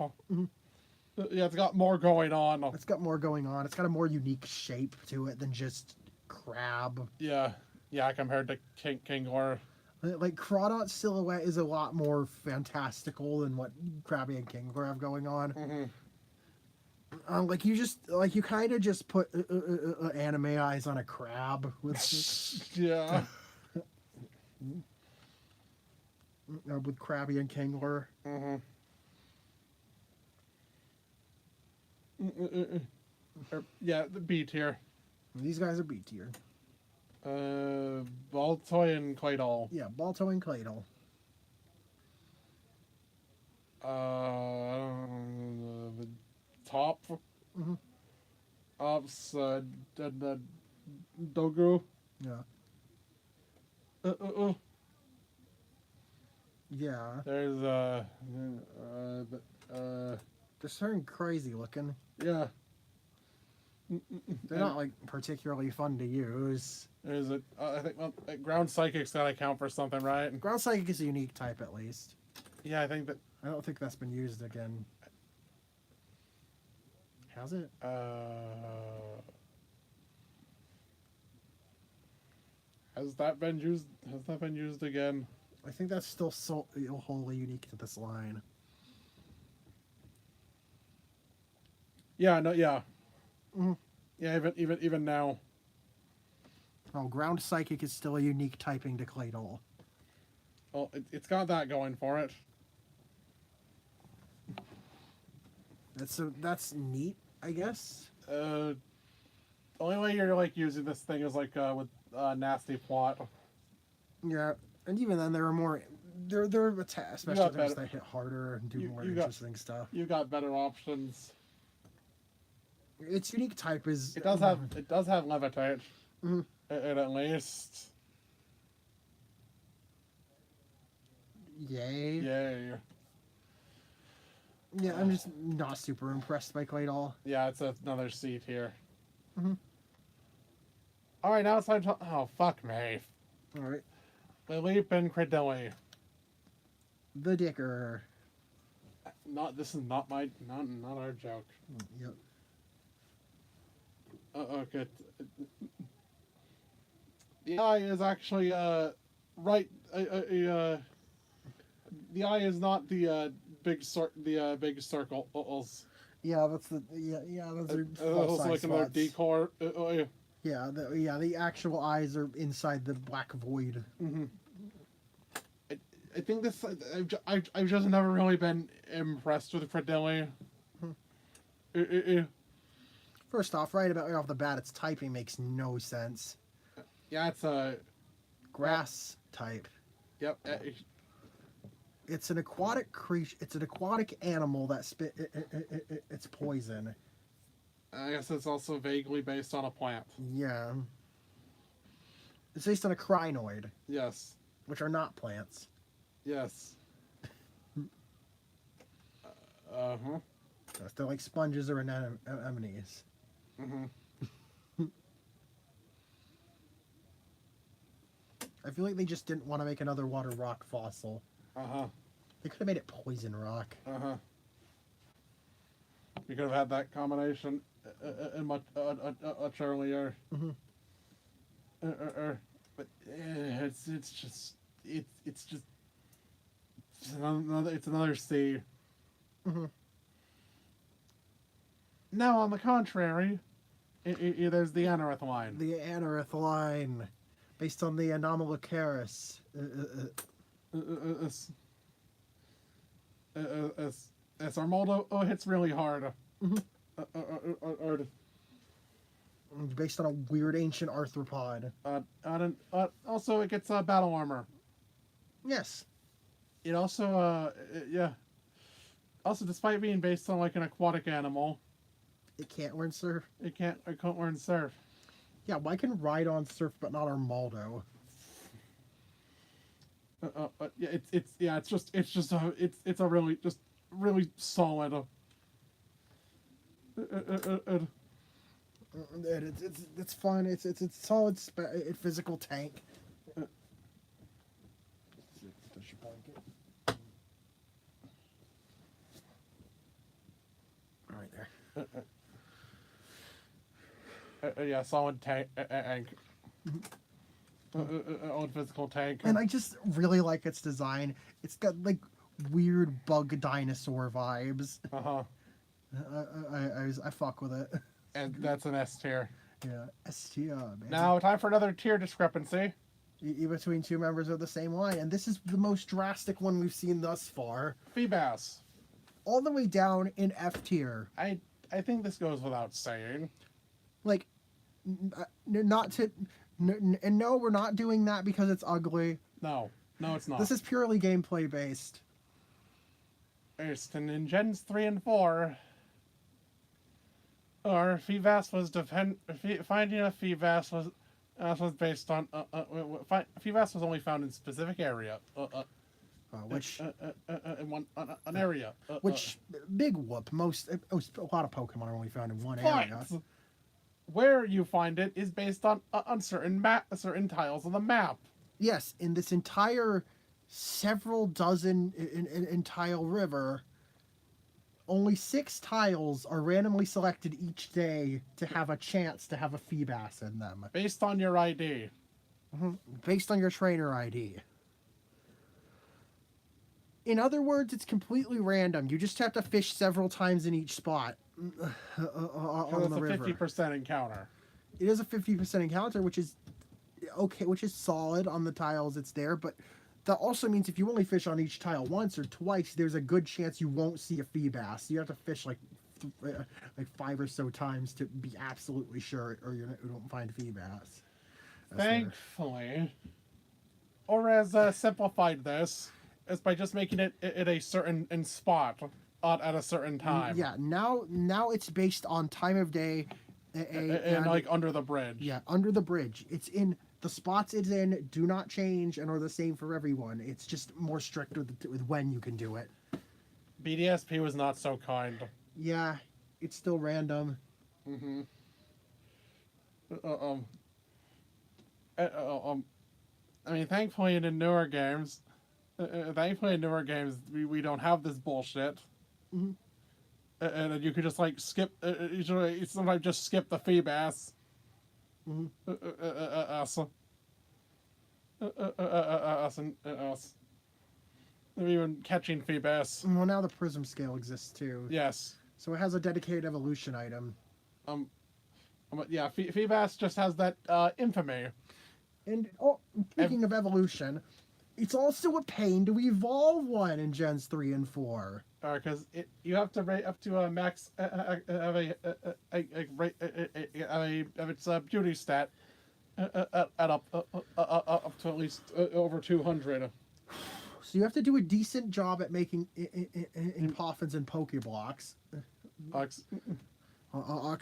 Yeah, it's got more going on.
It's got more going on. It's got a more unique shape to it than just crab.
Yeah, yeah. Compared to Kingler.
Like Crawdot's silhouette is a lot more fantastical than what Krabby and Kingler have going on.
Mm-hmm.
Like you kind of just put anime eyes on a crab with
Yeah.
with Krabby and Kingler.
Mm-hmm. Yeah, the B tier.
These guys are B tier.
Baltoy and Claydol.
Yeah, Balto and Claydol.
The top.
Mm-hmm.
Ops, the Dogu.
Yeah. Yeah.
There's
They're certain crazy looking.
yeah.
They're not like particularly fun to use.
There's I think ground psychic's gotta count for something, right?
Ground Psychic is a unique type at least.
Yeah, I think that.
I don't think that's been used again. Has it?
Has that been used? Has that been used again?
I think that's still so wholly unique to this line.
Yeah. No. Yeah.
Mm-hmm.
Yeah. Even now.
Oh, Ground Psychic is still a unique typing to Claydol.
Well, it's got that going for it.
That's neat, I guess.
The only way you're like using this thing is like with nasty plot.
Yeah, and even then there are more. There are special attacks that hit harder and do more interesting stuff.
You got better options.
Its unique type is.
It does have levitate.
Mm-hmm.
At least.
Yay.
Yay.
Yeah, I'm just not super impressed by Claydol.
Yeah, it's another C tier.
Mm-hmm.
All right, now it's time to. Oh, fuck me.
All right.
Lilip and Credilli.
The Dicker.
This is not our joke.
Yep.
Okay. The eye is actually right. The eye is not the big circles.
Yeah, that's the those are
Also like another decor.
Yeah, the actual eyes are inside the black void.
Mm-hmm. I think this. I've just never really been impressed with Credilli.
First off, right off the bat, its typing makes no sense.
Yeah, it's a
grass type.
Yep.
It's an aquatic creature. It's an aquatic animal that it's poison.
I guess it's also vaguely based on a plant.
Yeah. It's based on a crinoid.
Yes.
Which are not plants.
Yes. Uh-huh.
They're like sponges or anemones.
Mm-hmm.
I feel like they just didn't want to make another water rock fossil.
Uh-huh.
They could have made it poison rock.
Uh-huh. You could have had that combination much earlier.
Mm-hmm.
But it's another C.
Mm-hmm.
Now, on the contrary, there's the Anorith line.
The Anorith line, based on the Anomalocaris.
Armoldo hits really hard.
Mm-hmm. Based on a weird ancient arthropod.
Also, it gets battle armor.
Yes.
It also, yeah. Also, despite being based on like an aquatic animal,
it can't learn surf.
It can't learn surf.
Yeah, why can Rhydon surf but not Armaldo?
Yeah, it's a really solid.
It's fun. It's solid physical tank. Right there.
yeah, solid tank. Old physical tank.
And I just really like its design. It's got like weird bug dinosaur vibes. I fuck with it.
And that's an S tier.
Yeah, S tier, man.
Now, time for another tier discrepancy.
Between two members of the same line, and this is the most drastic one we've seen thus far.
Feebas.
All the way down in F tier.
I think this goes without saying.
Like, not to, and no, we're not doing that because it's ugly.
No, it's not.
This is purely gameplay based.
First, and in Gens 3 and 4, or Feebas was finding a Feebas was based on Feebas was only found in specific area.
Which
in one an area.
which big whoop. A lot of Pokemon are only found in one area.
Where you find it is based on certain tiles on the map.
Yes, in this entire several dozen in tile river, only 6 tiles are randomly selected each day to have a chance to have a Feebas in them.
Based on your ID.
Based on your trainer ID. In other words, it's completely random. You just have to fish several times in each spot on the river.
It's a 50% encounter.
It is a 50% encounter, which is okay, which is solid on the tiles it's there, but that also means if you only fish on each tile once or twice, there's a good chance you won't see a Feebas. You have to fish like 5 or so times to be absolutely sure, or you don't find Feebas.
Thankfully, ORAS simplified this is by just making it a certain spot at a certain time.
Yeah, now it's based on time of day.
And like under the bridge.
Yeah, under the bridge. It's in the spots it's in do not change and are the same for everyone. It's just more strict with when you can do it.
BDSP was not so kind.
Yeah, it's still random.
I mean, thankfully in the newer games, we don't have this bullshit. And you could just like skip. You sometimes just skip the Feebas. Us. They're even catching Feebas.
Well, now the Prism scale exists too.
Yes.
So it has a dedicated evolution item.
Yeah, Feebas just has that infamy.
And speaking of evolution, it's also a pain to evolve one in Gens 3 and 4.
Because you have to rate up to a max of its beauty stat at up to at least over 200.
So you have to do a decent job at making Poffins and Pokeblocks. Ox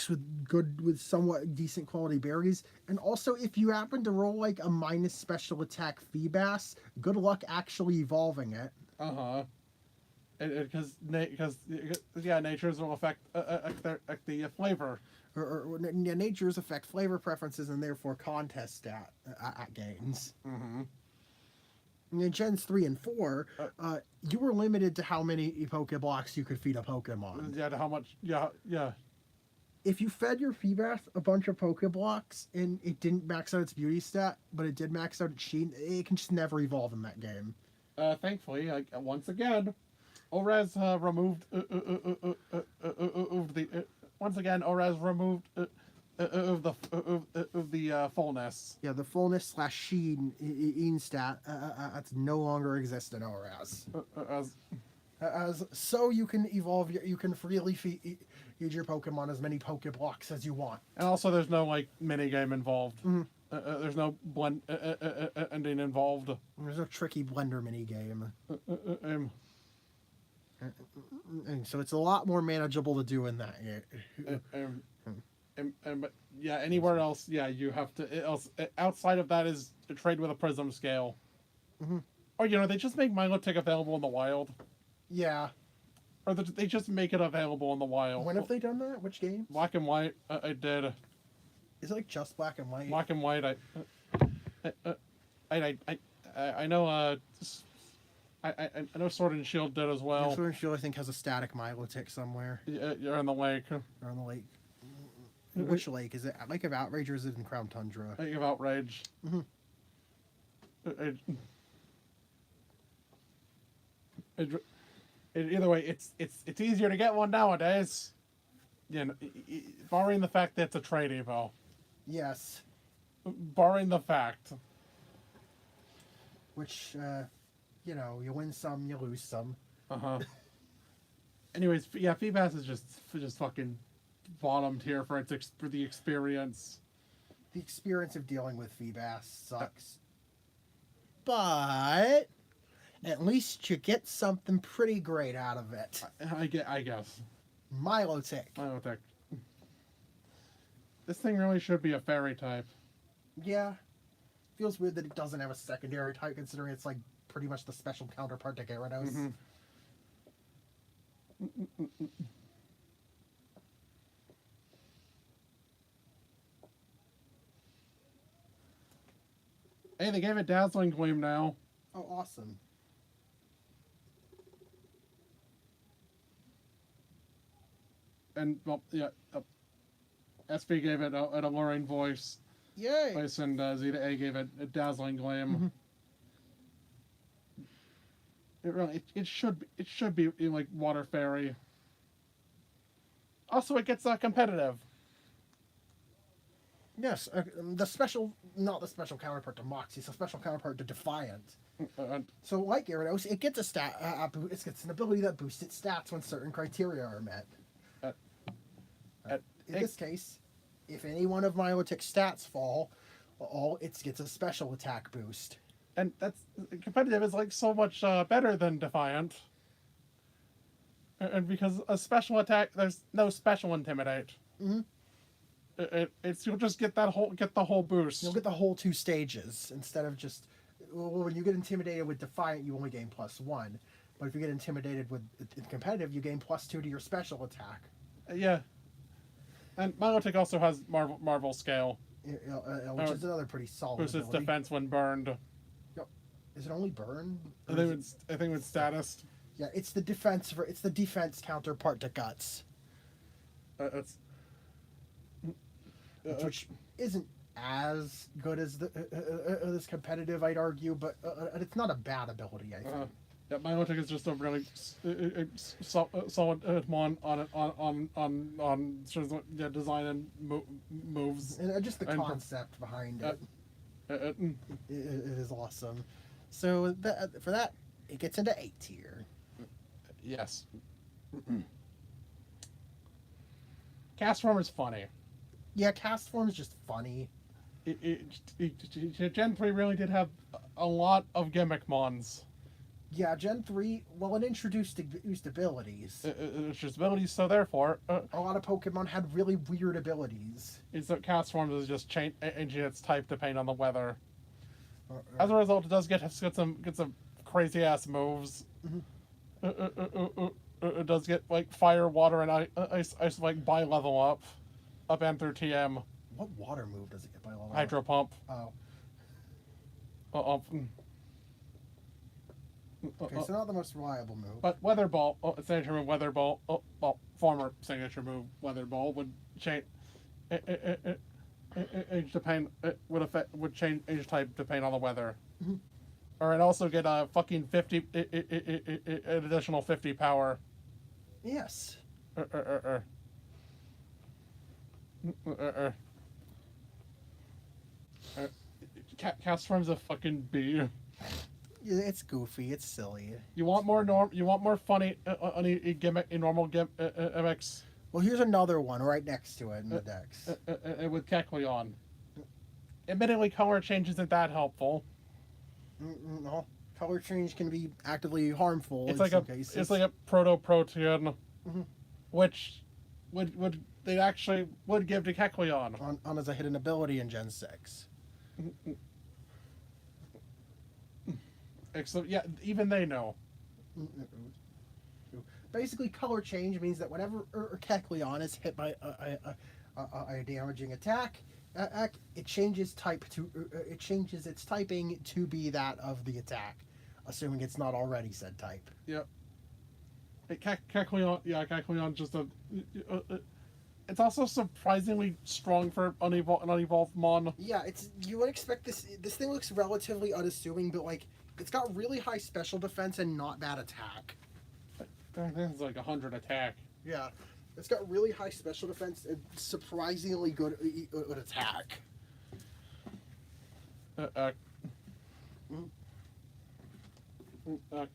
with somewhat decent quality berries, and also if you happen to roll like a minus special attack Feebas, good luck actually evolving it.
Because natures will affect the flavor.
Natures affect flavor preferences and therefore contest stat gains. In Gens 3 and 4, you were limited to how many Pokeblocks you could feed a Pokemon.
Yeah, to how much? Yeah.
If you fed your Feebas a bunch of Pokeblocks and it didn't max out its beauty stat, but it did max out its sheen, it can just never evolve in that game.
Thankfully, once again, ORAS removed the fullness.
Yeah, the fullness / sheen stat that's no longer exist in ORAS. So you can evolve, you can freely feed your Pokemon as many Pokeblocks as you want.
And also, there's no like mini game involved. There's no blend ending involved.
There's no tricky blender mini game. And so it's a lot more manageable to do in that.
But yeah, anywhere else, you have to. Outside of that is to trade with a Prism scale. Or they just make Milotic available in the wild.
Yeah.
Or they just make it available in the wild.
When have they done that? Which game?
Black and White. I did.
Is it like just Black and White?
Black and White. I know. I know Sword and Shield did as well.
Sword and Shield, I think, has a static Milotic somewhere.
You're in the lake.
Or on the lake. Which lake? Is it Lake of Outrage or is it in Crown Tundra?
Lake of Outrage.
Mm-hmm.
Either way, it's easier to get one nowadays. You know, barring the fact that it's a trade evo.
Yes.
Barring the fact.
Which, you know, you win some, you lose some.
Anyways, yeah, Feebas is just fucking bottom tier for for the experience.
The experience of dealing with Feebas sucks. But at least you get something pretty great out of it.
I guess.
Milotic.
Milotic. This thing really should be a fairy type.
Yeah. Feels weird that it doesn't have a secondary type, considering it's like pretty much the special counterpart to Gyarados.
Mm-hmm. Hey, they gave it Dazzling Gleam now.
Oh, awesome.
And, well, yeah, SP gave it an Alluring Voice.
Yay!
And Zeta A gave it a Dazzling Gleam.
Mm-hmm.
It really, it should be like Water Fairy. Also, it gets competitive.
Yes, not the special counterpart to Moxie, it's a special counterpart to Defiant. So, like Gyarados, it gets it gets an ability that boosts its stats when certain criteria are met. In this case, if any one of Milotic's stats fall, it gets a special attack boost.
And that's competitive is like so much better than Defiant. And because a special attack, there's no special Intimidate.
Mm-hmm.
It's you'll just get the whole boost.
You'll get the whole 2 stages instead of just when you get intimidated with Defiant, you only gain +1. But if you get intimidated with competitive, you gain +2 to your special attack.
Yeah. And Milotic also has Marvel Scale,
which is another pretty solid
boosts its
ability.
defense when burned.
Yep. Is it only burn?
I think with status.
Yeah, it's the defense counterpart to Guts. Which isn't as good as this competitive, I'd argue, but it's not a bad ability, I think.
Yeah, Milotic is just a really solid one on design and moves.
And just the concept behind it. It is awesome. So for that, it gets into A tier.
Yes. Castform is funny.
Yeah, Castform is just funny.
Gen 3 really did have a lot of gimmick mons.
Yeah, Gen 3, well, it introduced abilities.
Introduced abilities, so therefore...
a lot of Pokemon had really weird abilities.
So Castform is just changing its type depending on the weather. As a result, it does get some crazy-ass moves.
Mm-hmm.
It does get, like, fire, water, and ice like, by level up and through TM.
What water move does it get by level up?
Hydro Pump.
Oh. Okay, so not the most reliable move.
But Weather Ball, signature move Weather Ball, former signature move Weather Ball would change. Would change type depending on the weather.
Mm-hmm.
Or it also get a fucking 50 an additional 50 power.
Yes.
Castform's a fucking B.
It's goofy. It's silly.
You want more funny normal gimmicks.
Well, here's another one right next to it in the decks.
With Kecleon. Admittedly, color change isn't that helpful.
No, color change can be actively harmful.
It's like a proto-protean, which they actually would give to Kecleon
on as a hidden ability in Gen 6.
Except, yeah, even they know.
Basically, color change means that whenever Kecleon is hit by a damaging attack, it changes its typing to be that of the attack, assuming it's not already said type.
Yep. Kecleon, yeah, Kecleon just It's also surprisingly strong for an unevolved mon.
Yeah, you would expect this. This thing looks relatively unassuming, but like it's got really high special defense and not bad attack.
I think it's like 100 attack.
Yeah, it's got really high special defense and surprisingly good attack.
Uh, uh,
Mm.
uh,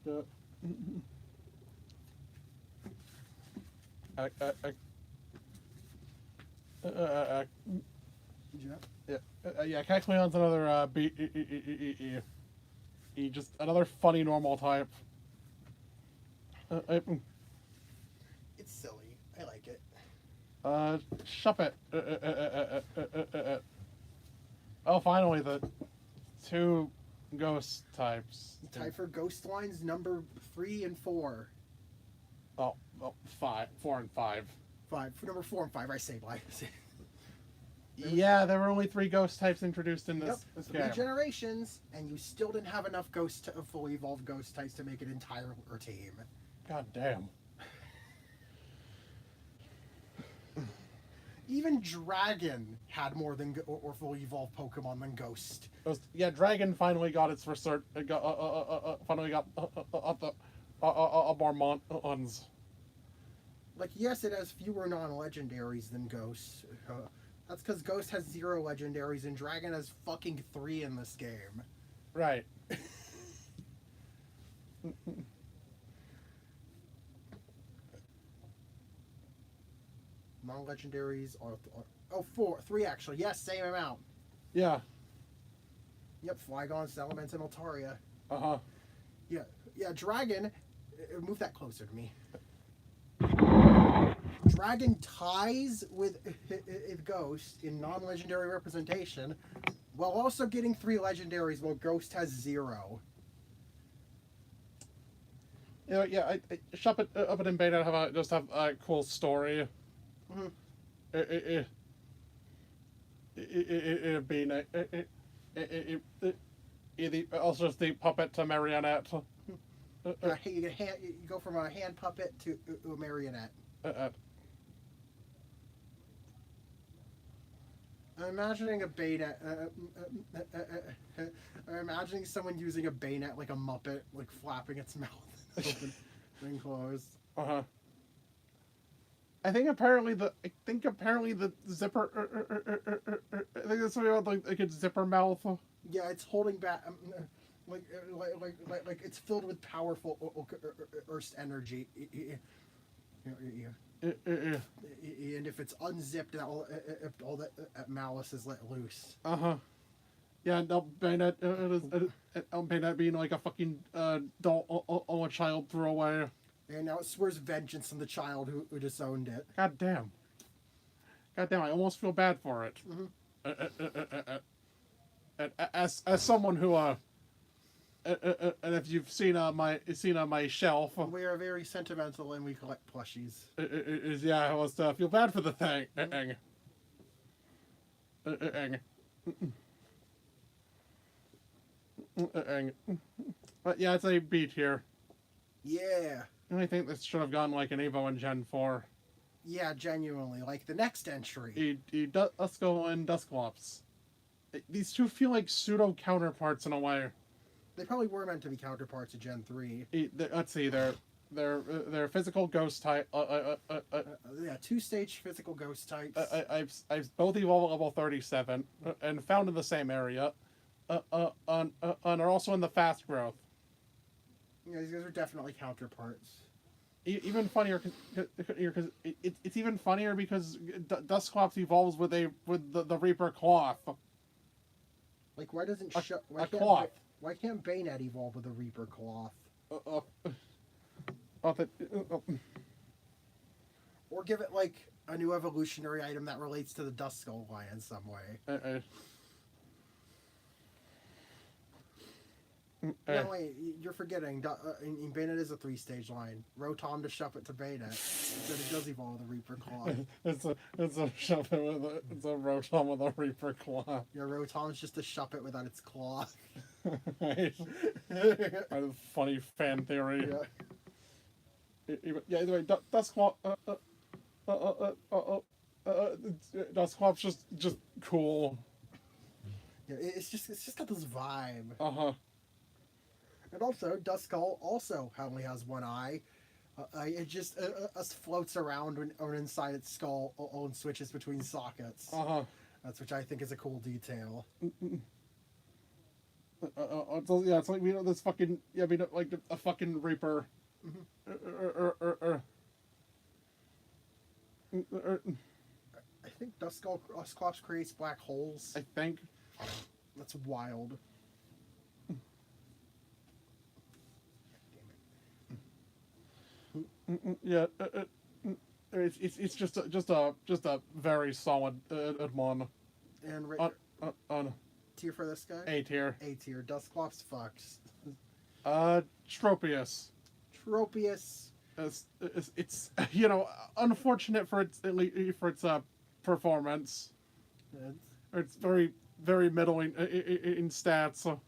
uh, uh, uh,
Yeah.
yeah, Cactuleon's another just another funny normal type.
It's silly. I like it.
Shuppet. Oh, finally the two ghost types.
Type for ghost lines number 3 and 4.
Oh, 4 and 5.
5 for number 4 and 5. I say bye.
Yeah, there were only 3 ghost types introduced in
Yep,
this
3
game.
generations, and you still didn't have enough fully evolved ghost types to make an entire team.
God damn.
Even Dragon had more than or fully evolved Pokemon than Ghost.
Yeah, Dragon finally got its research. Finally got more mons.
Like, yes, it has fewer non-legendaries than Ghost. That's because Ghost has 0 legendaries and Dragon has fucking 3 in this game.
Right.
Non-legendaries are 4, 3 actually. Yes, same amount.
Yeah.
Yep, Flygon, Salamence, and Altaria.
Uh-huh.
Yeah, Dragon. Move that closer to me. Dragon ties with Ghost in non-legendary representation, while also getting 3 legendaries, while Ghost has 0.
Yeah. Shuppet and Beta have a cool story.
Mm-hmm.
Also just the puppet to marionette.
You go from a hand puppet to a marionette. I'm imagining a bayonet. I'm imagining someone using a bayonet like a muppet, like flapping its mouth open and closed.
Uh-huh. I think apparently the zipper. I think that's something about like its zipper mouth.
Yeah, it's holding back. Like it's filled with powerful Earth energy. And if it's unzipped, all that malice is let loose.
Yeah, no, Bayonet, Bayonet being like a fucking doll a child threw away.
And now it swears vengeance on the child who disowned it.
God damn, I almost feel bad for it. As someone who and if you've seen my shelf,
We are very sentimental and we collect plushies.
I was feel bad for the thing. But yeah, it's a beat here.
Yeah.
I think this should have gone like an Evo in Gen 4.
Yeah, genuinely. Like the next entry.
Duskull and Dusclops. These two feel like pseudo counterparts in a way.
They probably were meant to be counterparts of Gen 3.
Let's see, they're physical ghost type.
Yeah, 2-stage physical ghost types.
I've both evolved at level 37 and found in the same area. And are also in the fast growth.
Yeah, these guys are definitely counterparts.
Even funnier because it's even funnier because Dusclops evolves with the Reaper Cloth.
Like, why doesn't
cloth?
Why can't Bayonet evolve with a Reaper Cloth? Or give it like a new evolutionary item that relates to the Duskull line in some way. No, wait, you're forgetting. In Bayonet is a 3-stage line. Rotom to Shuppet to Bayonet. Instead it does evolve with a Reaper Claw.
It's a Shuppet it's a Rotom with a Reaper Claw.
Yeah, Rotom's just a Shuppet without its claw.
Right. A funny fan theory.
Yeah.
Yeah, either way, Dusclaw Dusclops just cool.
Yeah, it's just got this vibe.
Uh-huh.
And also, Duskull also only has one eye. It just floats around or inside its skull and switches between sockets.
Uh-huh.
That's which I think is a cool detail.
Yeah, it's like we know this fucking like a fucking Reaper.
I think Dusclops creates black holes.
I think.
That's wild.
Yeah. It's just a very solid one.
And
On
tier for this guy?
A tier.
A tier. Dusclops fucks.
Tropius.
Tropius.
It's unfortunate for its performance. It's very middling in stats.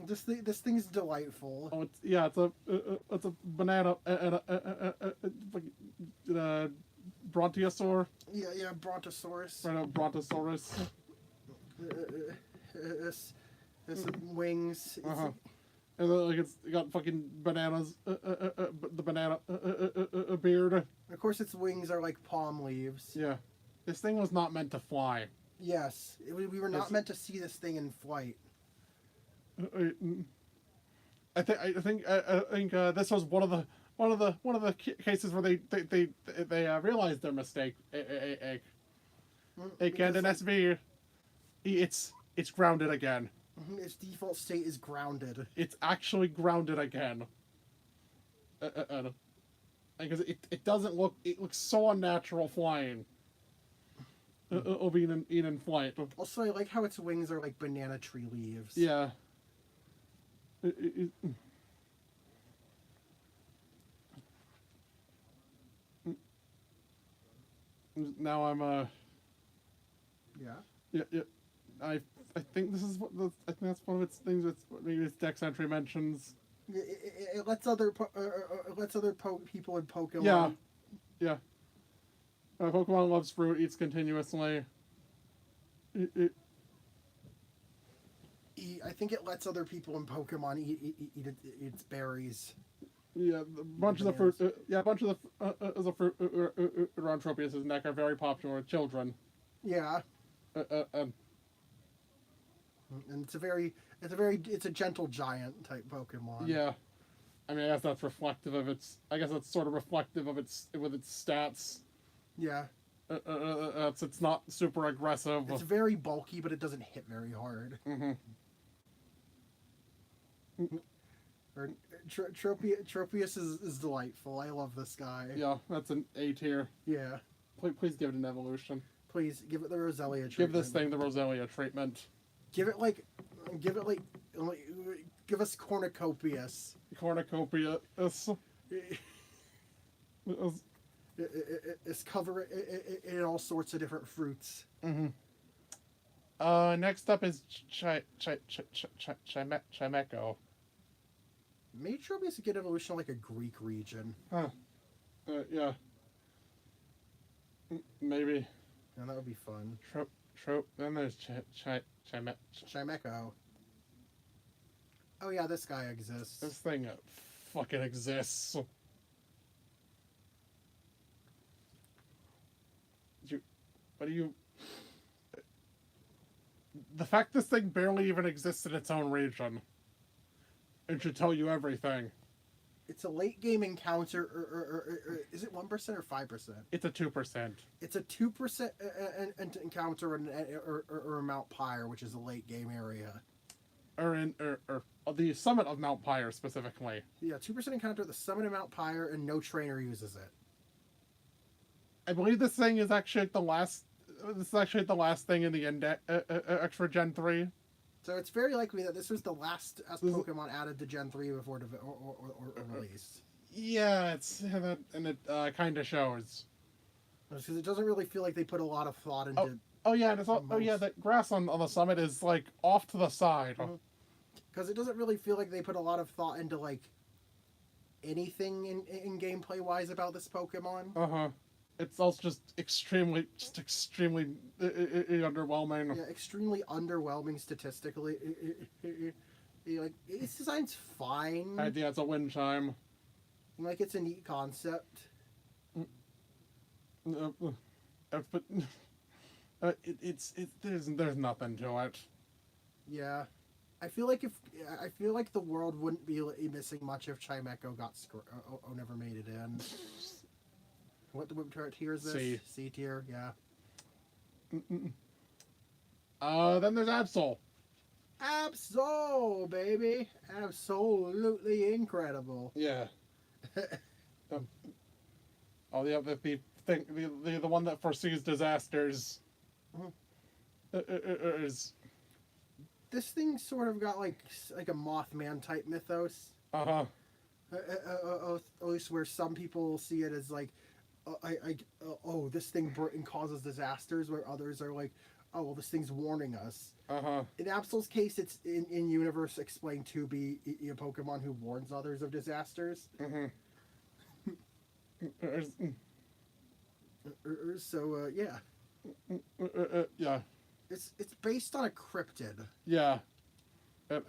This thing's delightful.
Oh, it's a banana and a brontosaur.
Yeah, Brontosaurus.
Right, a brontosaurus.
This wings.
Uh-huh. And then, like, it's got fucking bananas. The banana beard.
Of course, its wings are like palm leaves.
Yeah, this thing was not meant to fly.
Yes, we were not meant to see this thing in flight.
I think this was one of the cases where they realized their mistake. And in SV, it's grounded again.
Its default state is grounded.
It's actually grounded again. Because it doesn't look. It looks so unnatural flying. Being in flight.
Also, I like how its wings are like banana tree leaves.
Yeah. Now I'm
Yeah.
Yeah. I think this is I think that's one of its things. It's maybe its dex entry mentions.
It lets other people in Pokemon.
Yeah. Pokemon loves fruit, eats continuously.
I think it lets other people in Pokemon eat its berries.
Yeah, a bunch of the fruit. A bunch of the fruit around Tropius' neck are very popular with children.
Yeah. And it's a gentle giant type Pokemon.
Yeah, I mean, I guess that's reflective of its. I guess that's sort of reflective of its stats.
Yeah.
It's not super aggressive.
It's very bulky, but it doesn't hit very hard.
Mm-hmm.
Tropius is delightful. I love this guy.
Yeah, that's an A tier.
Yeah.
Please give it an evolution.
Please give it the Roselia treatment.
Give this thing the Roselia treatment.
Give us Cornucopias.
Cornucopias.
It's covered in all sorts of different fruits.
Mm-hmm. Next up is Chimeco.
Maybe Tropius get evolution like a Greek region.
Huh. Yeah. Maybe.
And that would be fun.
Then there's
Chimeco. Oh yeah, this guy exists.
This thing fucking exists. The fact this thing barely even exists in its own region, it should tell you everything.
It's a late game encounter, or is it 1% or 5%?
It's a 2%.
It's a 2% encounter or Mount Pyre, which is a late game area.
Or the summit of Mount Pyre specifically.
Yeah, 2% encounter at the summit of Mount Pyre, and no trainer uses it.
I believe this thing is actually the last. This is actually the last thing in the index for Gen 3.
So it's very likely that this was the last Pokemon added to Gen 3 before release.
Yeah, it kind of shows.
Because it doesn't really feel like they put a lot of thought into.
That grass on the summit is like off to the side.
Because it doesn't really feel like they put a lot of thought into like anything in gameplay wise about this Pokemon.
it's also just extremely underwhelming.
Yeah, extremely underwhelming statistically. Like its design's fine.
Yeah, it's a wind chime.
Like it's a neat concept.
But there's nothing to it.
Yeah, I feel like the world wouldn't be missing much if Chimecho got never made it in. What tier is this? C tier. Yeah.
Then there's Absol.
Absol, baby, absolutely incredible.
Yeah. Oh, the thing, the one that foresees disasters. Is
this thing sort of got like a Mothman type mythos.
At
least where some people see it as like, this thing causes disasters, where others are like, oh well, this thing's warning us. In Absol's case, it's in universe explained to be a Pokemon who warns others of disasters. So yeah.
Yeah.
It's based on a cryptid.
Yeah.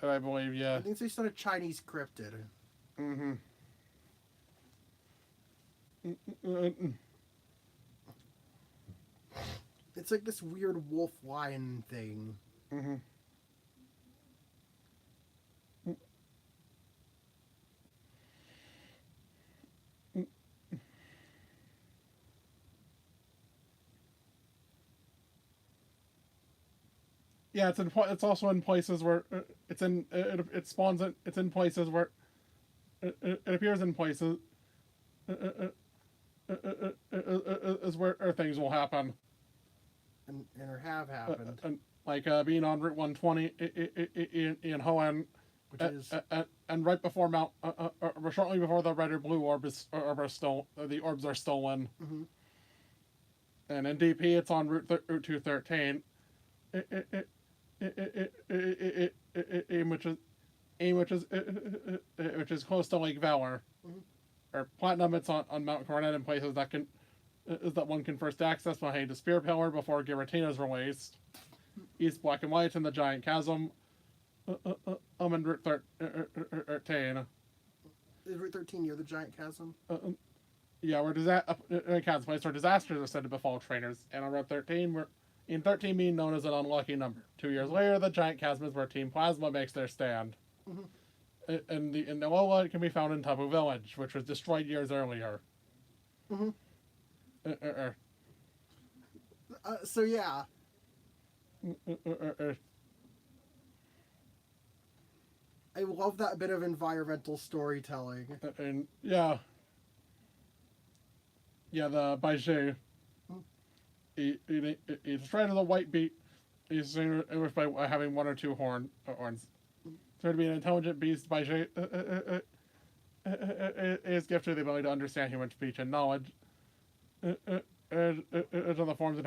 I believe, yeah.
I think it's based on a Chinese cryptid. It's like this weird wolf lion thing.
Yeah, it's also in places where it spawns it's in places where it appears in places is where things will happen.
And or have happened.
Like being on Route 120 in Hoenn,
which is
and right before shortly before the red or blue orbs are stolen. And in DP, it's on Route 213. Which is close to Lake Valor. Or Platinum, it's on Mount Coronet in places that one can first access behind a spear pillar before Giratina is released. East Black and White in the Giant Chasm. In Route 13.
Is Route 13 near the Giant Chasm?
Yeah, where Chasm place where disasters are said to befall trainers, and on Route 13, in 13 being known as an unlucky number. 2 years later, the Giant Chasm is where Team Plasma makes their stand. And the Alola can be found in Tabu Village, which was destroyed years earlier.
So yeah. I love that bit of environmental storytelling.
And yeah, the Baizhu. He's afraid of the white beat. He's distinguished by having one or two horns. To be an intelligent beast, Baizhu is gifted the ability to understand human speech and knowledge. It's on the forms and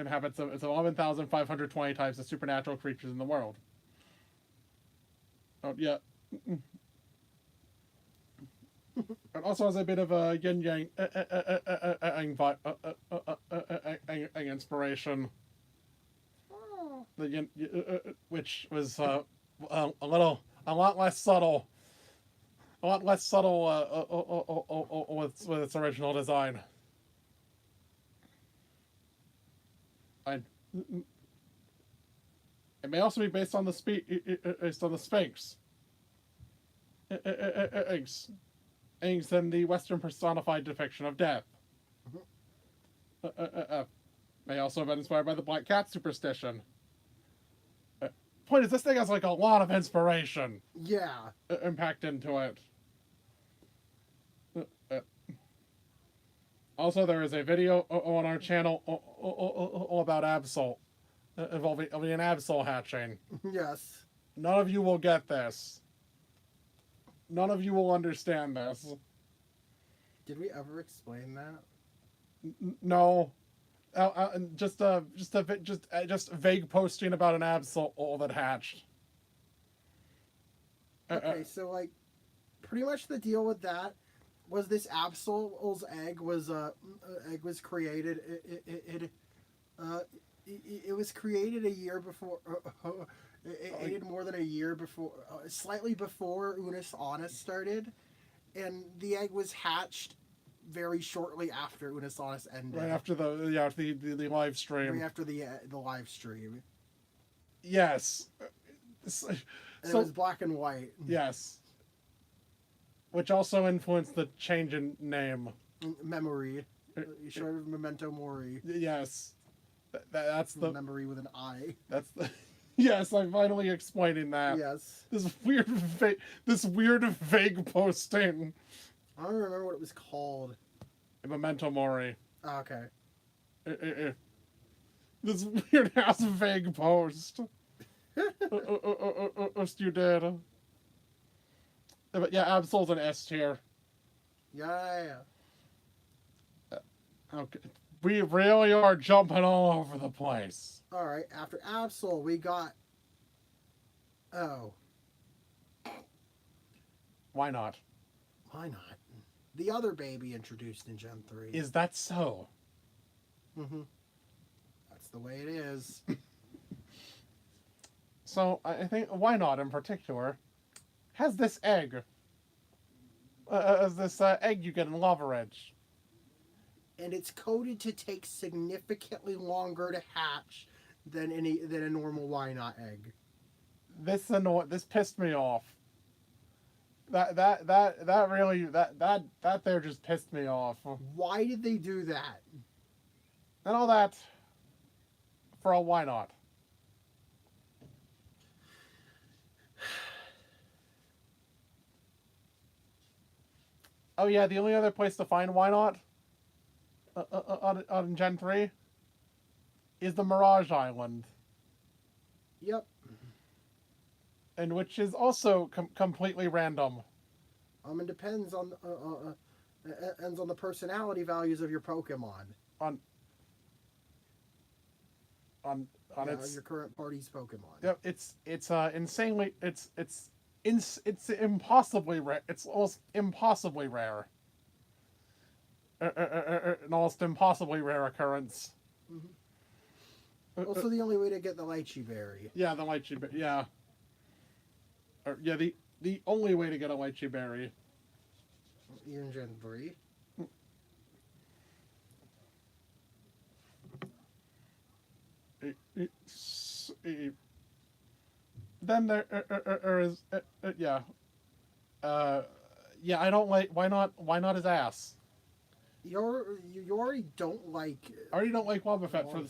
habits of 11,520 types of supernatural creatures in the world. Oh yeah. It also has a bit of a yin yang inspiration. The yin, which was a lot less subtle with its original design. It may also be based on the Sphinx. Eggs and the Western personified depiction of death. May also have been inspired by the black cat superstition. Point is, this thing has like a lot of inspiration.
Yeah.
Impact into it. Also, there is a video on our channel all about Absol, involving an Absol hatching.
Yes.
None of you will get this. None of you will understand this.
Did we ever explain that?
No. Just vague posting about an Absol that hatched.
Okay, so like, pretty much the deal with that was this Absol's egg was created. It was created a year before. It did more than a year before, slightly before Unis Honest started, and the egg was hatched very shortly after Unis Honest ended.
Right after the live stream.
Right after the live stream.
Yes.
So, it was black and white.
Yes. Which also influenced the change in name.
Memory. Short of Memento Mori.
Yes. That's the...
Memory with an I.
That's the... Yes, I'm finally explaining that.
Yes.
This weird vague posting.
I don't remember what it was called.
Memento Mori.
Oh, okay.
This weird ass vague post. You did. But yeah, Absol's an S tier.
Yeah.
Okay. We really are jumping all over the place.
Alright, after Absol, we got... Oh.
Why not?
Why not? The other baby introduced in Gen 3.
Is that so?
Mm-hmm. That's the way it is.
So, I think Why Not in particular has this egg. Egg you get in Lava Ridge.
And it's coded to take significantly longer to hatch than a normal Why Not egg.
This pissed me off. That there just pissed me off.
Why did they do that?
And all that for a Why Not. Oh yeah, the only other place to find Why Not on Gen 3 is the Mirage Island.
Yep.
And which is also completely random.
It depends on ends on the personality values of your Pokemon.
On its
your current party's Pokemon.
Yep, it's insanely it's impossibly rare. It's almost impossibly rare. An almost impossibly rare occurrence.
Mm-hmm. Also, the only way to get the Lychee Berry.
Yeah, the Lychee Berry. Yeah. Yeah, the only way to get a Lychee Berry.
In Gen 3.
Then there is yeah. Yeah, I don't like Why Not his ass.
You already don't like.
I already don't like Wobbuffet for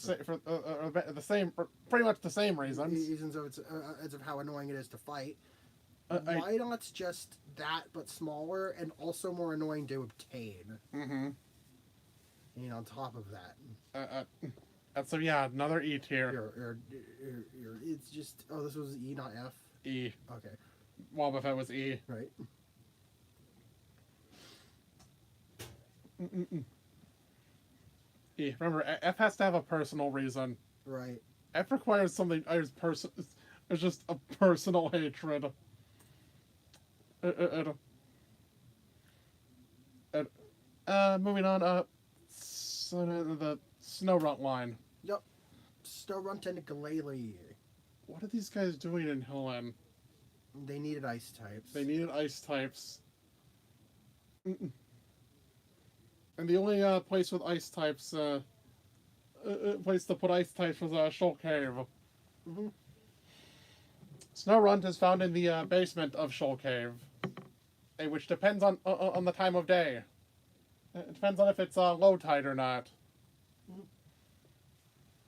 the same, pretty much the same reasons.
Reasons of of how annoying it is to fight. Why Not's just that, but smaller and also more annoying to obtain.
Mm-hmm.
On top of that.
So yeah, another E tier.
It's just this was E, not F.
E.
Okay.
Wobbuffet was E.
Right.
E. Remember, F has to have a personal reason.
Right.
F requires something. It's just a personal hatred. Moving on. So the Snorunt line.
Yep. Snorunt and Glalie.
What are these guys doing in Hillen?
They needed ice types.
They needed ice types. And the only place with ice types, place to put ice types was Shoal Cave.
Mm-hmm.
Snorunt is found in the basement of Shoal Cave, which depends on the time of day. It depends on if it's low tide or not. Mm-hmm.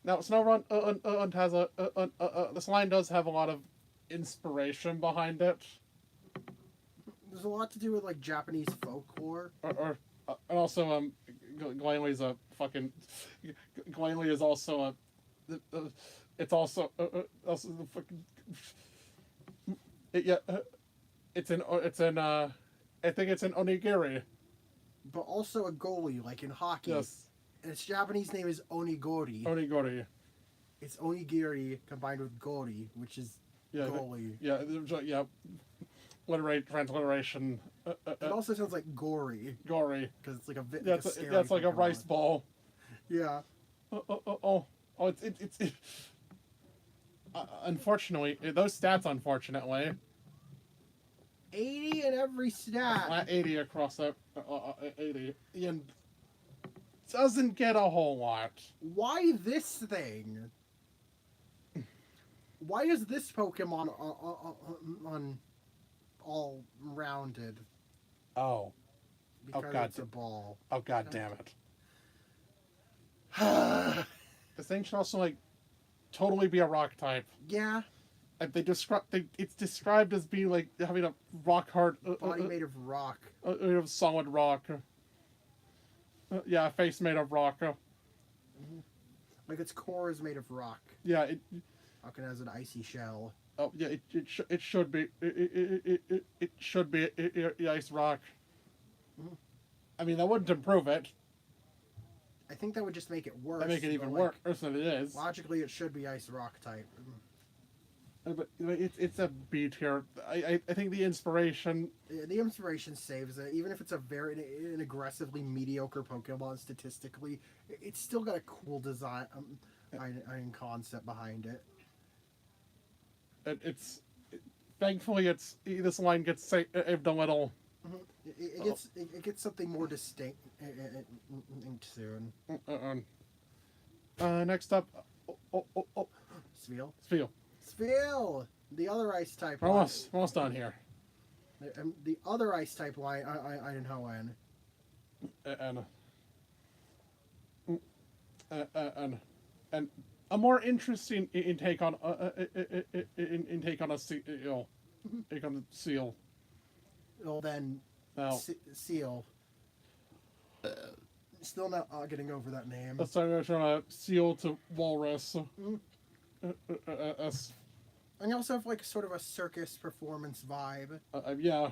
Now, Snorunt has this line does have a lot of inspiration behind it.
There's a lot to do with like Japanese folklore.
And also, Glalie a fucking. Glalie is also a. It's also the fucking. It's in. I think it's in onigiri.
But also a goalie, like in hockey.
Yes.
And its Japanese name is onigori.
Onigori.
It's onigiri combined with gori, which is goalie.
Yeah. literate transliteration.
It also sounds like gory
Gory.
because it's like a
Yeah, it's like a rice ball.
Yeah.
It's unfortunately, those stats, unfortunately.
80 in every stat.
80 across the 80. And doesn't get a whole lot.
Why this thing? Why is this Pokemon on all rounded?
Oh.
Because
God.
it's a ball.
Oh, god damn it. This thing should also, like, totally be a rock type.
Yeah.
It's described as being, like, having a rock hard...
Body made of rock.
Made of solid rock. Yeah, face made of rock.
Like its core is made of rock.
Yeah,
Rock has an icy shell.
Oh, yeah, it should be. It should be ice rock.
Mm-hmm.
I mean, that wouldn't improve it.
I think that would just make it worse.
That make it even worse than it is.
Logically, it should be ice rock type.
But it's a B tier. I think the inspiration.
The inspiration saves it, even if it's an aggressively mediocre Pokemon statistically. It's still got a cool design and concept behind it.
Thankfully this line gets saved a little.
Mm-hmm. It gets something more distinct soon.
Next up,
Spheal. Spheal, the other ice type.
We're almost done here.
The other ice type line, I didn't know
and a more interesting intake on intake on a seal. Take on the seal.
Well then, Seal. Still not getting over that name.
Let's start from a seal to walrus.
And you also have like sort of a circus performance vibe.
Yeah.